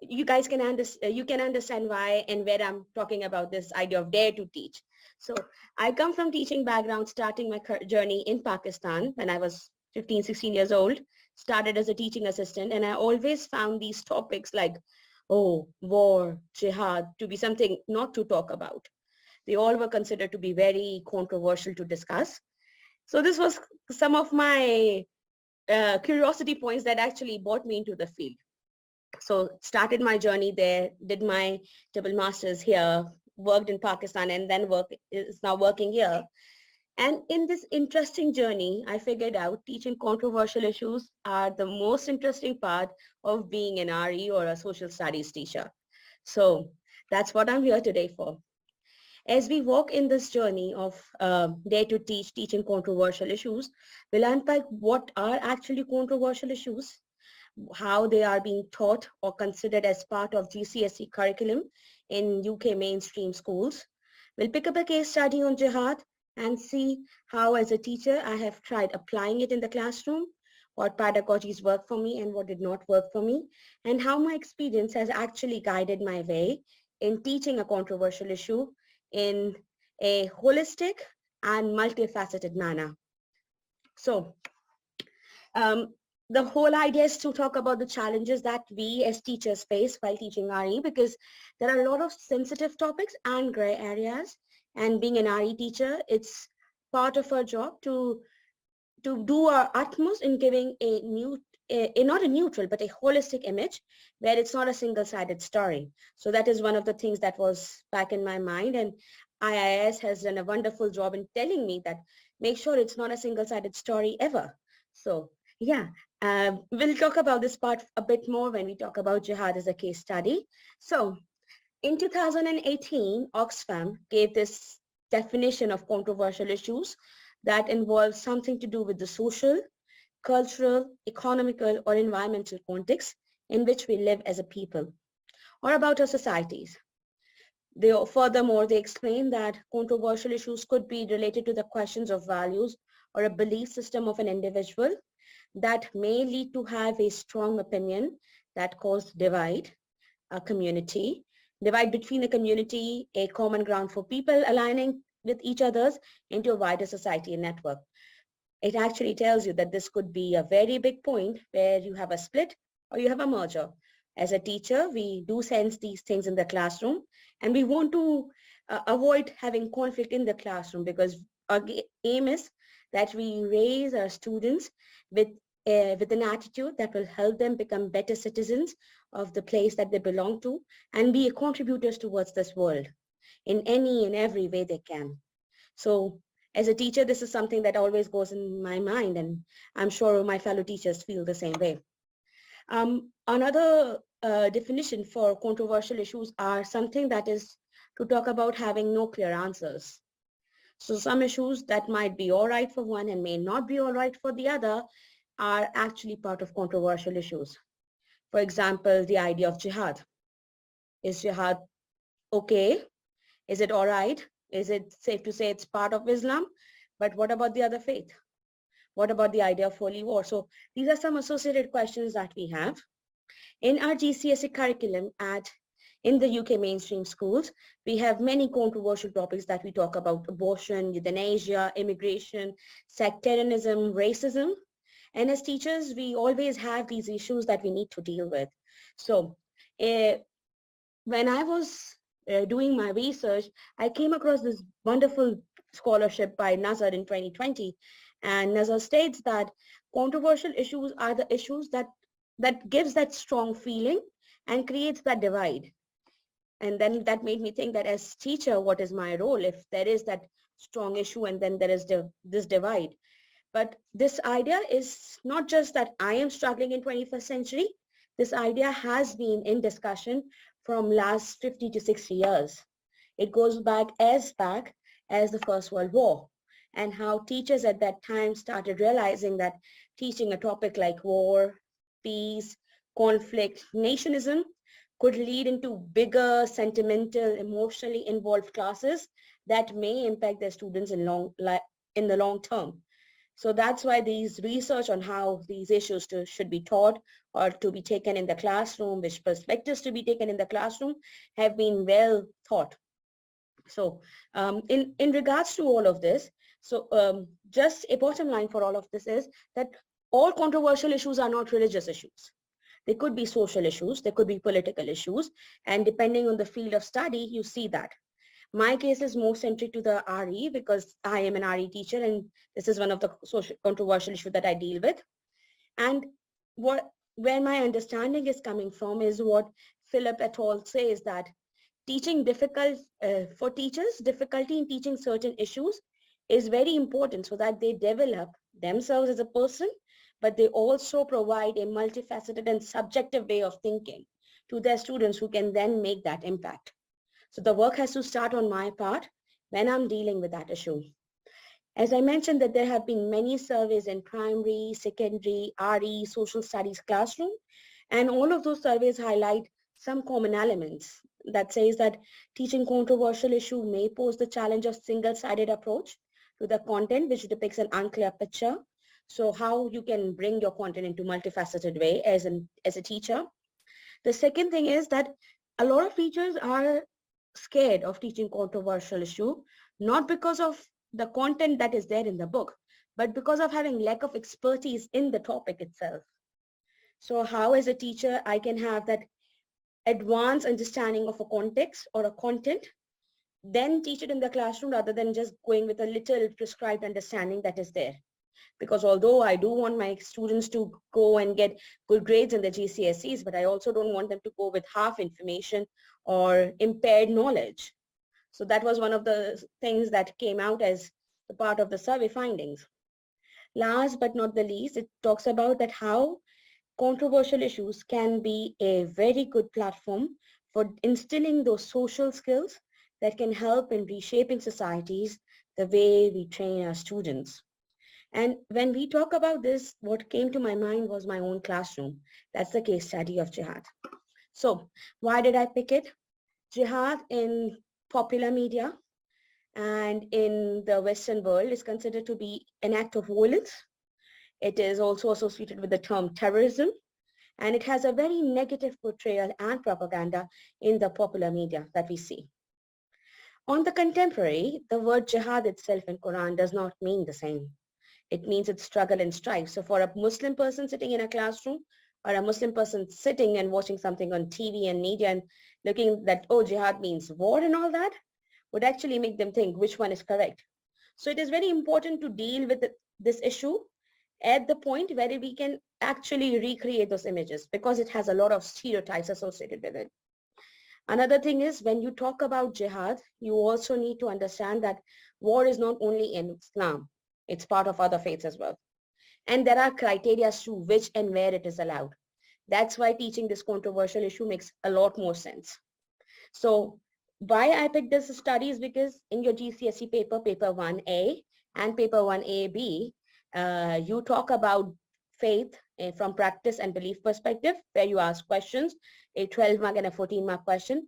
you guys can understand why and where I'm talking about this idea of dare to teach. So I come from teaching background, starting my journey in Pakistan when I was 15, 16 years old, started as a teaching assistant, and I always found these topics like, oh, war, jihad, to be something not to talk about. They all were considered to be very controversial to discuss. So this was some of my curiosity points that actually brought me into the field. So started my journey there, did my double masters here, worked in Pakistan, and then is now working here. And in this interesting journey, I figured out teaching controversial issues are the most interesting part of being an RE or a social studies teacher. So that's what I'm here today for. As we walk in this journey of dare to teach, teaching controversial issues, we'll unpack what are actually controversial issues, how they are being taught or considered as part of GCSE curriculum in UK mainstream schools. We'll pick up a case study on jihad and see how, as a teacher, I have tried applying it in the classroom, what pedagogies work for me and what did not work for me, and how my experience has actually guided my way in teaching a controversial issue in a holistic and multifaceted manner. So the whole idea is to talk about the challenges that we as teachers face while teaching RE, because there are a lot of sensitive topics and gray areas. And being an RE teacher, it's part of our job to do our utmost in giving not a neutral, but a holistic image where it's not a single-sided story. So that is one of the things that was back in my mind. And IIS has done a wonderful job in telling me that make sure it's not a single-sided story ever. So yeah, we'll talk about this part a bit more when we talk about jihad as a case study. So in 2018, Oxfam gave this definition of controversial issues that involves something to do with the social, cultural, economical, or environmental context in which we live as a people, or about our societies. Furthermore, they explain that controversial issues could be related to the questions of values or a belief system of an individual that may lead to have a strong opinion that cause divide between a community, a common ground for people aligning with each other's into a wider society and network. It actually tells you that this could be a very big point where you have a split or you have a merger. As a teacher, we do sense these things in the classroom, and we want to avoid having conflict in the classroom, because our aim is that we raise our students with an attitude that will help them become better citizens of the place that they belong to and be contributors towards this world in any and every way they can. So as a teacher, this is something that always goes in my mind, and I'm sure my fellow teachers feel the same way. Another definition for controversial issues are something that is to talk about having no clear answers. So some issues that might be all right for one and may not be all right for the other are actually part of controversial issues. For example, the idea of jihad. Is jihad okay? Is it all right? Is it safe to say it's part of Islam? But what about the other faith? What about the idea of holy war? So these are some associated questions that we have. In our GCSE curriculum in the UK mainstream schools, we have many controversial topics that we talk about: abortion, euthanasia, immigration, sectarianism, racism. And as teachers, we always have these issues that we need to deal with. So when I was doing my research, I came across this wonderful scholarship by Nazar in 2020. And Nazar states that controversial issues are the issues that gives that strong feeling and creates that divide. And then that made me think that as teacher, what is my role if there is that strong issue and then there is this divide? But this idea is not just that I am struggling in 21st century. This idea has been in discussion from last 50 to 60 years. It goes back as the First World War, and how teachers at that time started realizing that teaching a topic like war, peace, conflict, nationism could lead into bigger, sentimental, emotionally involved classes that may impact their students in the long term. So that's why these research on how these issues should be taught or to be taken in the classroom, which perspectives to be taken in the classroom, have been well thought. So in regards to all of this, so just a bottom line for all of this is that all controversial issues are not religious issues. They could be social issues, they could be political issues, and depending on the field of study, you see that. My case is more centric to the RE because I am an RE teacher, and this is one of the social controversial issues that I deal with. And where my understanding is coming from is what Philip et al. Says, that for teachers, difficulty in teaching certain issues is very important so that they develop themselves as a person, but they also provide a multifaceted and subjective way of thinking to their students who can then make that impact. So the work has to start on my part when I'm dealing with that issue. As I mentioned, that there have been many surveys in primary, secondary, RE, social studies classroom, and all of those surveys highlight some common elements that says that teaching controversial issue may pose the challenge of single-sided approach to the content, which depicts an unclear picture. So how you can bring your content into multifaceted way as a teacher. The second thing is that a lot of teachers are scared of teaching controversial issue not because of the content that is there in the book, but because of having lack of expertise in the topic itself. So how as a teacher, I can have that advanced understanding of a context or a content, then teach it in the classroom rather than just going with a little prescribed understanding that is there. Because although I do want my students to go and get good grades in the GCSEs, but I also don't want them to go with half information or impaired knowledge. So that was one of the things that came out as the part of the survey findings. Last but not the least, it talks about that how controversial issues can be a very good platform for instilling those social skills that can help in reshaping societies the way we train our students. And when we talk about this, what came to my mind was my own classroom. That's the case study of jihad. So why did I pick it? Jihad in popular media and in the Western world is considered to be an act of violence. It is also associated with the term terrorism, and it has a very negative portrayal and propaganda in the popular media that we see. On the contemporary, the word jihad itself in Quran does not mean the same. It means it's struggle and strife. So for a Muslim person sitting in a classroom or a Muslim person sitting and watching something on TV and media and looking that, oh, jihad means war and all that, would actually make them think which one is correct. So it is very important to deal with this issue at the point where we can actually recreate those images, because it has a lot of stereotypes associated with it. Another thing is, when you talk about jihad, you also need to understand that war is not only in Islam, it's part of other faiths as well. And there are criteria to which and where it is allowed. That's why teaching this controversial issue makes a lot more sense. So why I picked this study is because in your GCSE paper, paper 1A and paper 1AB, you talk about faith from practice and belief perspective, where you ask questions, a 12-mark and a 14-mark question.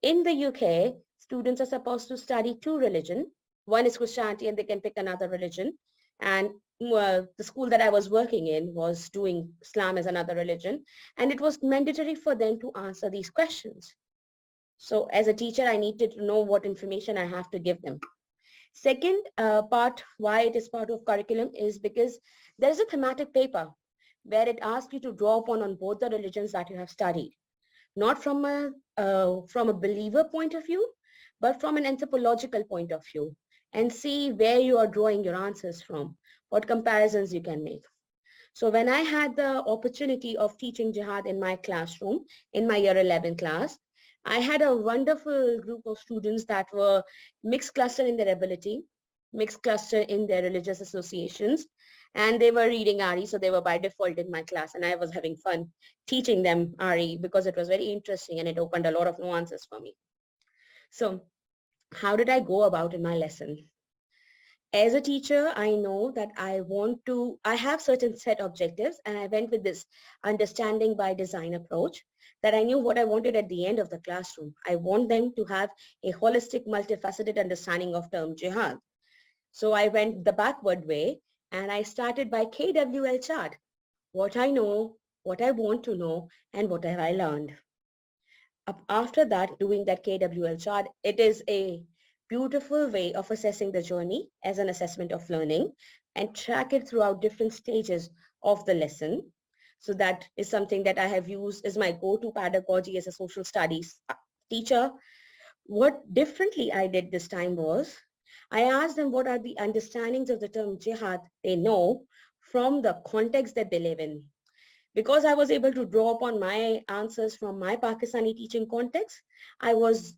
In the UK, students are supposed to study two religions. One is Christianity, and they can pick another religion. And the school that I was working in was doing Islam as another religion. And it was mandatory for them to answer these questions. So as a teacher, I needed to know what information I have to give them. Second part, why it is part of curriculum, is because there is a thematic paper where it asks you to draw upon on both the religions that you have studied, not from a believer point of view, but from an anthropological point of view, and see where you are drawing your answers from, what comparisons you can make. So when I had the opportunity of teaching jihad in my classroom, in my year 11 class, I had a wonderful group of students that were mixed cluster in their ability, mixed cluster in their religious associations, and they were reading RE, so they were by default in my class, and I was having fun teaching them RE because it was very interesting and it opened a lot of nuances for me. So how did I go about in my lesson? As a teacher, I know that I have certain set objectives, and I went with this understanding by design approach, that I knew what I wanted at the end of the classroom. I want them to have a holistic, multifaceted understanding of term jihad. So I went the backward way, and I started by KWL chart. What I know, what I want to know, and what have I learned. After that, doing that KWL chart, it is a beautiful way of assessing the journey as an assessment of learning and track it throughout different stages of the lesson. So that is something that I have used as my go-to pedagogy as a social studies teacher. What differently I did this time was, I asked them what are the understandings of the term jihad they know from the context that they live in. Because I was able to draw upon my answers from my Pakistani teaching context, I was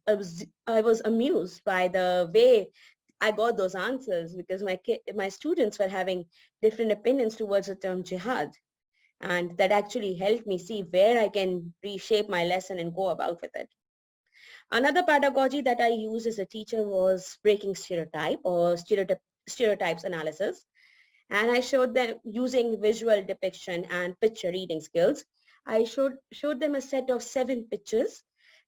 amused by the way I got those answers, because my students were having different opinions towards the term jihad. And that actually helped me see where I can reshape my lesson and go about with it. Another pedagogy that I used as a teacher was breaking stereotype or stereotypes analysis. And I showed them using visual depiction and picture reading skills. I showed them a set of 7 pictures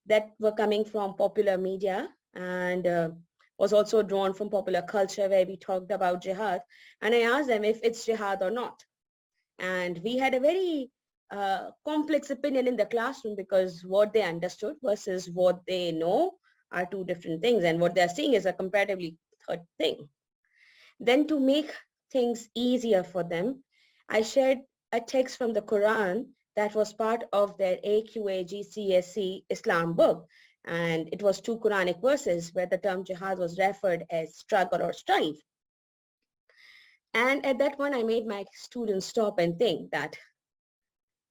that were coming from popular media and was also drawn from popular culture, where we talked about jihad. And I asked them if it's jihad or not. And we had a very complex opinion in the classroom, because what they understood versus what they know are two different things, and what they're seeing is a comparatively third thing. Then to make things easier for them, I shared a text from the Quran that was part of their AQA GCSE Islam book. And it was 2 Quranic verses where the term jihad was referred as struggle or strive. And at that point, I made my students stop and think that,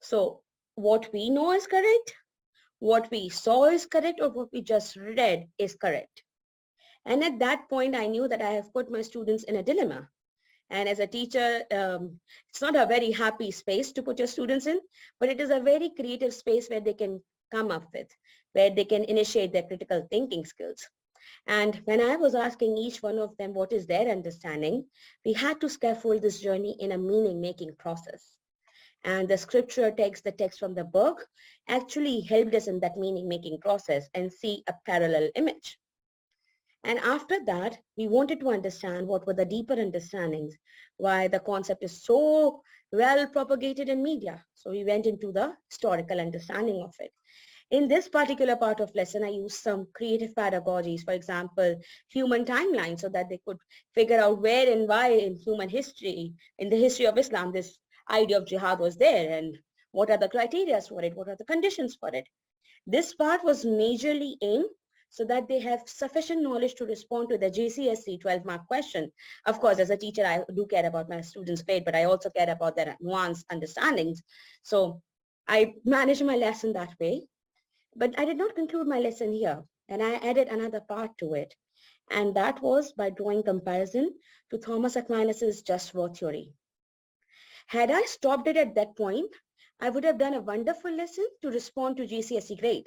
so what we know is correct, what we saw is correct, or what we just read is correct. And at that point, I knew that I have put my students in a dilemma. And as a teacher, it's not a very happy space to put your students in, but it is a very creative space where they can come up with, where they can initiate their critical thinking skills. And when I was asking each one of them what is their understanding, we had to scaffold this journey in a meaning-making process. And the scripture text, the text from the book, actually helped us in that meaning-making process and see a parallel image. And after that, we wanted to understand what were the deeper understandings, why the concept is so well propagated in media. So we went into the historical understanding of it. In this particular part of lesson, I used some creative pedagogies, for example, human timeline, so that they could figure out where and why in human history, in the history of Islam, this idea of jihad was there, and what are the criteria for it, what are the conditions for it. This part was majorly aimed so that they have sufficient knowledge to respond to the GCSE 12-mark question. Of course, as a teacher, I do care about my students' grade, but I also care about their nuanced understandings. So I managed my lesson that way. But I did not conclude my lesson here, and I added another part to it. And that was by drawing comparison to Thomas Aquinas' just war theory. Had I stopped it at that point, I would have done a wonderful lesson to respond to GCSE grade.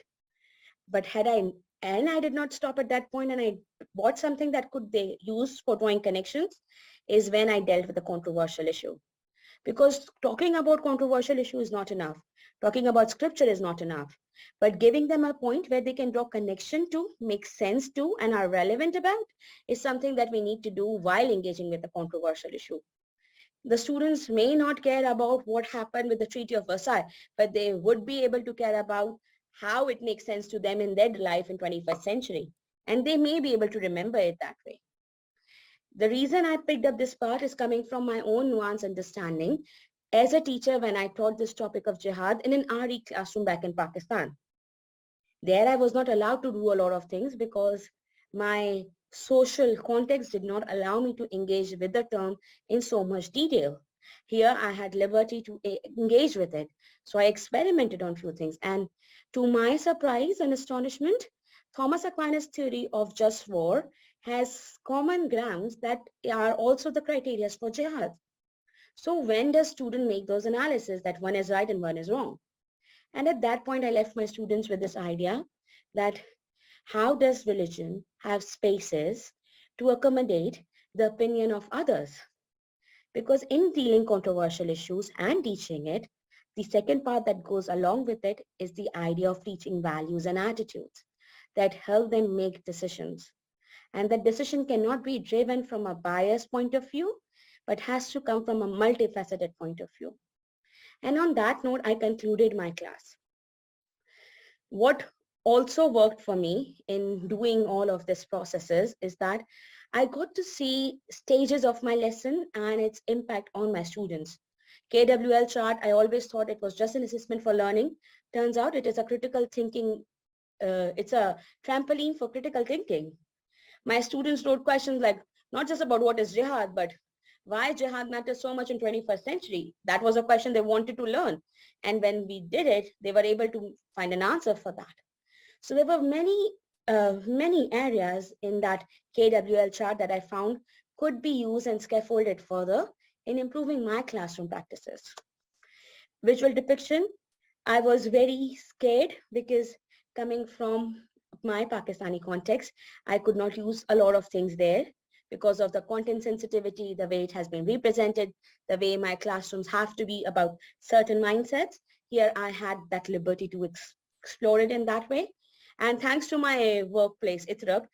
But I did not stop at that point, and I bought something that could they use for drawing connections, is when I dealt with a controversial issue. Because talking about controversial issue is not enough. Talking about scripture is not enough. But giving them a point where they can draw connection to, make sense to, and are relevant about is something that we need to do while engaging with a controversial issue. The students may not care about what happened with the Treaty of Versailles, but they would be able to care about how it makes sense to them in their life in 21st century. And they may be able to remember it that way. The reason I picked up this part is coming from my own nuanced understanding as a teacher when I taught this topic of jihad in an RE classroom back in Pakistan. There I was not allowed to do a lot of things because my social context did not allow me to engage with the term in so much detail. Here I had liberty to engage with it. So I experimented on few things, and to my surprise and astonishment, Thomas Aquinas' theory of just war has common grounds that are also the criteria for jihad. So when does student make those analyses that one is right and one is wrong? And at that point, I left my students with this idea that how does religion have spaces to accommodate the opinion of others? Because in dealing controversial issues and teaching it, the second part that goes along with it is the idea of teaching values and attitudes that help them make decisions. And that decision cannot be driven from a biased point of view, but has to come from a multifaceted point of view. And on that note, I concluded my class. What also worked for me in doing all of these processes is that I got to see stages of my lesson and its impact on my students. KWL chart, I always thought it was just an assessment for learning. Turns out it is a critical thinking, it's a trampoline for critical thinking. My students wrote questions like, not just about what is jihad, but why jihad matters so much in 21st century. That was a question they wanted to learn. And when we did it, they were able to find an answer for that. So there were many areas in that KWL chart that I found could be used and scaffolded further in improving my classroom practices. Visual depiction, I was very scared because coming from my Pakistani context, I could not use a lot of things there because of the content sensitivity, the way it has been represented, the way my classrooms have to be about certain mindsets. Here I had that liberty to explore it in that way. And thanks to my workplace, ITRUP,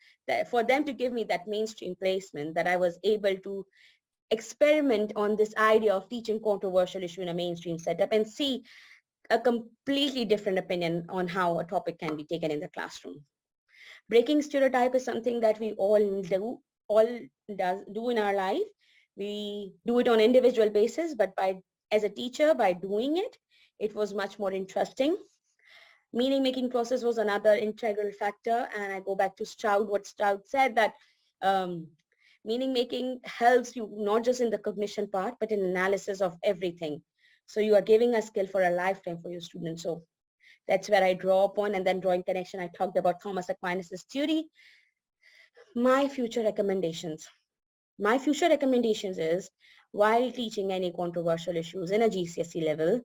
for them to give me that mainstream placement, that I was able to experiment on this idea of teaching controversial issue in a mainstream setup and see a completely different opinion on how a topic can be taken in the classroom. Breaking stereotype is something that we all do in our life. We do it on individual basis, but as a teacher, by doing it, it was much more interesting. Meaning making process was another integral factor. And I go back to Stroud, what Stroud said, that meaning making helps you not just in the cognition part, but in analysis of everything. So you are giving a skill for a lifetime for your students. So that's where I draw upon. And then drawing connection, I talked about Thomas Aquinas' theory. My future recommendations is, while teaching any controversial issues in a GCSE level,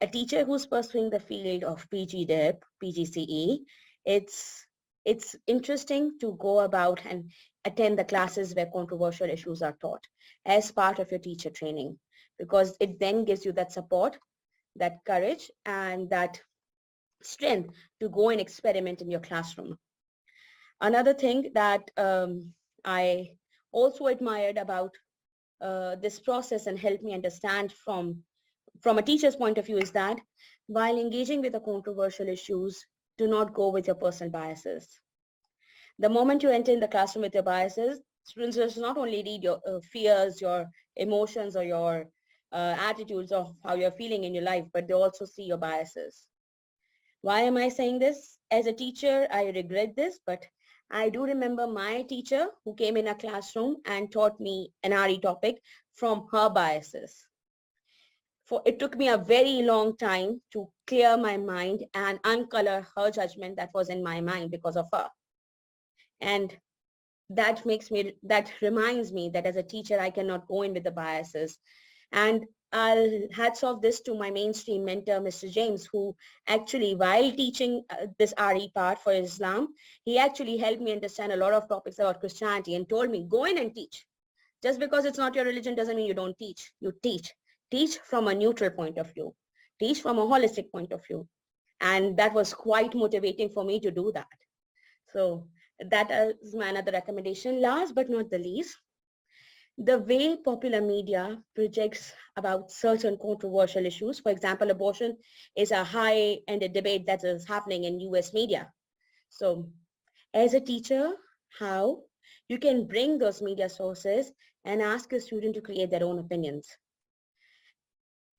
a teacher who's pursuing the field of PGDIP, PGCE, it's interesting to go about and attend the classes where controversial issues are taught as part of your teacher training, because it then gives you that support, that courage, and that strength to go and experiment in your classroom. Another thing that I also admired about this process and helped me understand from a teacher's point of view is that while engaging with the controversial issues, do not go with your personal biases. The moment you enter in the classroom with your biases, students will not only read your fears, your emotions, or your attitudes of how you're feeling in your life, but they also see your biases. Why am I saying this? As a teacher, I regret this, but I do remember my teacher who came in a classroom and taught me an RE topic from her biases. It took me a very long time to clear my mind and uncolor her judgment that was in my mind because of her. And that reminds me that as a teacher, I cannot go in with the biases. And I'll hats off this to my mainstream mentor, Mr. James, who actually, while teaching this RE part for Islam, he actually helped me understand a lot of topics about Christianity and told me, go in and teach. Just because it's not your religion doesn't mean you don't teach. You teach. Teach from a neutral point of view. Teach from a holistic point of view. And that was quite motivating for me to do that. So that is my another recommendation. Last but not the least, the way popular media projects about certain controversial issues, for example, abortion is a high-ended debate that is happening in US media. So as a teacher, how you can bring those media sources and ask a student to create their own opinions.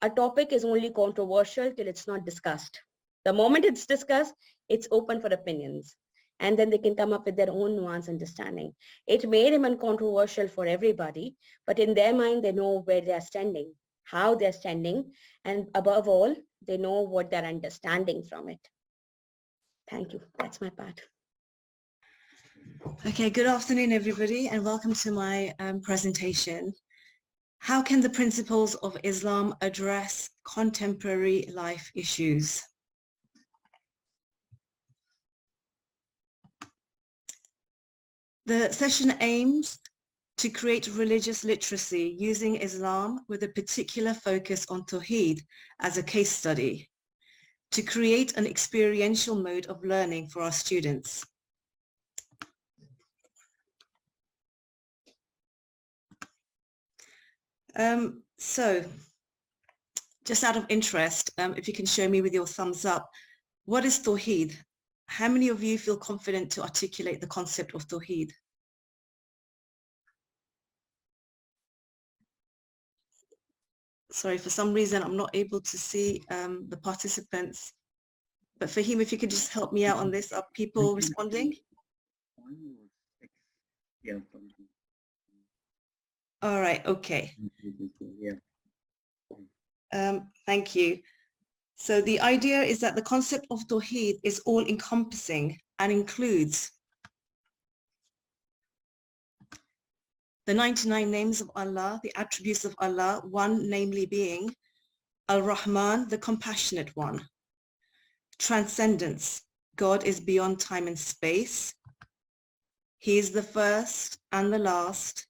A topic is only controversial till it's not discussed. The moment it's discussed, it's open for opinions. And then they can come up with their own nuanced understanding. It may remain controversial for everybody, but in their mind, they know where they're standing, how they're standing, and above all, they know what they're understanding from it. Thank you. That's my part. Okay, good afternoon, everybody, and welcome to my presentation. How can the principles of Islam address contemporary life issues? The session aims to create religious literacy using Islam with a particular focus on Tawheed as a case study, to create an experiential mode of learning for our students. So, just out of interest, if you can show me with your thumbs up, what is Tawheed? How many of you feel confident to articulate the concept of Tawheed? Sorry, for some reason, I'm not able to see the participants. But Fahim, if you could just help me out on this, are people responding? All right, okay. Thank you. So the idea is that the concept of Tawheed is all-encompassing and includes the 99 names of Allah, the attributes of Allah, one namely being Al-Rahman, the compassionate one. Transcendence, God is beyond time and space. He is the first and the last,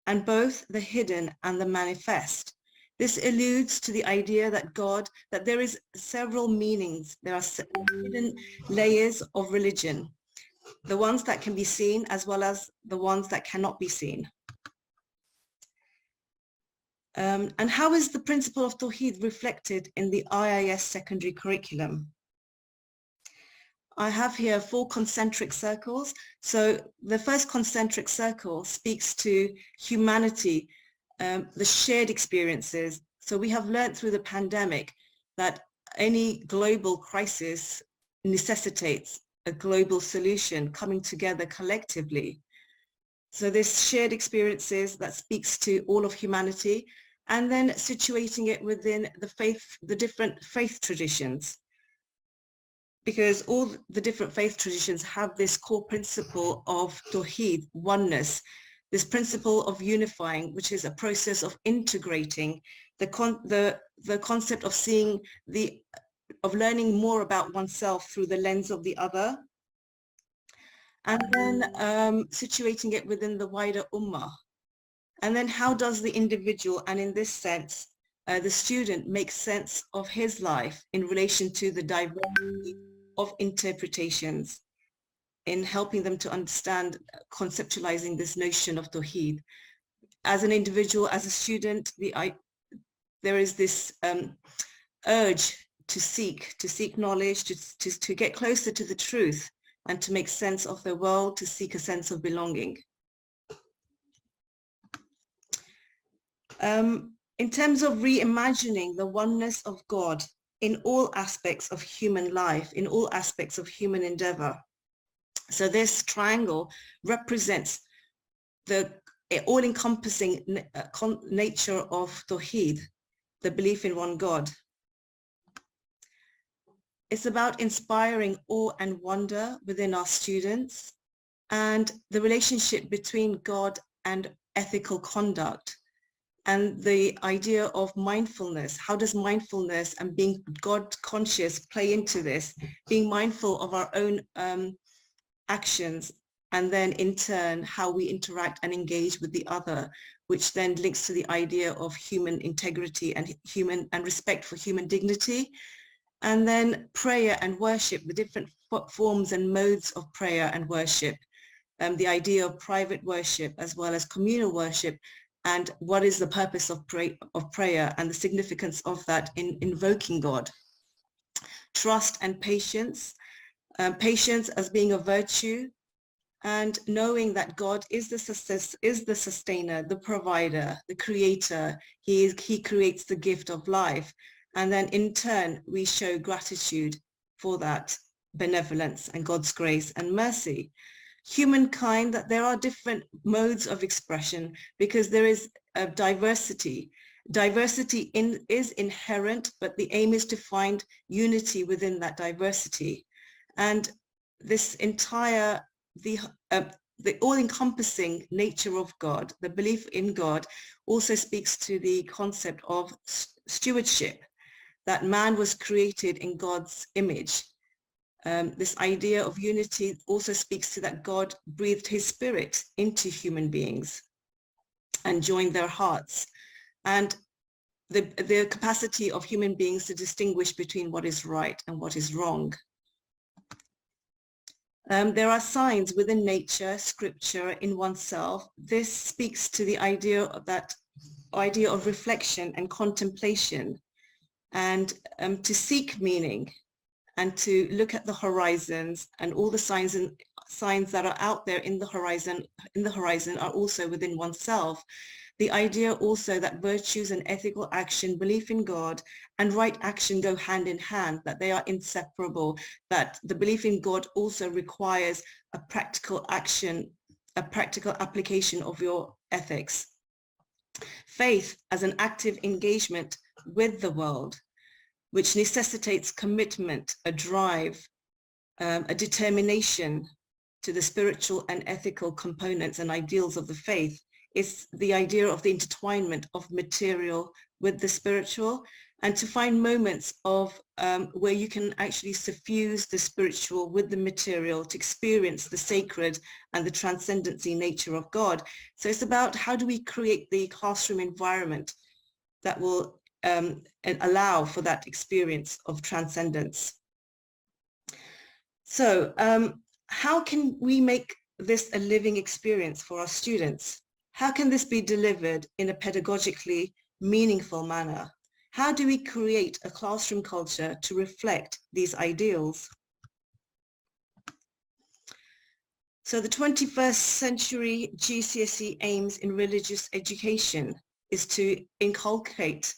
and both the hidden and the manifest. This alludes to the idea that that there is several meanings. There are hidden layers of religion, the ones that can be seen as well as the ones that cannot be seen. And how is the principle of Tawheed reflected in the IIS secondary curriculum? I have here 4 concentric circles. So the first concentric circle speaks to humanity, the shared experiences. So we have learned through the pandemic that any global crisis necessitates a global solution coming together collectively. So this shared experiences that speaks to all of humanity, and then situating it within the faith, the different faith traditions. Because all the different faith traditions have this core principle of Tawheed, oneness, this principle of unifying, which is a process of integrating the concept of seeing of learning more about oneself through the lens of the other, and then situating it within the wider ummah. And then how does the individual, and in this sense, the student, make sense of his life in relation to the diversity of interpretations, in helping them to understand, conceptualizing this notion of Tawheed. As an individual, as a student, there is this urge to seek knowledge, to get closer to the truth, and to make sense of the world, to seek a sense of belonging. In terms of reimagining the oneness of God in all aspects of human life, in all aspects of human endeavor. So this triangle represents the all-encompassing nature of Tawheed, the belief in one God. It's about inspiring awe and wonder within our students, and the relationship between God and ethical conduct, and the idea of mindfulness. How does mindfulness and being God conscious play into this? Being mindful of our own actions, and then in turn how we interact and engage with the other, which then links to the idea of human integrity and respect for human dignity. And then prayer and worship, the different forms and modes of prayer and worship, the idea of private worship as well as communal worship, and what is the purpose of prayer and the significance of that in invoking God. Trust and patience, patience as being a virtue, and knowing that God is the sustainer, the provider, the creator. He creates the gift of life. And then in turn, we show gratitude for that benevolence and God's grace and mercy. Humankind, that there are different modes of expression because there is a diversity. Diversity is inherent, but the aim is to find unity within that diversity. And this entire, the all-encompassing nature of God, the belief in God, also speaks to the concept of stewardship, that man was created in God's image. This idea of unity also speaks to that God breathed his spirit into human beings and joined their hearts, and the capacity of human beings to distinguish between what is right and what is wrong. There are signs within nature, scripture, in oneself. This speaks to the idea of reflection and contemplation, and to seek meaning, and to look at the horizons, and all the signs that are out there in the horizon are also within oneself. The idea also that virtues and ethical action, belief in God and right action go hand in hand, that they are inseparable, that the belief in God also requires a practical action, a practical application of your ethics. Faith as an active engagement with the world, which necessitates commitment, a drive, a determination to the spiritual and ethical components and ideals of the faith. It's the idea of the intertwinement of material with the spiritual, and to find moments of where you can actually suffuse the spiritual with the material to experience the sacred and the transcendency nature of God. So it's about how do we create the classroom environment that will allow for that experience of transcendence. So how can we make this a living experience for our students? How can this be delivered in a pedagogically meaningful manner? How do we create a classroom culture to reflect these ideals? So the 21st century GCSE aims in religious education is to inculcate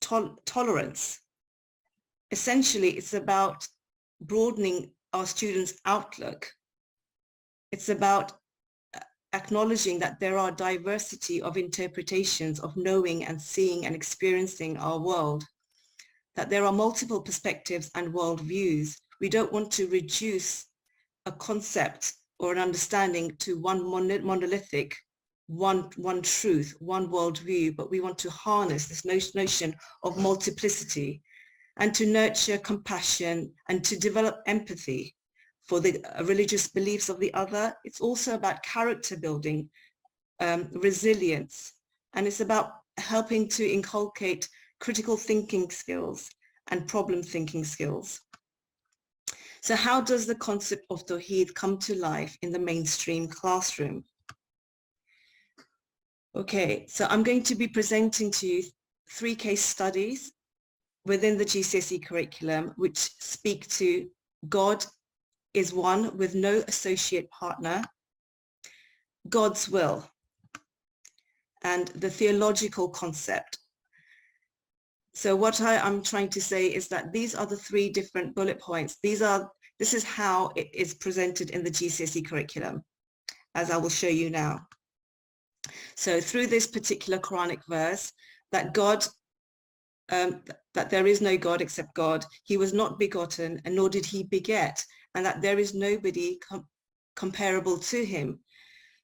tolerance. Essentially, it's about broadening our students' outlook. It's about acknowledging that there are diversity of interpretations of knowing and seeing and experiencing our world, that there are multiple perspectives and worldviews. We don't want to reduce a concept or an understanding to one monolithic, one truth, one worldview, but we want to harness this notion of multiplicity and to nurture compassion and to develop empathy for the religious beliefs of the other. It's also about character building, resilience, and it's about helping to inculcate critical thinking skills and problem thinking skills. So how does the concept of Tawheed come to life in the mainstream classroom? Okay, so I'm going to be presenting to you 3 case studies within the GCSE curriculum which speak to God is one with no associate partner, God's will, and the theological concept. So what I'm trying to say is that these are the 3 different bullet points. This is how it is presented in the GCSE curriculum, as I will show you now. So through this particular Quranic verse, that God, that there is no God except God, he was not begotten and nor did he beget, and that there is nobody comparable to him.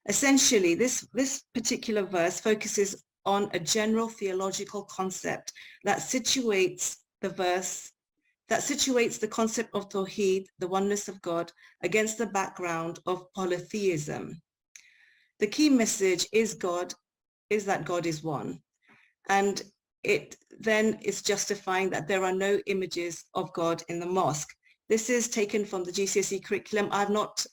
Essentially, this particular verse focuses on a general theological concept that situates the concept of Tawheed, the oneness of God, against the background of polytheism. The key message is that God is one. And it then is justifying that there are no images of God in the mosque. This is taken from the GCSE curriculum. I've not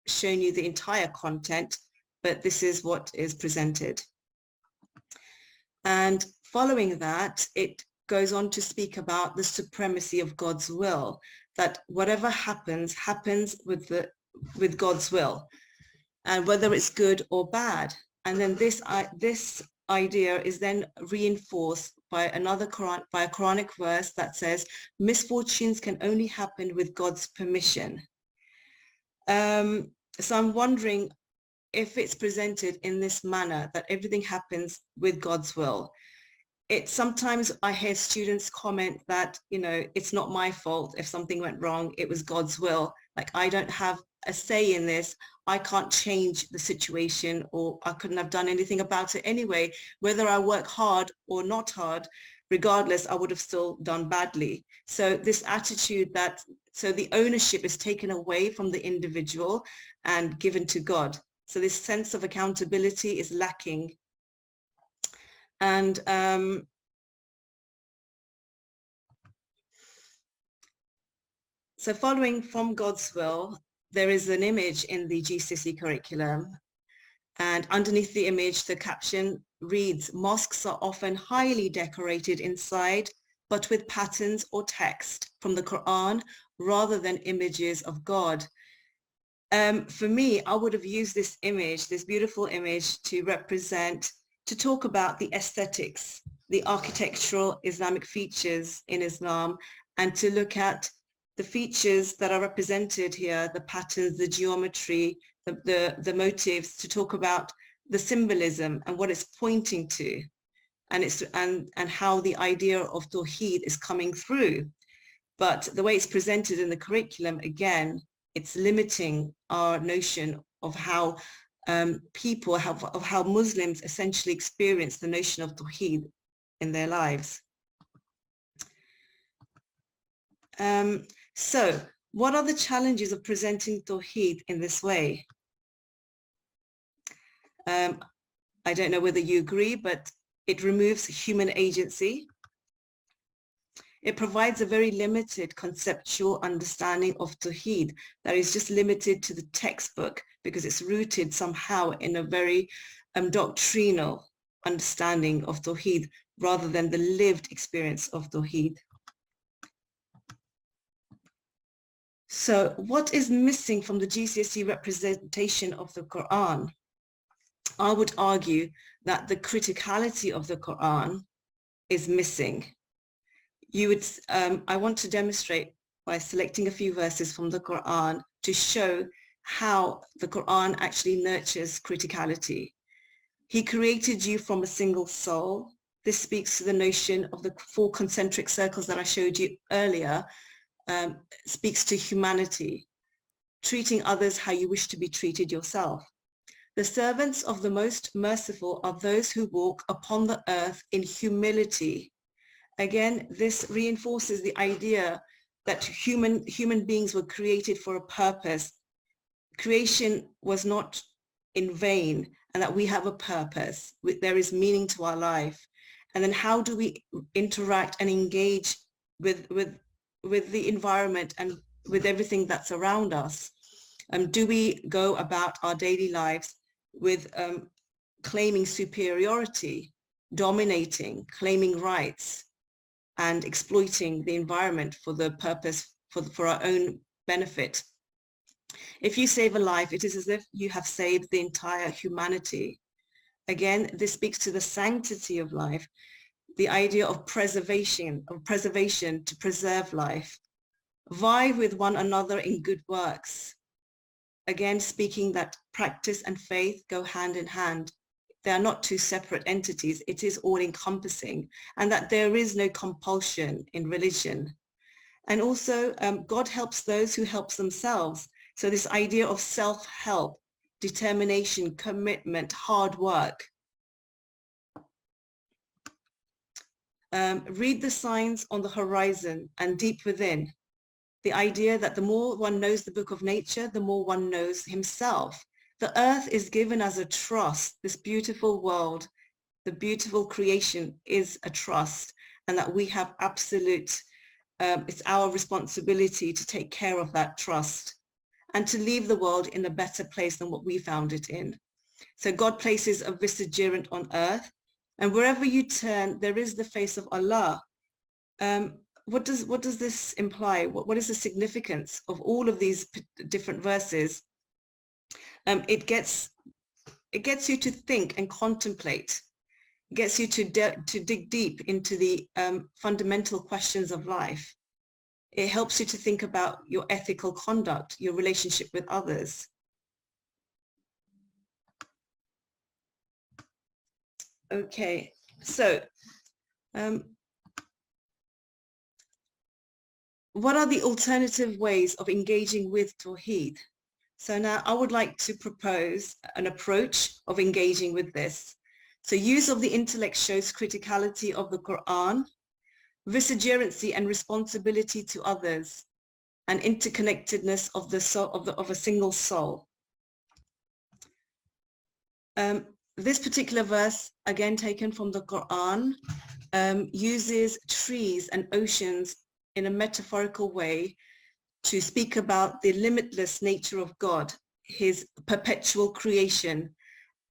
shown you the entire content, but this is what is presented. And following that, it goes on to speak about the supremacy of God's will, that whatever happens with God's will, and whether it's good or bad. And then this idea is then reinforced by a Quranic verse that says misfortunes can only happen with God's permission. So I'm wondering if it's presented in this manner, that everything happens with God's will. Sometimes I hear students comment that, it's not my fault if something went wrong, it was God's will. Like, I don't have a say in this. I can't change the situation, or I couldn't have done anything about it anyway. Whether I work hard or not hard, regardless, I would have still done badly. So this attitude so the ownership is taken away from the individual and given to God. So this sense of accountability is lacking. And so following from God's will, there is an image in the GCSE curriculum, and underneath the image, the caption reads, "Mosques are often highly decorated inside, but with patterns or text from the Quran rather than images of God." For me, I would have used this image, this beautiful image, to talk about the aesthetics, the architectural Islamic features in Islam, and to look at the features that are represented here, the patterns, the geometry, the motifs, to talk about the symbolism and what it's pointing to, and how the idea of Tawheed is coming through. But the way it's presented in the curriculum, again, it's limiting our notion of how how Muslims essentially experience the notion of Tawheed in their lives. So what are the challenges of presenting Tawheed in this way? I don't know whether you agree, but it removes human agency. It provides a very limited conceptual understanding of Tawheed that is just limited to the textbook, because it's rooted somehow in a very doctrinal understanding of Tawheed rather than the lived experience of Tawheed. So what is missing from the GCSE representation of the Quran? I would argue that the criticality of the Quran is missing. I want to demonstrate by selecting a few verses from the Quran to show how the Quran actually nurtures criticality. He created you from a single soul. This speaks to the notion of the 4 concentric circles that I showed you earlier, speaks to humanity, treating others how you wish to be treated yourself. The servants of the most merciful are those who walk upon the earth in humility. Again, this reinforces the idea that human beings were created for a purpose. Creation was not in vain, and that we have a purpose. There is meaning to our life. And then how do we interact and engage with the environment and with everything that's around us? Do we go about our daily lives with claiming superiority, dominating, claiming rights, and exploiting the environment for the purpose, for our own benefit? If you save a life, it is as if you have saved the entire humanity. Again, this speaks to the sanctity of life, the idea of preservation to preserve life. Vie with one another in good works. Again, speaking that practice and faith go hand in hand. They are not 2 separate entities. It is all encompassing, and that there is no compulsion in religion. And also, God helps those who help themselves. So this idea of self-help, determination, commitment, hard work. Read the signs on the horizon and deep within. The idea that the more one knows the book of nature, the more one knows himself. The earth is given as a trust. This beautiful world, the beautiful creation is a trust, and that we have absolute, it's our responsibility to take care of that trust and to leave the world in a better place than what we found it in. So God places a vicegerent on earth, and wherever you turn, there is the face of Allah. What does this imply? What is the significance of all of these different verses? It gets you to think and contemplate. It gets you to dig deep into the fundamental questions of life. It helps you to think about your ethical conduct, your relationship with others. Okay, so what are the alternative ways of engaging with Tawheed? So now I would like to propose an approach of engaging with this. So use of the intellect shows criticality of the Quran, vicegerency and responsibility to others, and interconnectedness of the soul, of a single soul. This particular verse, again taken from the Quran, uses trees and oceans in a metaphorical way to speak about the limitless nature of God, his perpetual creation.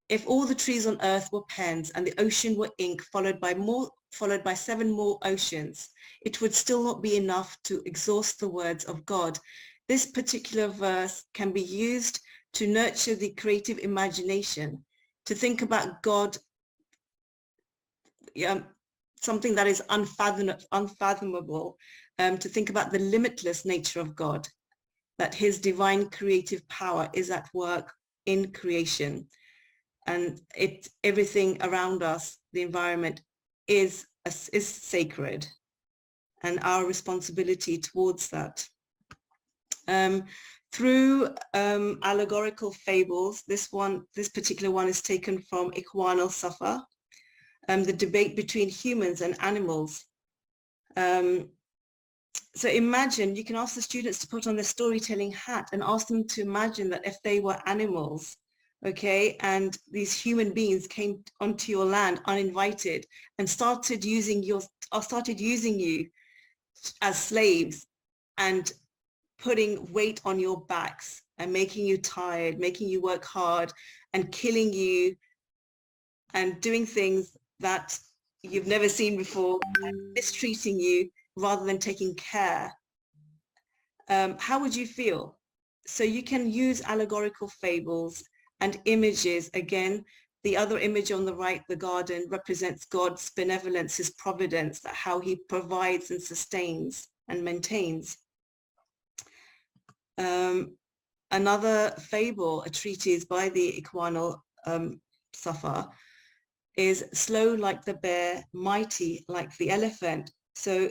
If all the trees on earth were pens and the ocean were ink, followed by 7 more oceans, it would still not be enough to exhaust the words of God. This particular verse can be used to nurture the creative imagination, to think about God, something that is unfathomable, to think about the limitless nature of God, that his divine creative power is at work in creation. And everything around us, the environment, is sacred, and our responsibility towards that. Through allegorical fables, this particular one is taken from Ikhwan al-Safa, the debate between humans and animals. So imagine, you can ask the students to put on their storytelling hat and ask them to imagine that if they were animals, okay, and these human beings came onto your land uninvited and started using you as slaves and putting weight on your backs and making you tired, making you work hard and killing you and doing things that you've never seen before and mistreating you rather than taking care how would you feel? So you can use allegorical fables and images. Again, the other image on the right, the garden, represents God's benevolence, his providence, that how he provides and sustains and maintains. Another fable, a treatise by the Ikhwanul Safa, is slow like the bear, mighty like the elephant. So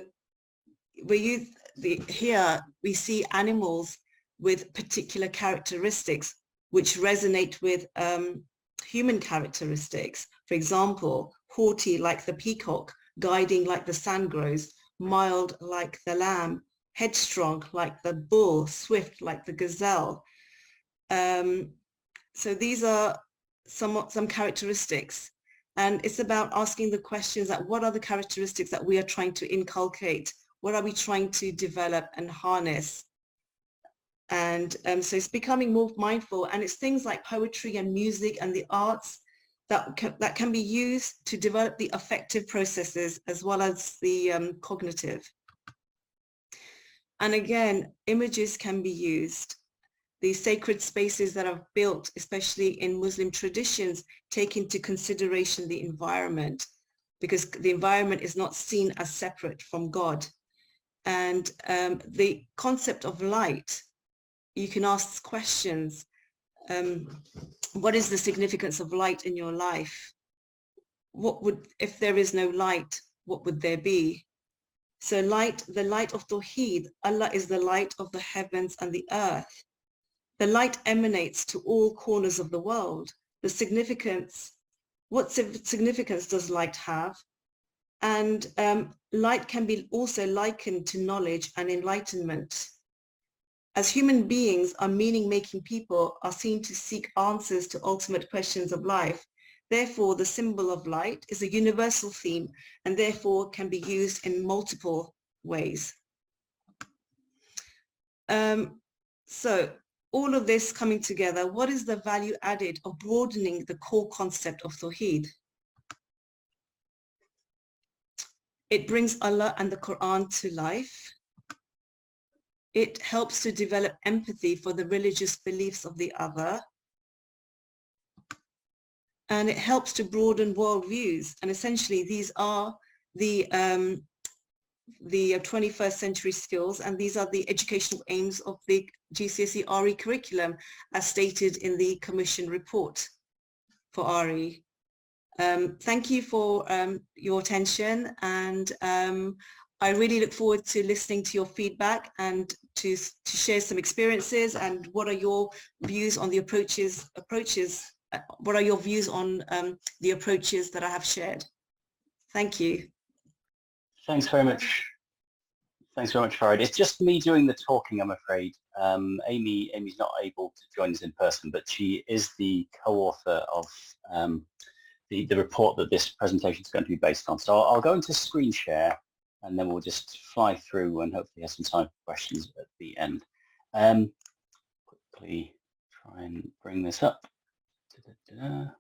here we see animals with particular characteristics which resonate with human characteristics. For example, haughty like the peacock, guiding like the sandgrouse, mild like the lamb, headstrong like the bull, swift like the gazelle. So these are some characteristics. And it's about asking the questions that what are the characteristics that we are trying to inculcate? What are we trying to develop and harness? And so it's becoming more mindful, and it's things like poetry and music and the arts that can be used to develop the affective processes as well as the cognitive. And again, images can be used. These sacred spaces that are built, especially in Muslim traditions, take into consideration the environment, because the environment is not seen as separate from God. And the concept of light, you can ask questions. What is the significance of light in your life? What would, if there is no light, what would there be? So light, the light of Tawheed, Allah is the light of the heavens and the earth. The light emanates to all corners of the world. The significance, what significance does light have? And light can be also likened to knowledge and enlightenment. As human beings, our meaning-making people are seen to seek answers to ultimate questions of life. Therefore, the symbol of light is a universal theme and therefore can be used in multiple ways. So all of this coming together, what is the value added of broadening the core concept of Tawheed? It brings Allah and the Quran to life. It helps to develop empathy for the religious beliefs of the other. And it helps to broaden worldviews. And essentially, these are the 21st century skills, and these are the educational aims of the GCSE RE curriculum, as stated in the Commission report for RE. Thank you for your attention, and I really look forward to listening to your feedback and to share some experiences. And what are your views on the approaches? What are your views on the approaches that I have shared? Thank you. Thanks very much. Thanks very much, Farid. It's just me doing the talking, I'm afraid. Amy's not able to join us in person, but she is the co-author of the report that this presentation is going to be based on. So I'll go into screen share, and then we'll just fly through and hopefully have some time for questions at the end. Quickly try and bring this up. There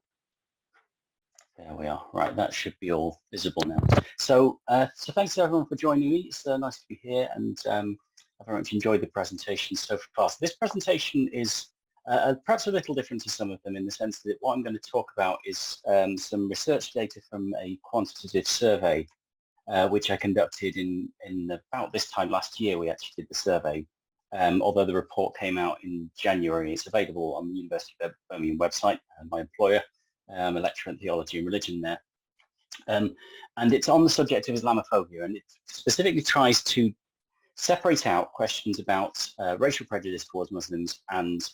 we are. Right, that should be all visible now. So, so thanks to everyone for joining me. It's nice to be here, and I've very much enjoyed the presentation so far. So this presentation is perhaps a little different to some of them, in the sense that what I'm going to talk about is some research data from a quantitative survey, which I conducted in about this time last year. We actually did the survey. Although the report came out in January, it's available on the University of Birmingham website, my employer. A lecturer in theology and religion there. And it's on the subject of Islamophobia, and it specifically tries to separate out questions about racial prejudice towards Muslims and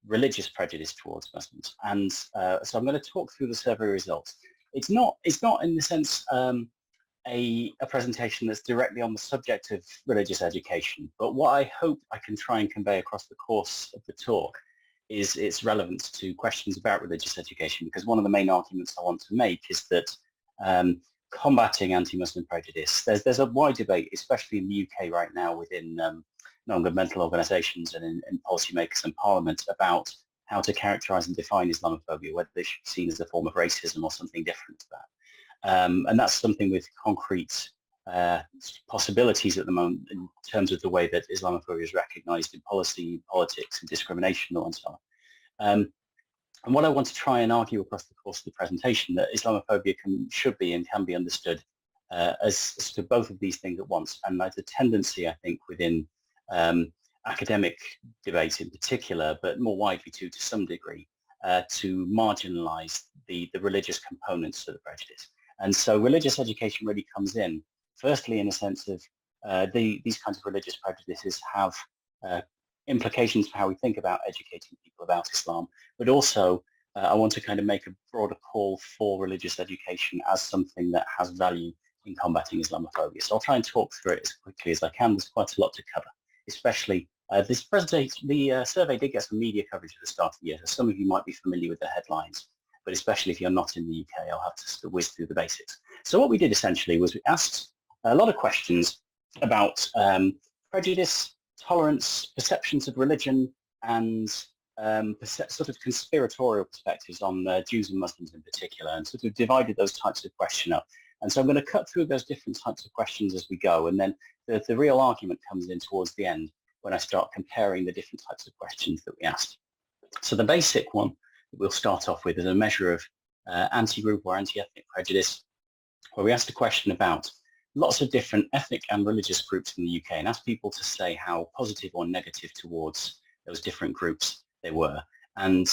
religious prejudice towards Muslims. And so I'm going to talk through the survey results. It's not in the sense a presentation that's directly on the subject of religious education, but what I hope I can try and convey across the course of the talk is its relevance to questions about religious education, because one of the main arguments I want to make is that combating anti-Muslim prejudice, there's a wide debate, especially in the UK right now, within non-governmental organisations and in policymakers and Parliament, about how to characterise and define Islamophobia, whether they should be seen as a form of racism or something different to that. And that's something with concrete possibilities at the moment in terms of the way that Islamophobia is recognized in policy, politics, and discrimination and so on. And what I want to try and argue across the course of the presentation, that Islamophobia should be and can be understood as to both of these things at once. And there's a tendency, I think, within academic debate in particular, but more widely too, to some degree, to marginalize the religious components of the prejudice. And so religious education really comes in, firstly, in a sense of these kinds of religious prejudices have implications for how we think about educating people about Islam, but also I want to kind of make a broader call for religious education as something that has value in combating Islamophobia. So I'll try and talk through it as quickly as I can. There's quite a lot to cover, especially this presentation. The survey did get some media coverage at the start of the year, so some of you might be familiar with the headlines, but especially if you're not in the UK, I'll have to whiz through the basics. So what we did essentially was we asked a lot of questions about prejudice, tolerance, perceptions of religion, and sort of conspiratorial perspectives on Jews and Muslims in particular, and sort of divided those types of questions up. And so I'm going to cut through those different types of questions as we go, and then the real argument comes in towards the end when I start comparing the different types of questions that we asked. So the basic one that we'll start off with is a measure of anti-group or anti-ethnic prejudice, where we asked a question about lots of different ethnic and religious groups in the UK and asked people to say how positive or negative towards those different groups they were. And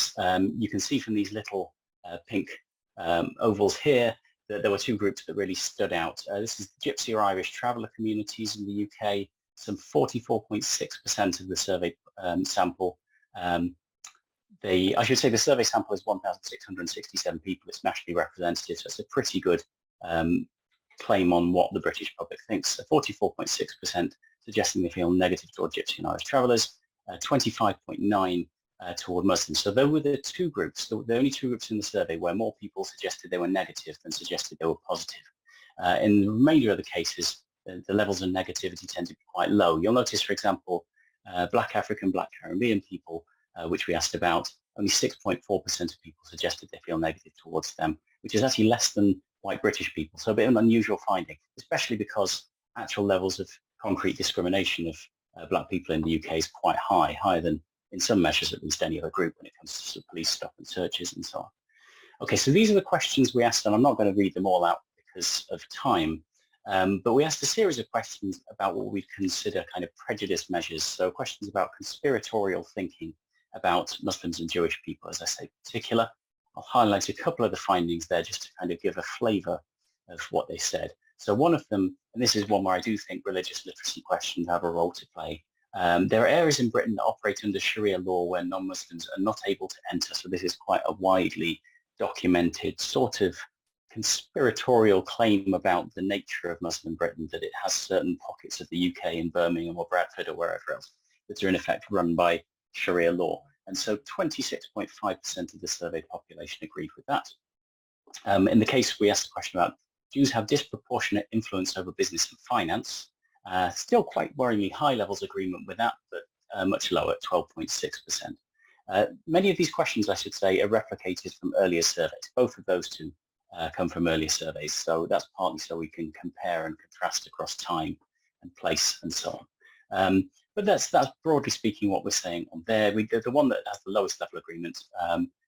you can see from these little pink ovals here that there were two groups that really stood out. This is the Gypsy or Irish traveller communities in the UK, some 44.6% of the survey sample. I should say the survey sample is 1,667 people. It's nationally representative, so it's a pretty good claim on what the British public thinks. 44.6% suggesting they feel negative toward Gypsy and Irish travellers, 25.9% toward Muslims. So there were the two groups, the only two groups in the survey where more people suggested they were negative than suggested they were positive. In the remainder of the cases, the levels of negativity tend to be quite low. You'll notice, for example, Black African, Black Caribbean people, which we asked about, only 6.4% of people suggested they feel negative towards them, which is actually less than white British people. So a bit of an unusual finding, especially because actual levels of concrete discrimination of Black people in the UK is quite high, higher than, in some measures, at least any other group when it comes to sort of police stop and searches and so on. Okay, so these are the questions we asked, and I'm not going to read them all out because of time, but we asked a series of questions about what we consider kind of prejudice measures. So questions about conspiratorial thinking about Muslims and Jewish people, as I say, particular. I'll highlight a couple of the findings there just to kind of give a flavour of what they said. So one of them, and this is one where I do think religious literacy questions have a role to play. There are areas in Britain that operate under Sharia law where non-Muslims are not able to enter. So this is quite a widely documented sort of conspiratorial claim about the nature of Muslim Britain, that it has certain pockets of the UK in Birmingham or Bradford or wherever else that are in effect run by Sharia law. And so 26.5% of the surveyed population agreed with that. In the case we asked the question about Jews have disproportionate influence over business and finance, still quite worryingly high levels of agreement with that, but much lower at 12.6%. Many of these questions, I should say, are replicated from earlier surveys. Both of those two come from earlier surveys, so that's partly so we can compare and contrast across time and place and so on. But that's broadly speaking what we're saying on there. The one that has the lowest level of agreement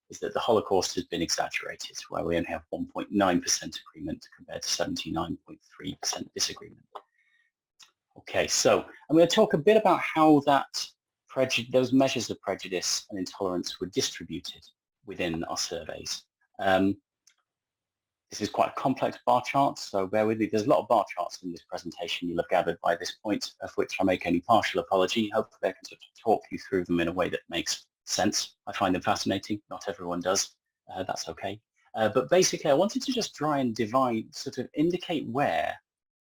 is that the Holocaust has been exaggerated, where we only have 1.9% agreement compared to 79.3% disagreement. Okay, so I'm going to talk a bit about how those measures of prejudice and intolerance were distributed within our surveys. This is quite a complex bar chart, so bear with me. There's a lot of bar charts in this presentation, you'll have gathered by this point, of which I make any partial apology. Hopefully I can sort of talk you through them in a way that makes sense. I find them fascinating. Not everyone does. That's okay. But basically, I wanted to just try and sort of indicate where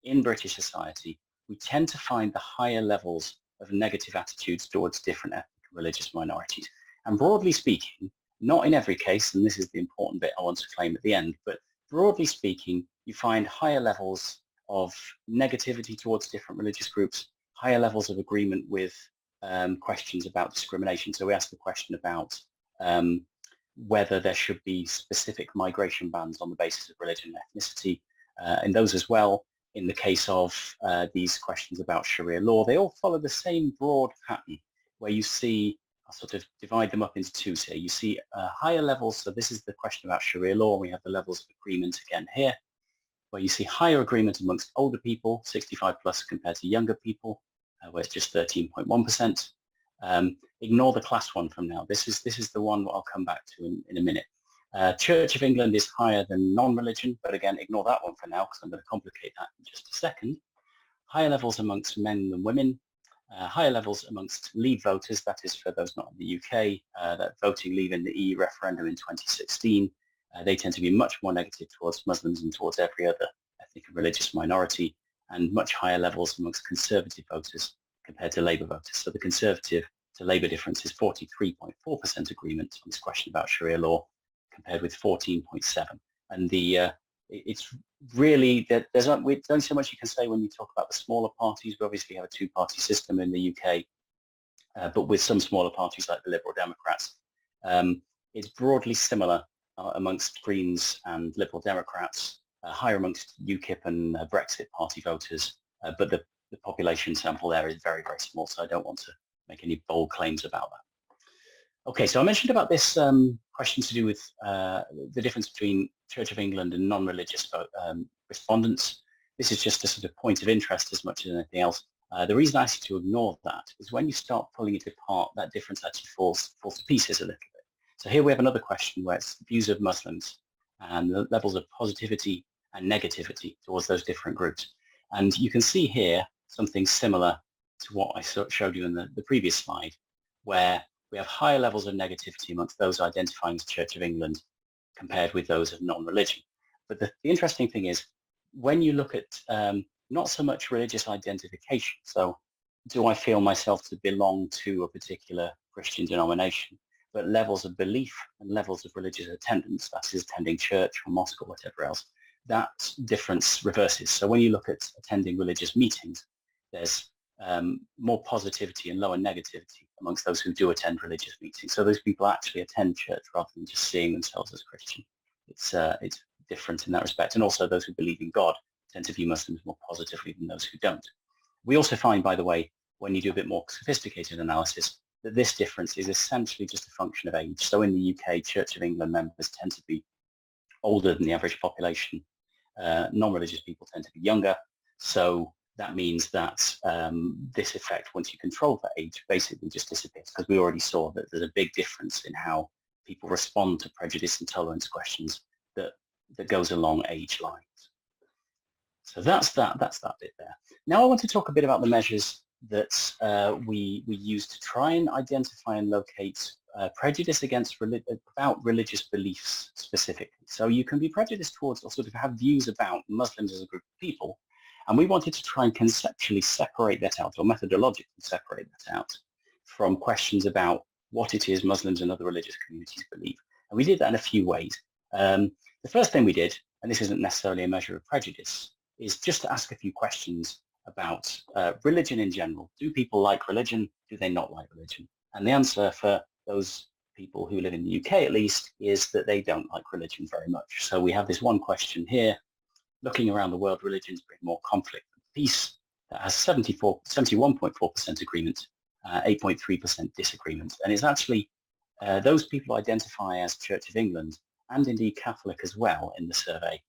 in British society we tend to find the higher levels of negative attitudes towards different ethnic and religious minorities. And broadly speaking, not in every case, and this is the important bit I want to claim at the end, but broadly speaking, you find higher levels of negativity towards different religious groups, higher levels of agreement with questions about discrimination. So we asked the question about whether there should be specific migration bans on the basis of religion and ethnicity, and those as well. in the case of these questions about Sharia law, they all follow the same broad pattern where you see, I'll sort of divide them up into two here. You see higher levels, so this is the question about Sharia law. We have the levels of agreement again here, where you see higher agreement amongst older people, 65 plus compared to younger people, where it's just 13.1%. Ignore the class one from now. This is the one I'll come back to in a minute. Church of England is higher than non-religion, but again, ignore that one for now because I'm going to complicate that in just a second. Higher levels amongst men than women, higher levels amongst Leave voters, that is for those not in the UK, that voting Leave in the EU referendum in 2016. They tend to be much more negative towards Muslims and towards every other ethnic and religious minority, and much higher levels amongst Conservative voters compared to Labour voters. So the Conservative to Labour difference is 43.4% agreement on this question about Sharia law, compared with 14.7. And it's really, there's only so much you can say when you talk about the smaller parties. We obviously have a two-party system in the UK, but with some smaller parties like the Liberal Democrats, it's broadly similar amongst Greens and Liberal Democrats, higher amongst UKIP and Brexit party voters, but the population sample there is very, very small, so I don't want to make any bold claims about that. Okay, so I mentioned about this question to do with the difference between Church of England and non-religious respondents. This is just a sort of point of interest as much as anything else. The reason I ask you to ignore that is when you start pulling it apart, that difference actually falls to pieces a little bit. So here we have another question where it's views of Muslims and the levels of positivity and negativity towards those different groups. And you can see here something similar to what I showed you in the previous slide, where we have higher levels of negativity amongst those identifying as Church of England compared with those of non-religion. But the interesting thing is, when you look at not so much religious identification, so do I feel myself to belong to a particular Christian denomination, but levels of belief and levels of religious attendance, that is attending church or mosque or whatever else, that difference reverses. So when you look at attending religious meetings, there's more positivity and lower negativity amongst those who do attend religious meetings. So those people actually attend church rather than just seeing themselves as Christian. It's different in that respect. And also those who believe in God tend to view Muslims more positively than those who don't. We also find, by the way, when you do a bit more sophisticated analysis, that this difference is essentially just a function of age. So in the UK, Church of England members tend to be older than the average population. Non-religious people tend to be younger. So that means that this effect, once you control that age, basically just disappears, because we already saw that there's a big difference in how people respond to prejudice and tolerance questions that goes along age lines. So that's that bit there. Now I want to talk a bit about the measures that we use to try and identify and locate prejudice about religious beliefs specifically. So you can be prejudiced towards or sort of have views about Muslims as a group of people, and we wanted to try and conceptually separate that out, or methodologically separate that out, from questions about what it is Muslims and other religious communities believe. And we did that in a few ways. The first thing we did, and this isn't necessarily a measure of prejudice, is just to ask a few questions about religion in general. Do people like religion? Do they not like religion? And the answer for those people who live in the UK, at least, is that they don't like religion very much. So we have this one question here: looking around the world, religions bring more conflict than peace. That has 71.4% agreement, 8.3% disagreement. And it's actually those people identify as Church of England, and indeed Catholic as well in the survey.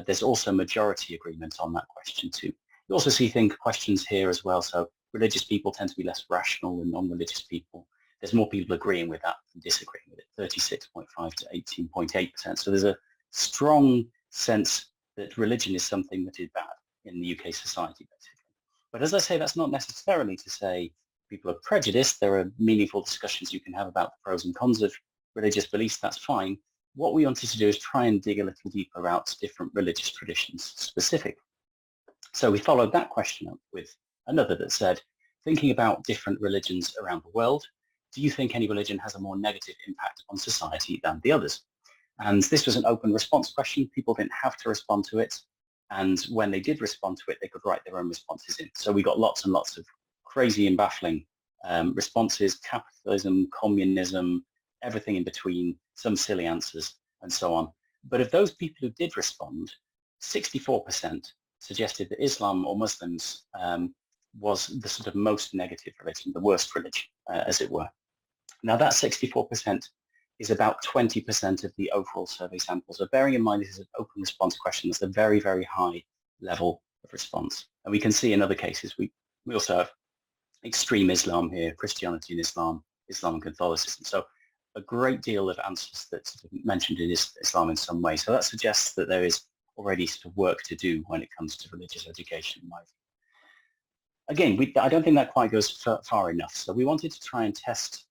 There's also majority agreement on that question too. You also see questions here as well. So religious people tend to be less rational than non-religious people. There's more people agreeing with that than disagreeing with it, 36.5 to 18.8%. So there's a strong sense that religion is something that is bad in the UK society, basically. But as I say, that's not necessarily to say people are prejudiced. There are meaningful discussions you can have about the pros and cons of religious beliefs, that's fine. What we wanted to do is try and dig a little deeper about different religious traditions specifically. So we followed that question up with another that said, thinking about different religions around the world, do you think any religion has a more negative impact on society than the others? And this was an open response question. People didn't have to respond to it. And when they did respond to it, they could write their own responses in. So we got lots and lots of crazy and baffling responses: capitalism, communism, everything in between, some silly answers, and so on. But of those people who did respond, 64% suggested that Islam or Muslims was the sort of most negative religion, the worst religion, as it were. Now that 64% is about 20% of the overall survey sample. So bearing in mind this is an open response question, that's a very, very high level of response. And we can see in other cases, we also have extreme Islam here, Christianity and Islam, Islam and Catholicism. So a great deal of answers that sort of mentioned in Islam in some way. So that suggests that there is already sort of work to do when it comes to religious education in my view. Again, I don't think that quite goes far enough. So we wanted to try and test,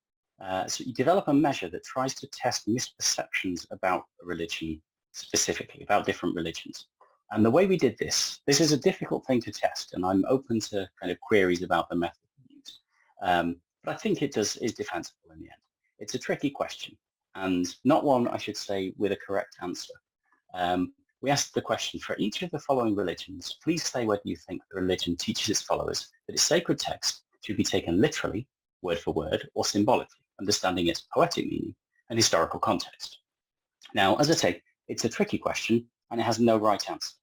so you develop a measure that tries to test misperceptions about a religion specifically, about different religions. And the way we did this is a difficult thing to test, and I'm open to kind of queries about the method we used. But I think it is defensible in the end. It's a tricky question, and not one, I should say, with a correct answer. We asked the question, for each of the following religions, please say whether you think the religion teaches its followers that its sacred text should be taken literally, word for word, or symbolically, understanding its poetic meaning and historical context. Now, as I say, it's a tricky question, and it has no right answer.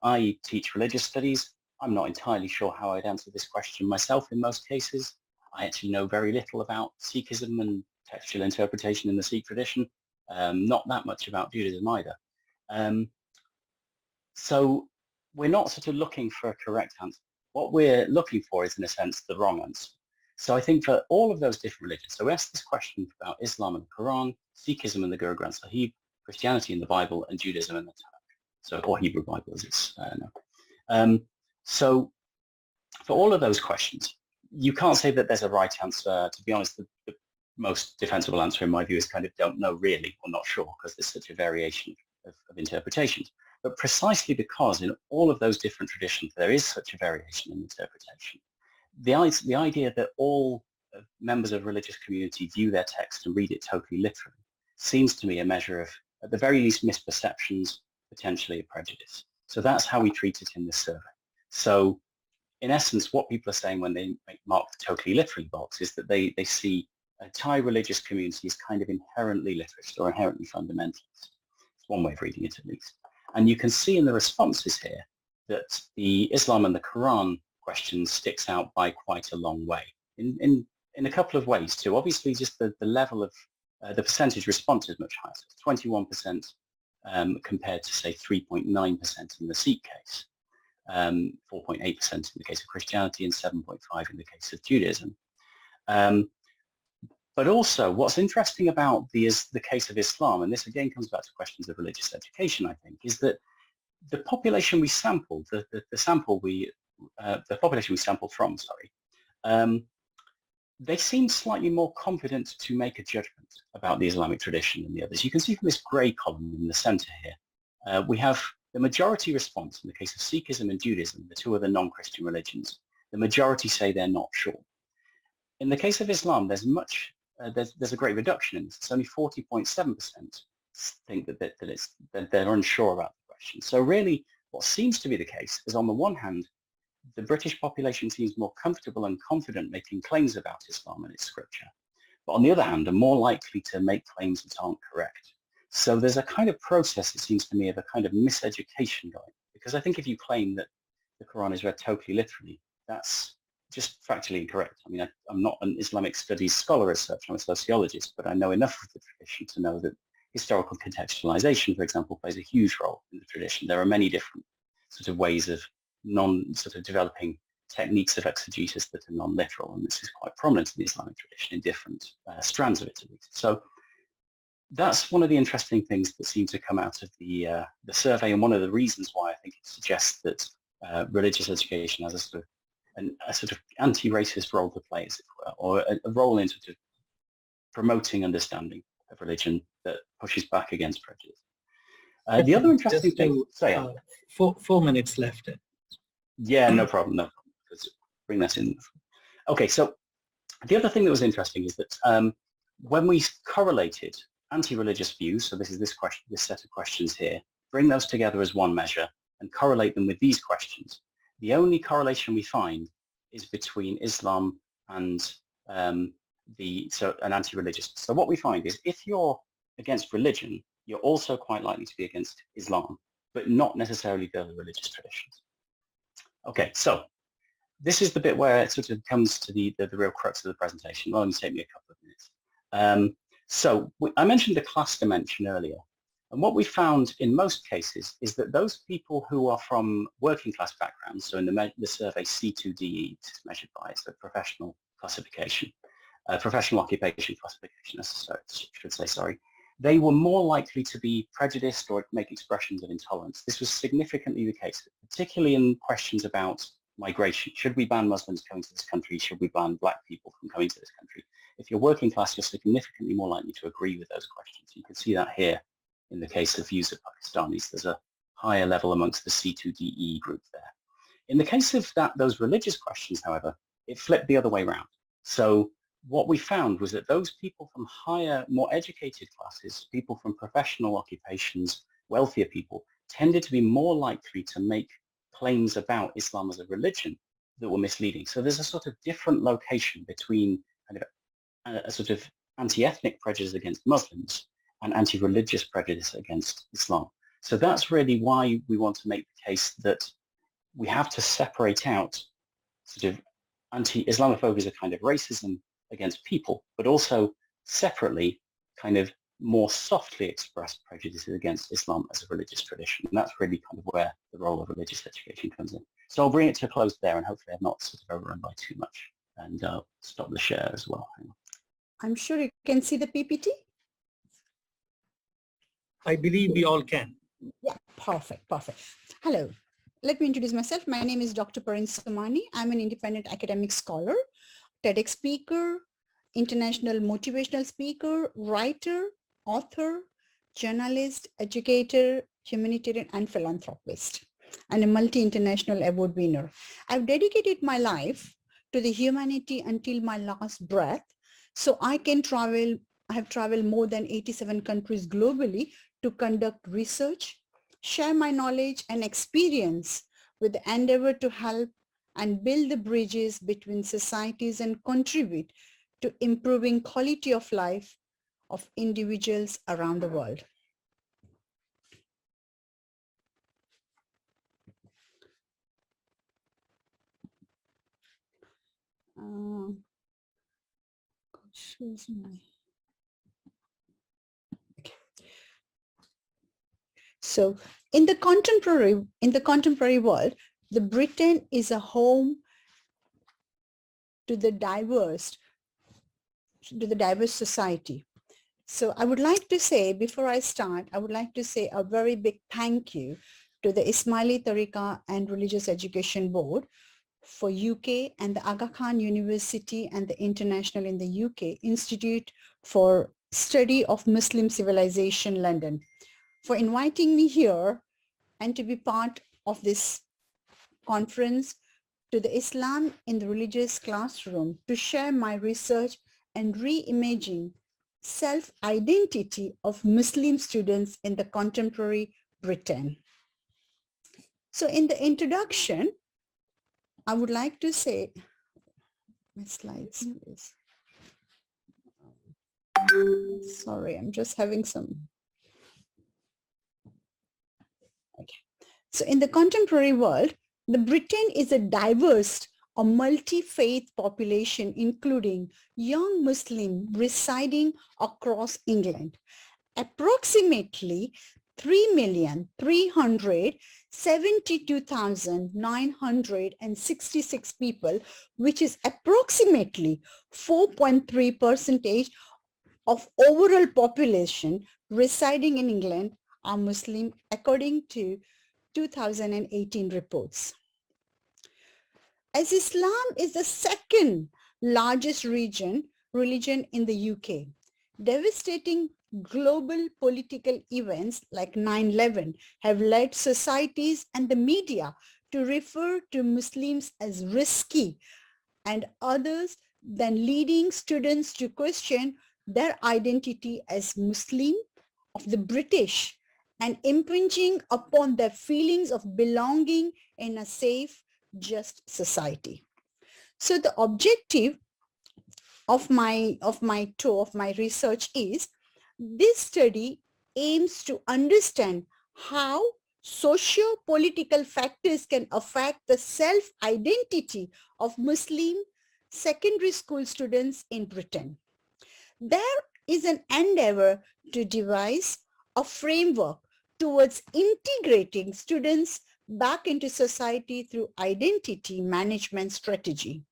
I teach religious studies. I'm not entirely sure how I'd answer this question myself in most cases. I actually know very little about Sikhism and textual interpretation in the Sikh tradition, not that much about Judaism either. So we're not sort of looking for a correct answer. What we're looking for is, in a sense, the wrong answer. So I think for all of those different religions, so we asked this question about Islam and the Quran, Sikhism and the Guru Granth Sahib, Christianity and the Bible, and Judaism and the Tanakh, so, or Hebrew Bible as it's known. So for all of those questions, you can't say that there's a right answer. To be honest, the most defensible answer in my view is kind of don't know really, or not sure, because there's such a variation of interpretations. But precisely because in all of those different traditions there is such a variation in interpretation, the idea that all members of religious community view their text and read it totally literally seems to me a measure of, at the very least, misperceptions, potentially a prejudice. So that's how we treat it in this survey. So in essence, what people are saying when they mark the totally literally box is that they see a Thai religious community as kind of inherently literist or inherently fundamentalist. It's one way of reading it at least. And you can see in the responses here that the Islam and the Quran question sticks out by quite a long way in a couple of ways too. Obviously, just the level of the percentage response is much higher. So it's 21% compared to, say, 3.9% in the Sikh case, 4.8% in the case of Christianity, and 7.5% in the case of Judaism. But also, what's interesting about the case of Islam, and this again comes back to questions of religious education, I think, is that the population we sampled, the population we sampled from, they seem slightly more confident to make a judgment about the Islamic tradition than the others. You can see from this grey column in the centre here, we have the majority response in the case of Sikhism and Judaism, the two other non-Christian religions. The majority say they're not sure. In the case of Islam, there's a great reduction in this. It's only 40.7% think that they're unsure about the question. So really, what seems to be the case is, on the one hand, the British population seems more comfortable and confident making claims about Islam and its scripture, but on the other hand, are more likely to make claims that aren't correct. So there's a kind of process, it seems to me, of a kind of miseducation going, because I think if you claim that the Quran is read totally literally, that's just factually incorrect. I mean, I'm not an Islamic studies scholar as such, I'm a sociologist, but I know enough of the tradition to know that historical contextualization, for example, plays a huge role in the tradition. There are many different sort of ways of developing techniques of exegesis that are non-literal, and this is quite prominent in the Islamic tradition in different strands of it at least. So that's one of the interesting things that seems to come out of the survey, and one of the reasons why I think it suggests that religious education has a sort of anti-racist role to play, as it were, or a role in sort of promoting understanding of religion that pushes back against prejudice. The other interesting thing, 4 minutes left. Yeah, no problem. Let's bring that in. Okay, so the other thing that was interesting is that when we correlated anti-religious views, so this set of questions here, bring those together as one measure and correlate them with these questions, the only correlation we find is between Islam and an anti-religious. So what we find is, if you're against religion, you're also quite likely to be against Islam. but not necessarily the religious traditions. Okay, so this is the bit where it sort of comes to the real crux of the presentation. It'll only take me a couple of minutes. I mentioned the class dimension earlier. And what we found in most cases is that those people who are from working class backgrounds, so in the survey C2DE, this is measured by, it's a professional classification, professional occupation classification, I should say, sorry, they were more likely to be prejudiced or make expressions of intolerance. This was significantly the case, particularly in questions about migration. Should we ban Muslims coming to this country? Should we ban black people from coming to this country? If you're working class, you're significantly more likely to agree with those questions. You can see that here in the case of views of Pakistanis. There's a higher level amongst the C2DE group there. In the case of those religious questions, however, it flipped the other way around. So what we found was that those people from higher, more educated classes, people from professional occupations, wealthier people, tended to be more likely to make claims about Islam as a religion that were misleading. So there's a sort of different location between kind of a sort of anti-ethnic prejudice against Muslims and anti-religious prejudice against Islam. So that's really why we want to make the case that we have to separate out sort of anti-Islamophobia as a kind of racism against people, but also separately kind of more softly expressed prejudices against Islam as a religious tradition. And that's really kind of where the role of religious education comes in. So I'll bring it to a close there, and hopefully I've not sort of overrun by too much, and stop the share as well. I'm sure you can see the PPT. I believe we all can. Yeah, perfect. Hello, let me introduce myself. My name is Dr. Parin Somani. I'm an independent academic scholar, TEDx speaker, international motivational speaker, writer, author, journalist, educator, humanitarian, and philanthropist, and a multi-international award winner. I've dedicated my life to the humanity until my last breath, so I can travel. I have traveled more than 87 countries globally to conduct research, share my knowledge and experience with the endeavor to help and build the bridges between societies and contribute to improving quality of life of individuals around the world. So in the contemporary world, the Britain is a home to the diverse society. So I would like to say, before I start, I would like to say a very big thank you to the Ismaili Tariqa and Religious Education Board for UK and the Aga Khan University and the International in the UK Institute for Study of Muslim Civilization, London, for inviting me here and to be part of this conference to the Islam in the Religious Classroom to share my research and reimaging self-identity of Muslim students in the contemporary Britain. So in the introduction, I would like to say, my slides, please. Sorry, I'm just having some. Okay. So in the contemporary world, the Britain is a diverse or multi-faith population, including young Muslims residing across England. Approximately 3,372,966 people, which is approximately 4.3% of overall population residing in England, are Muslim, according to 2018 reports. As Islam is the second largest religion in the UK, devastating global political events like 9/11 have led societies and the media to refer to Muslims as risky and others than leading students to question their identity as Muslim of the British and impinging upon their feelings of belonging in a safe, just society. So the objective of my research is, this study aims to understand how socio-political factors can affect the self-identity of Muslim secondary school students in Britain. There is an endeavor to devise a framework towards integrating students back into society through identity management strategy.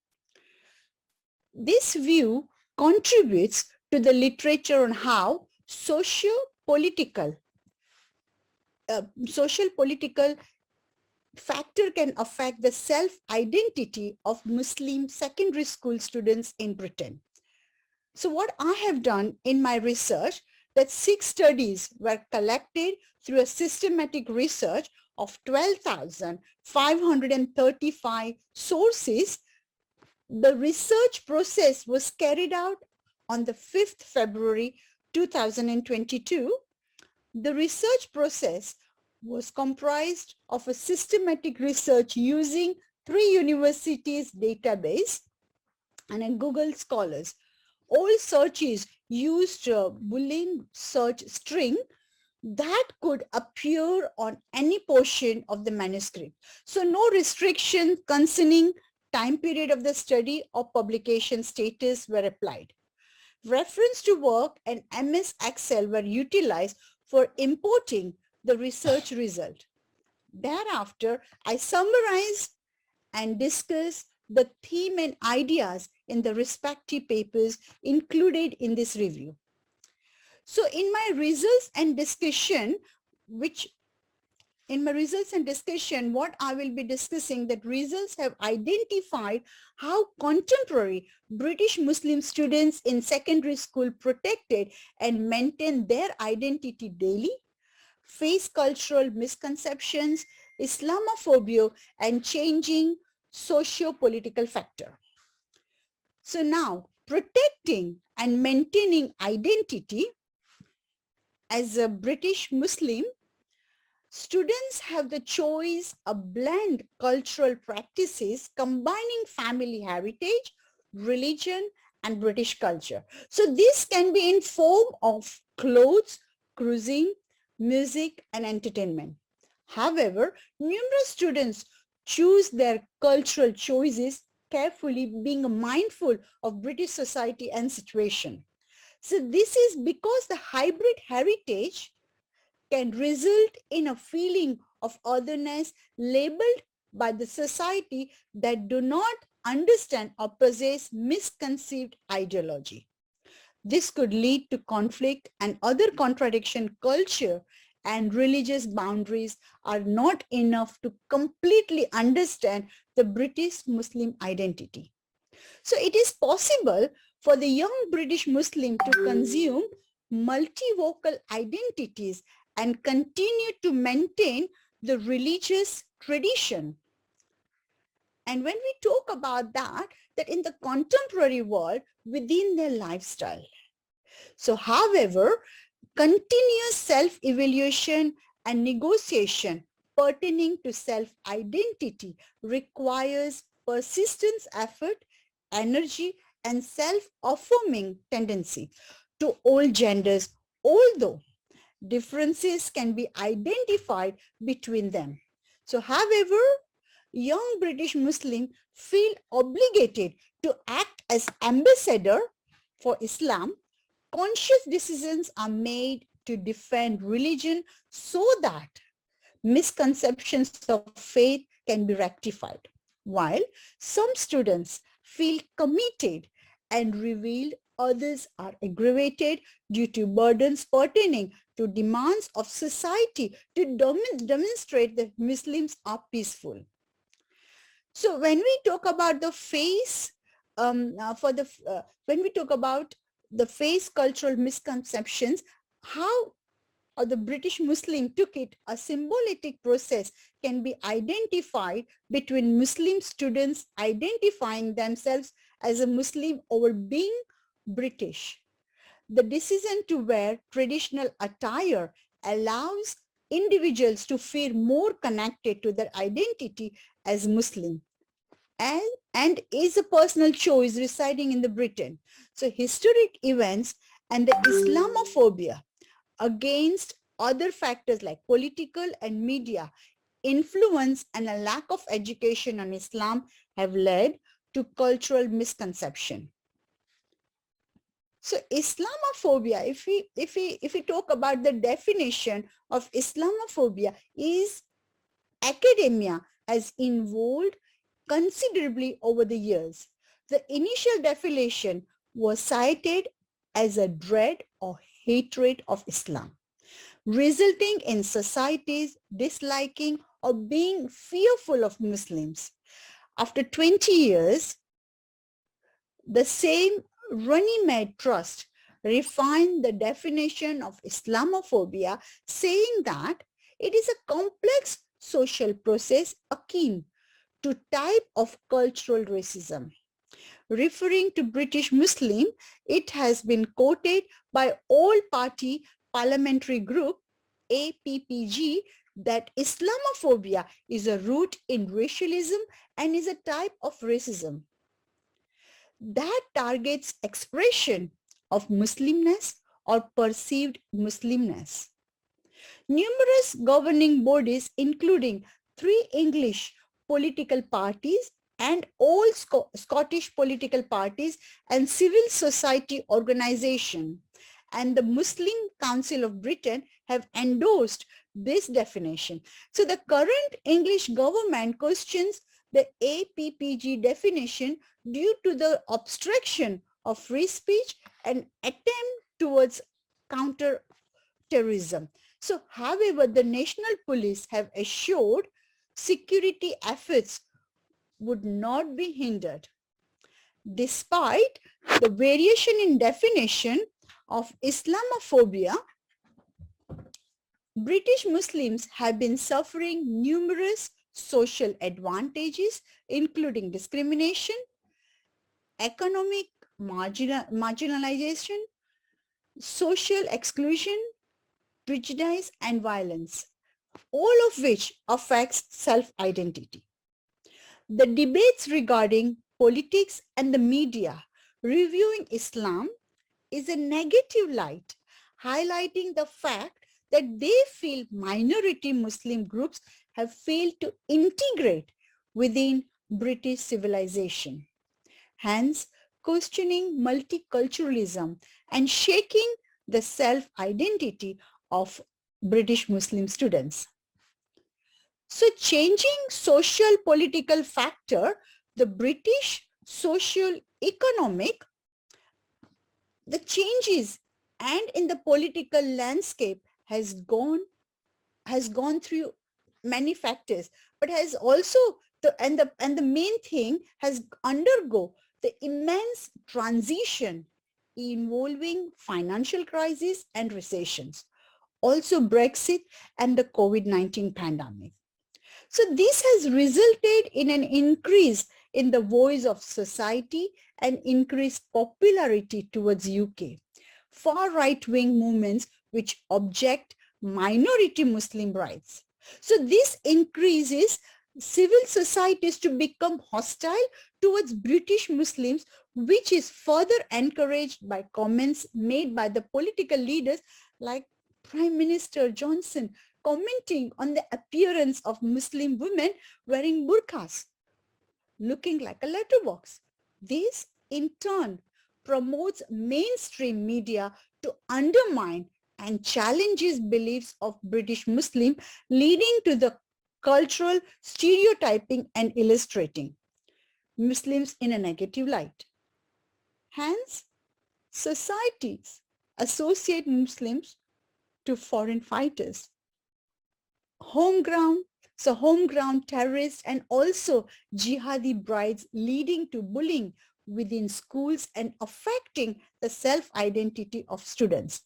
This view contributes to the literature on how socio-political factor can affect the self-identity of Muslim secondary school students in Britain. So what I have done in my research, that 6 studies were collected through a systematic research of 12,535 sources. The research process was carried out on the 5th February 2022. The research process was comprised of a systematic research using 3 universities database and a Google Scholars. All searches used a Boolean search string that could appear on any portion of the manuscript. So no restriction concerning time period of the study or publication status were applied. Reference to work and MS Excel were utilized for importing the research result. Thereafter, I summarized and discussed the theme and ideas in the respective papers included in this review. So in my results and discussion, what I will be discussing, that results have identified how contemporary British Muslim students in secondary school protected and maintained their identity daily, face cultural misconceptions, Islamophobia, and changing socio-political factor. So now, protecting and maintaining identity as a British Muslim, students have the choice of blend cultural practices combining family heritage, religion, and British culture. So this can be in form of clothes, cuisine, music, and entertainment. However, numerous students choose their cultural choices carefully, being mindful of British society and situation. So this is because the hybrid heritage can result in a feeling of otherness labeled by the society that do not understand or possess misconceived ideology. This could lead to conflict and other contradiction. Culture and religious boundaries are not enough to completely understand the British Muslim identity. So it is possible for the young British Muslim to consume multivocal identities and continue to maintain the religious tradition. And when we talk about that in the contemporary world within their lifestyle. So however, continuous self-evaluation and negotiation pertaining to self-identity requires persistence, effort, energy, and self-affirming tendency to all genders, although differences can be identified between them. So however, young British Muslims feel obligated to act as ambassador for Islam. Conscious decisions are made to defend religion so that misconceptions of faith can be rectified, while some students feel committed and revealed, others are aggravated due to burdens pertaining to demands of society to demonstrate that Muslims are peaceful. So when we talk about the face, when we talk about the face cultural misconceptions, how the British Muslim took it, a symbolic process can be identified between Muslim students identifying themselves as a Muslim over being British. The decision to wear traditional attire allows individuals to feel more connected to their identity as Muslim and is a personal choice residing in the Britain. So historic events and the Islamophobia against other factors like political and media influence and a lack of education on Islam have led to cultural misconception. So Islamophobia, if we talk about the definition of Islamophobia, is academia has evolved considerably over the years. The initial definition was cited as a dread or hatred of Islam, resulting in societies disliking or being fearful of Muslims. After 20 years, the same Runnymede Trust refined the definition of Islamophobia, saying that it is a complex social process akin to type of cultural racism. Referring to British Muslim, it has been quoted by all-party parliamentary group APPG that Islamophobia is a root in racialism and is a type of racism that targets expression of Muslimness or perceived Muslimness. Numerous governing bodies, including 3 English political parties and all Scottish political parties and civil society organization, and the Muslim Council of Britain have endorsed this definition. So the current English government questions the APPG definition due to the obstruction of free speech and attempt towards counter-terrorism. So, however, the National Police have assured security efforts would not be hindered. Despite the variation in definition of Islamophobia, British Muslims have been suffering numerous social advantages, including discrimination, economic marginalization, social exclusion, prejudice, and violence, all of which affects self-identity. The debates regarding politics and the media reviewing Islam is a negative light, highlighting the fact that they feel minority Muslim groups have failed to integrate within British civilization. Hence, questioning multiculturalism and shaking the self-identity of British Muslim students. So changing social political factor, the British social economic, the changes and in the political landscape has gone through many factors, but has also the main thing has undergo the immense transition involving financial crisis and recessions, also Brexit and the COVID-19 pandemic. So this has resulted in an increase in the voice of society and increased popularity towards UK. Far right-wing movements which object minority Muslim rights. So this increases civil societies to become hostile towards British Muslims, which is further encouraged by comments made by the political leaders like Prime Minister Johnson commenting on the appearance of Muslim women wearing burqas, looking like a letterbox. This in turn promotes mainstream media to undermine and challenges beliefs of British Muslim, leading to the cultural stereotyping and illustrating Muslims in a negative light. Hence, societies associate Muslims to foreign fighters, homegrown terrorists, and also jihadi brides, leading to bullying within schools and affecting the self-identity of students.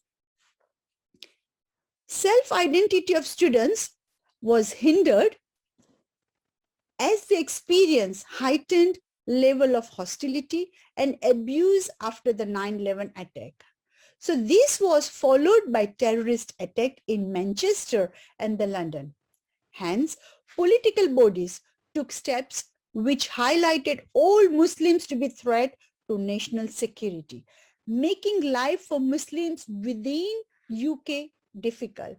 Self-identity of students was hindered as they experience heightened level of hostility and abuse after the 9/11 attack. So this was followed by terrorist attack in Manchester and the London. Hence, political bodies took steps which highlighted all Muslims to be threat to national security, making life for Muslims within UK difficult.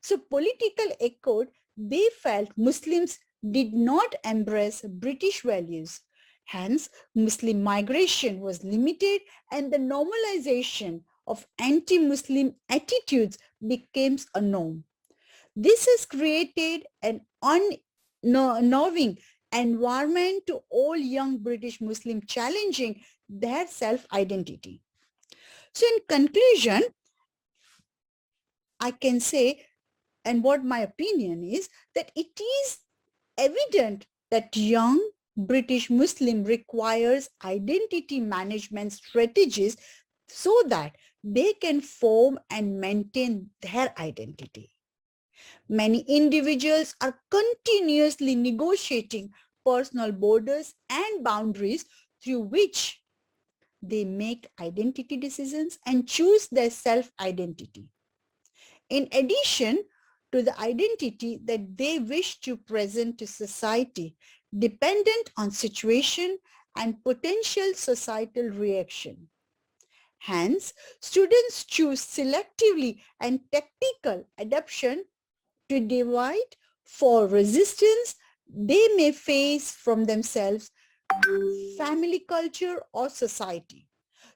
So political echoed, they felt Muslims did not embrace British values. Hence, Muslim migration was limited and the normalization of anti-Muslim attitudes became a norm. This has created an unnerving environment to all young British Muslims challenging their self-identity. So in conclusion, I can say, and what my opinion is, that it is evident that young British Muslim requires identity management strategies so that they can form and maintain their identity. Many individuals are continuously negotiating personal borders and boundaries through which they make identity decisions and choose their self-identity. In addition to the identity that they wish to present to society, dependent on situation and potential societal reaction. Hence, students choose selectively and tactical adaptation to divide for resistance they may face from themselves, family culture, or society.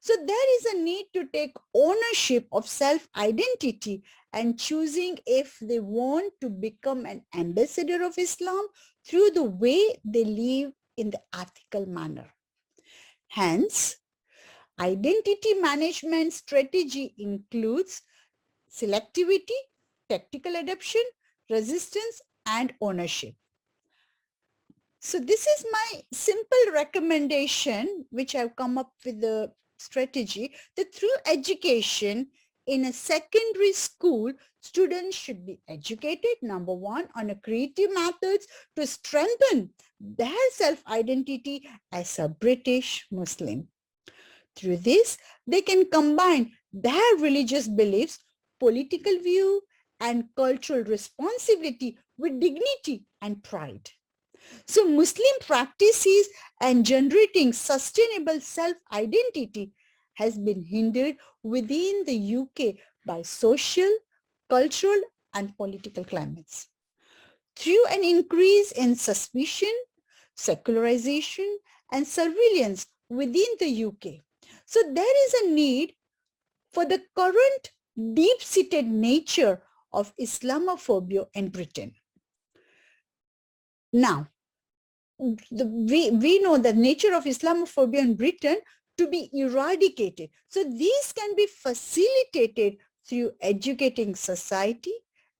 So there is a need to take ownership of self-identity and choosing if they want to become an ambassador of Islam through the way they live in the ethical manner. Hence, identity management strategy includes selectivity, tactical adaptation, resistance, and ownership. So this is my simple recommendation, which I've come up with the strategy that through education in a secondary school, students should be educated, number one, on a creative methods to strengthen their self-identity as a British Muslim. Through this, they can combine their religious beliefs, political view, and cultural responsibility with dignity and pride. So Muslim practices and generating sustainable self-identity has been hindered within the UK by social, cultural, and political climates. Through an increase in suspicion, secularization, and surveillance within the UK. So there is a need for the current deep-seated nature of Islamophobia in Britain. Now, we know the nature of Islamophobia in Britain to be eradicated. So these can be facilitated through educating society.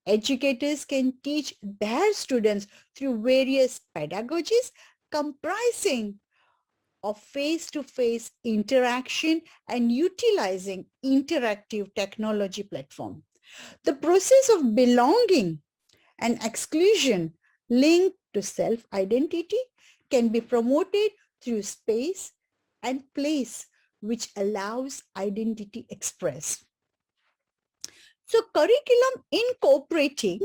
Educators can teach their students through various pedagogies comprising of face-to-face interaction and utilizing interactive technology platform. The process of belonging and exclusion linked to self-identity can be promoted through space and place, which allows identity express. So curriculum incorporating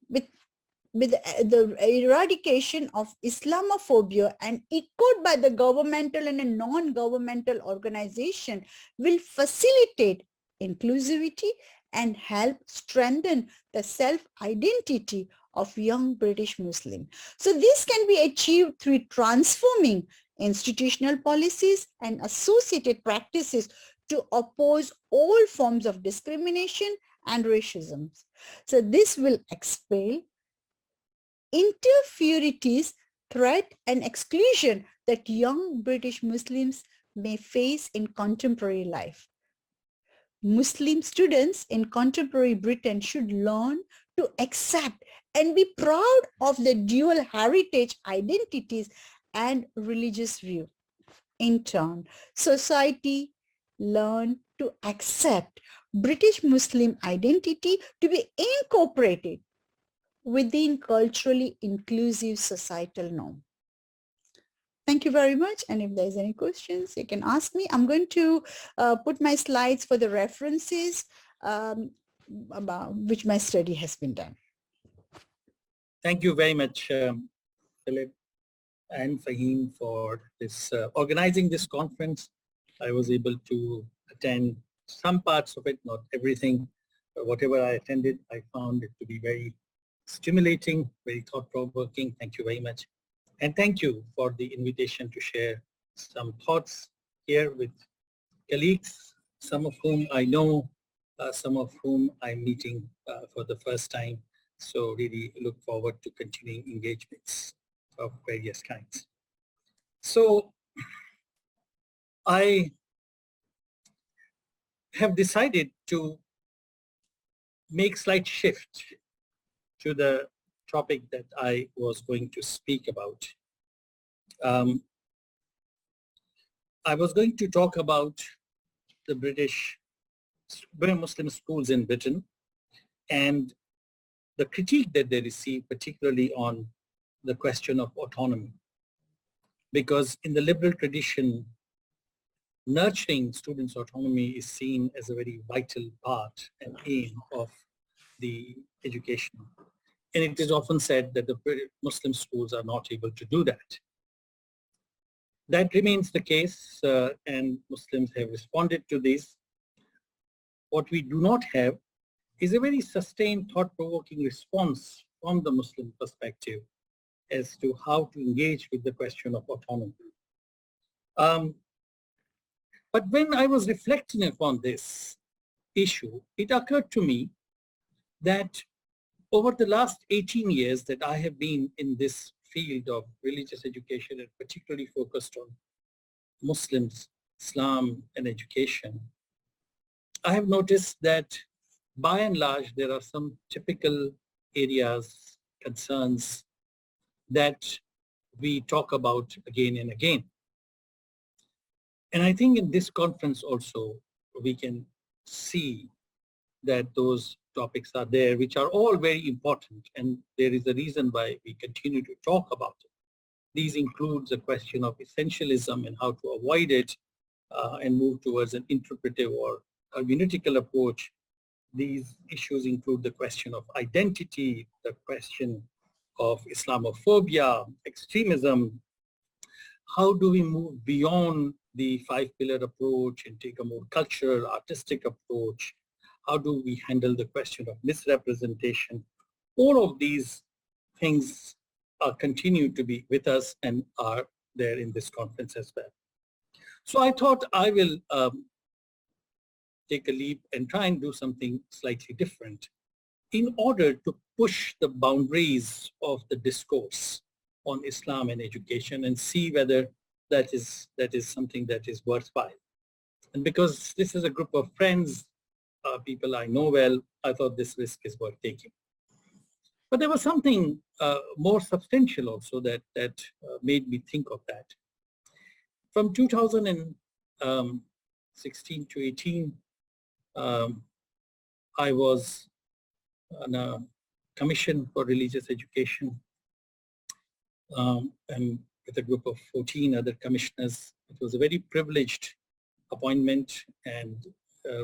with the eradication of Islamophobia and echoed by the governmental and a non-governmental organization will facilitate inclusivity and help strengthen the self-identity of young British Muslim. So this can be achieved through transforming institutional policies and associated practices to oppose all forms of discrimination and racism. So this will expel interferities, threat, and exclusion that young British Muslims may face in contemporary life. Muslim students in contemporary Britain should learn to accept and be proud of the dual heritage identities and religious view. In turn, society learn to accept British Muslim identity to be incorporated within culturally inclusive societal norm. Thank you very much. And if there's any questions, you can ask me. I'm going to put my slides for the references about which my study has been done. Thank you very much, Philip and Fahim, for this organizing this conference. I was able to attend some parts of it, not everything. whatever I attended, I found it to be very stimulating, very thought-provoking. Thank you very much. And thank you for the invitation to share some thoughts here with colleagues, some of whom I know, some of whom I'm meeting for the first time. So really look forward to continuing engagements of various kinds. So I have decided to make slight shift to the topic that I was going to speak about. I was going to talk about the British Muslim schools in Britain and the critique that they receive, particularly on the question of autonomy. Because in the liberal tradition, nurturing students' autonomy is seen as a very vital part and aim of the education. And it is often said that the Muslim schools are not able to do that. That remains the case, and Muslims have responded to this. What we do not have is a very sustained, thought-provoking response from the Muslim perspective as to how to engage with the question of autonomy. But when I was reflecting upon this issue, it occurred to me that over the last 18 years that I have been in this field of religious education and particularly focused on Muslims, Islam, and education, I have noticed that by and large there are some typical areas, concerns that we talk about again and again. And I think in this conference also we can see that those topics are there, which are all very important, and there is a reason why we continue to talk about it. These include the question of essentialism and how to avoid it and move towards an interpretive or hermeneutical approach. These issues include the question of identity, the question of Islamophobia, extremism. How do we move beyond the five-pillar approach and take a more cultural, artistic approach? How do we handle the question of misrepresentation? All of these things continue to be with us and are there in this conference as well. So I thought I will take a leap and try and do something slightly different in order to push the boundaries of the discourse on Islam and education and see whether that is something that is worthwhile. And because this is a group of friends, people I know well, I thought this risk is worth taking. But there was something more substantial also that made me think of that. From 2016 to 18, I was on a commission for religious education and with a group of 14 other commissioners. It was a very privileged appointment and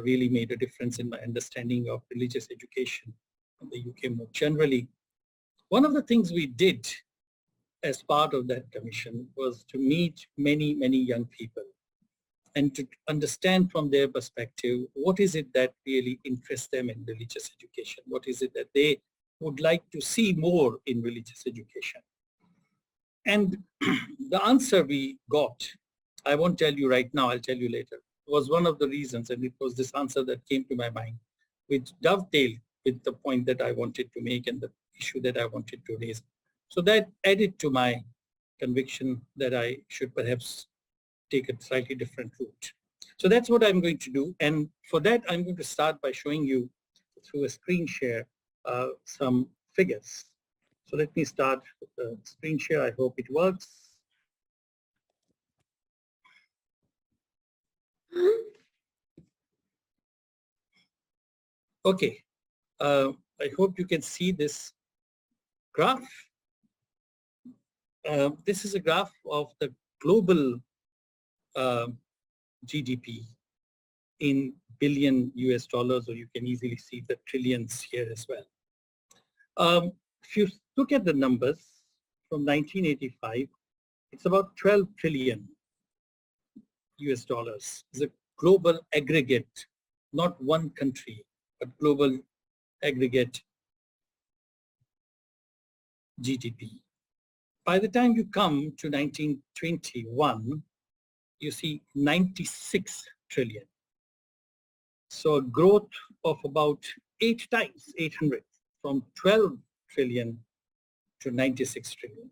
really made a difference in my understanding of religious education in the UK more generally. One of the things we did as part of that commission was to meet many, many young people and to understand from their perspective, what is it that really interests them in religious education? What is it that they would like to see more in religious education? And the answer we got, I won't tell you right now, I'll tell you later, was one of the reasons, and it was this answer that came to my mind, which dovetailed with the point that I wanted to make and the issue that I wanted to raise. So that added to my conviction that I should perhaps take a slightly different route. So that's what I'm going to do. And for that, I'm going to start by showing you through a screen share some figures. So let me start with the screen share. I hope it works. Okay, I hope you can see this graph. This is a graph of the global GDP in billion US dollars, or you can easily see the trillions here as well. If you look at the numbers from 1985, it's about 12 trillion US dollars. It's a global aggregate, not one country, but global aggregate GDP. By the time you come to 1921, you see 96 trillion. So a growth of about 8 times, 800, from 12 trillion to 96 trillion.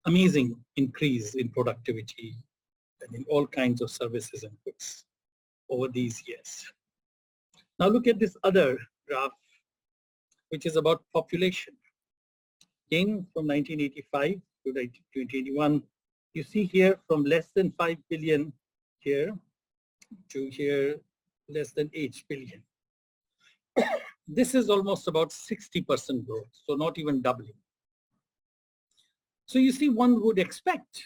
Amazing increase in productivity and in all kinds of services and goods over these years. Now look at this other graph, which is about population. Again, from 1985 to 2021, you see here from less than 5 billion here to here less than 8 billion. This is almost about 60% growth, so not even doubling. So you see, one would expect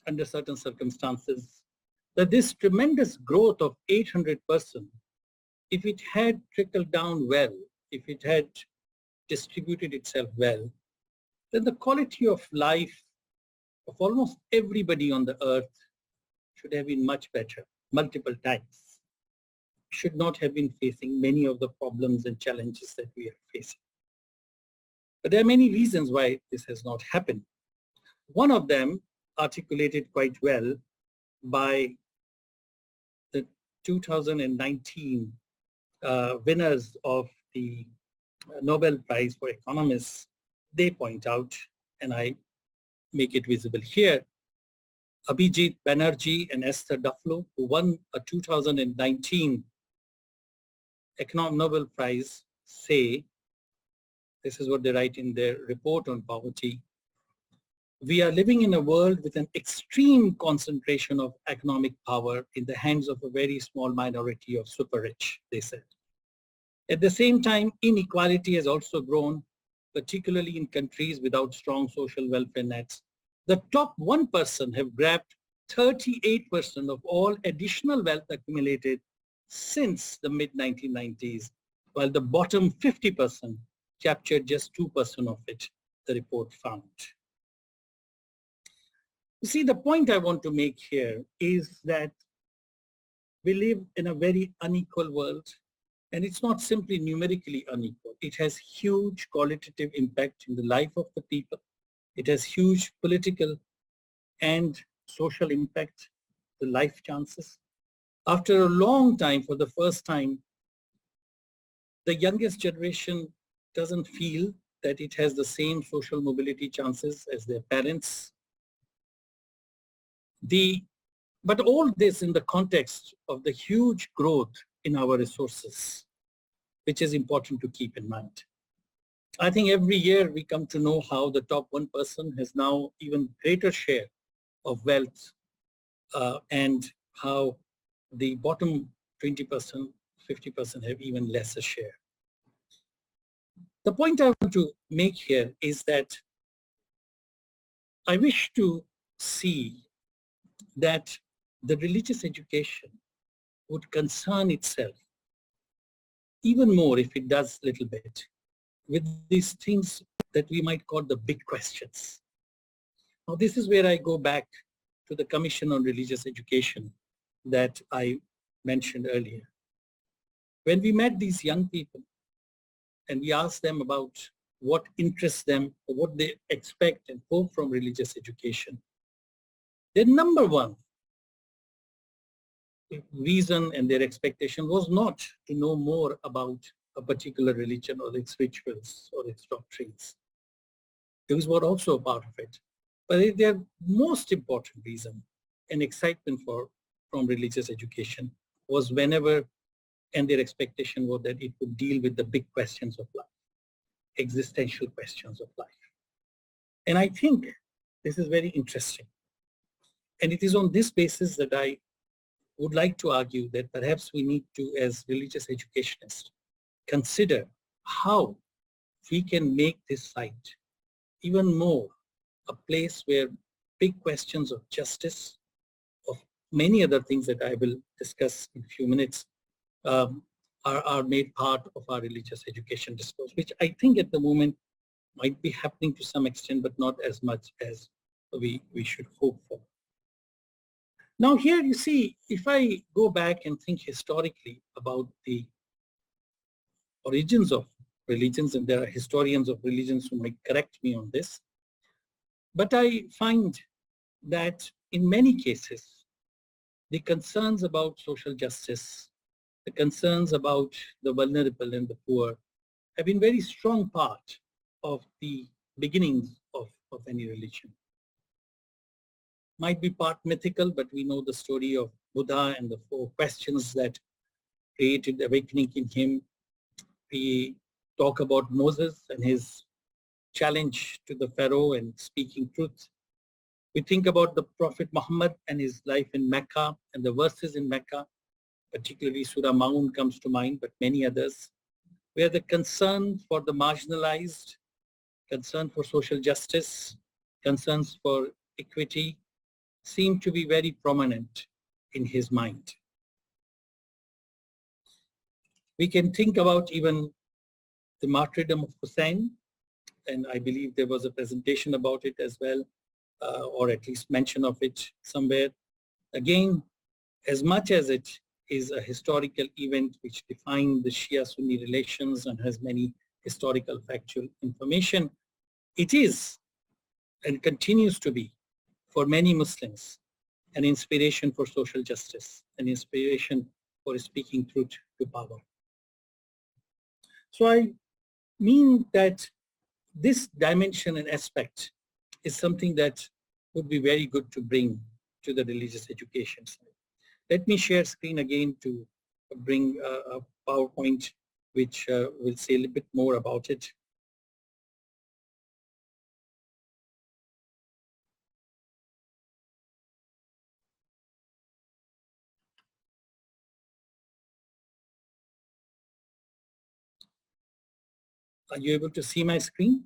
under certain circumstances that this tremendous growth of 800%, if it had trickled down well, if it had distributed itself well, then the quality of life of almost everybody on the earth should have been much better, multiple times. Should not have been facing many of the problems and challenges that we are facing. But there are many reasons why this has not happened. One of them, articulated quite well by the 2019 winners of the Nobel Prize for Economists, they point out, and I make it visible here, Abhijit Banerjee and Esther Duflo, who won a 2019 Nobel Prize, say, this is what they write in their report on poverty: we are living in a world with an extreme concentration of economic power in the hands of a very small minority of super rich, they said. At the same time, inequality has also grown, particularly in countries without strong social welfare nets. The top 1% have grabbed 38% of all additional wealth accumulated since the mid-1990s, while the bottom 50% captured just 2% of it, the report found. You see, the point I want to make here is that we live in a very unequal world, and it's not simply numerically unequal. It has huge qualitative impact in the life of the people. It has huge political and social impact, the life chances. After a long time, for the first time, the youngest generation doesn't feel that it has the same social mobility chances as their parents. But all this in the context of the huge growth in our resources, which is important to keep in mind. I think every year we come to know how the top 1% has now even greater share of wealth and how the bottom 20%, 50% have even lesser share. The point I want to make here is that I wish to see that the religious education would concern itself even more, if it does a little bit, with these things that we might call the big questions. Now, this is where I go back to the Commission on Religious Education that I mentioned earlier. When we met these young people and we asked them about what interests them, or what they expect and hope from religious education, their number one reason and their expectation was not to know more about a particular religion or its rituals or its doctrines. Those were also a part of it. But their most important reason and excitement from religious education was whenever, and their expectation was that it would deal with the big questions of life, existential questions of life. And I think this is very interesting. And it is on this basis that I would like to argue that perhaps we need to, as religious educationists, consider how we can make this site even more a place where big questions of justice, of many other things that I will discuss in a few minutes, are made part of our religious education discourse, which I think at the moment might be happening to some extent, but not as much as we should hope for. Now here you see, if I go back and think historically about the origins of religions, and there are historians of religions who might correct me on this, but I find that in many cases, the concerns about social justice, the concerns about the vulnerable and the poor have been very strong part of the beginnings of any religion. Might be part mythical, but we know the story of Buddha and the 4 questions that created awakening in him. We talk about Moses and his challenge to the Pharaoh and speaking truth. We think about the Prophet Muhammad and his life in Mecca and the verses in Mecca, particularly Surah Maun comes to mind, but many others, where the concern for the marginalized, concern for social justice, concerns for equity seem to be very prominent in his mind. We can think about even the martyrdom of Hussein, and I believe there was a presentation about it as well, or at least mention of it somewhere. Again, as much as it is a historical event which defined the Shia-Sunni relations and has many historical factual information, it is and continues to be for many Muslims an inspiration for social justice, an inspiration for speaking truth to power. So I mean that this dimension and aspect is something that would be very good to bring to the religious education side. Let me share screen again to bring a PowerPoint which will say a little bit more about it. Are you able to see my screen?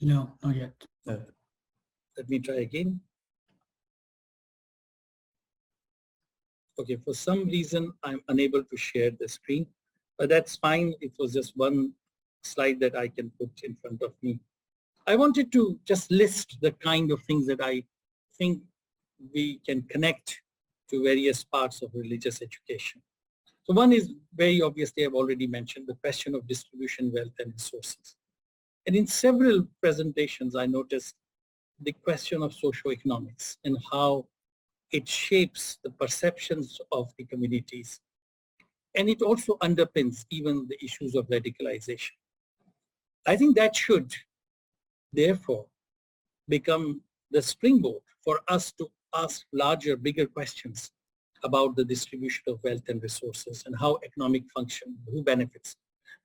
No, not yet. No. Let me try again. Okay, for some reason, I'm unable to share the screen, but that's fine. It was just one slide that I can put in front of me. I wanted to just list the kind of things that I think we can connect to various parts of religious education. So one is very obviously, I've already mentioned, the question of distribution, wealth, and resources. And in several presentations, I noticed the question of socioeconomics and how it shapes the perceptions of the communities. And it also underpins even the issues of radicalization. I think that should, therefore, become the springboard for us to ask larger, bigger questions about the distribution of wealth and resources and how economic function, who benefits.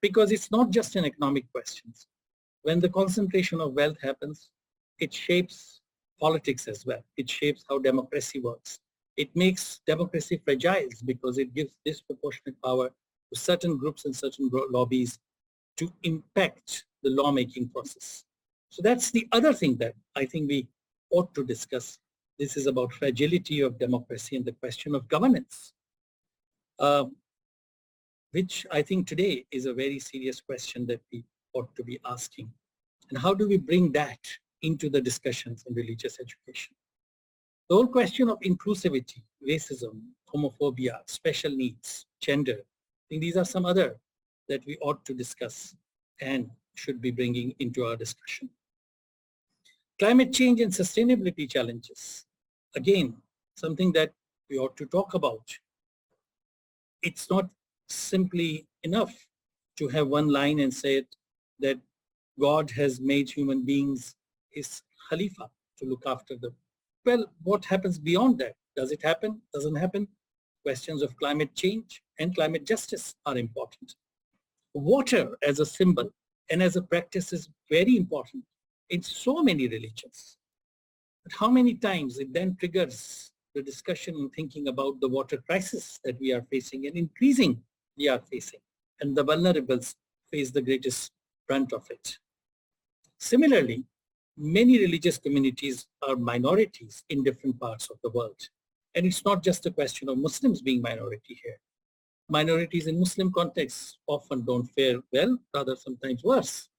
Because it's not just an economic question. When the concentration of wealth happens, it shapes politics as well. It shapes how democracy works. It makes democracy fragile because it gives disproportionate power to certain groups and certain lobbies to impact the lawmaking process. So that's the other thing that I think we ought to discuss. This is about fragility of democracy and the question of governance, which I think today is a very serious question that we ought to be asking. And how do we bring that into the discussions in religious education? The whole question of inclusivity, racism, homophobia, special needs, gender, I think these are some other that we ought to discuss and should be bringing into our discussion. Climate change and sustainability challenges, again, something that we ought to talk about. It's not simply enough to have one line and say it, that God has made human beings his Khalifa to look after them. Well, what happens beyond that? Does it happen? Doesn't happen? Questions of climate change and climate justice are important. Water as a symbol and as a practice is very important in so many religions. But how many times it then triggers the discussion and thinking about the water crisis that we are facing and increasing we are facing, and the vulnerables face the greatest brunt of it. Similarly, many religious communities are minorities in different parts of the world. And it's not just a question of Muslims being minority here. Minorities in Muslim contexts often don't fare well, rather sometimes worse.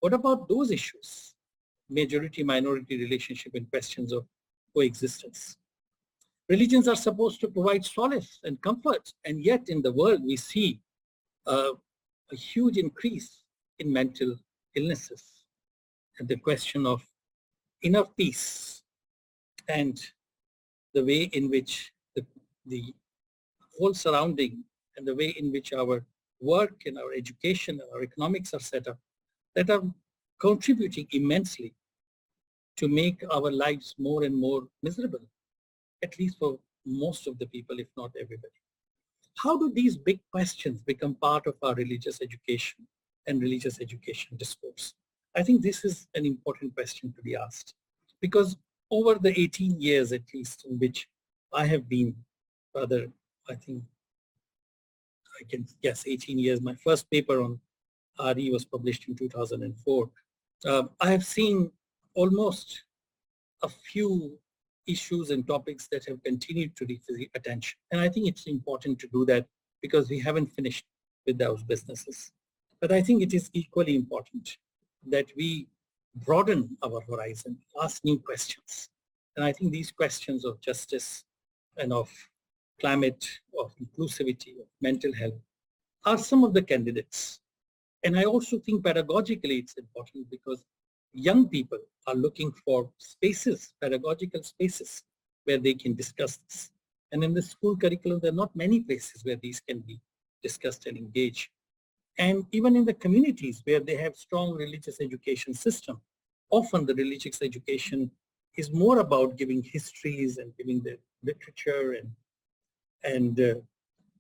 What about those issues? majority-minority relationship in questions of coexistence. Religions are supposed to provide solace and comfort, and yet in the world we see a huge increase in mental illnesses, and the question of inner peace and the way in which the whole surrounding and the way in which our work and our education and our economics are set up, that are contributing immensely to make our lives more and more miserable, at least for most of the people, if not everybody. How do these big questions become part of our religious education and religious education discourse? I think this is an important question to be asked, because over the 18 years at least in which I have been, rather, I think I can guess 18 years, my first paper on RE was published in 2004. I have seen almost a few issues and topics that have continued to receive attention. And I think it's important to do that because we haven't finished with those businesses. But I think it is equally important that we broaden our horizon, ask new questions. And I think these questions of justice and of climate, of inclusivity, of mental health are some of the candidates. And I also think pedagogically it's important because young people are looking for spaces, pedagogical spaces, where they can discuss this. And in the school curriculum, there are not many places where these can be discussed and engaged. And even in the communities where they have strong religious education system, often the religious education is more about giving histories and giving the literature and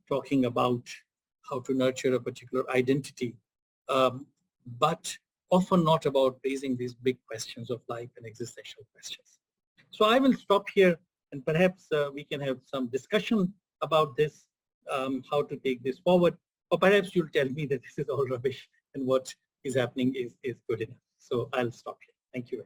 talking about how to nurture a particular identity, but often not about raising these big questions of life and existential questions. So I will stop here, and perhaps we can have some discussion about this, how to take this forward, or perhaps you'll tell me that this is all rubbish and what is happening is good enough. So I'll stop here. Thank you.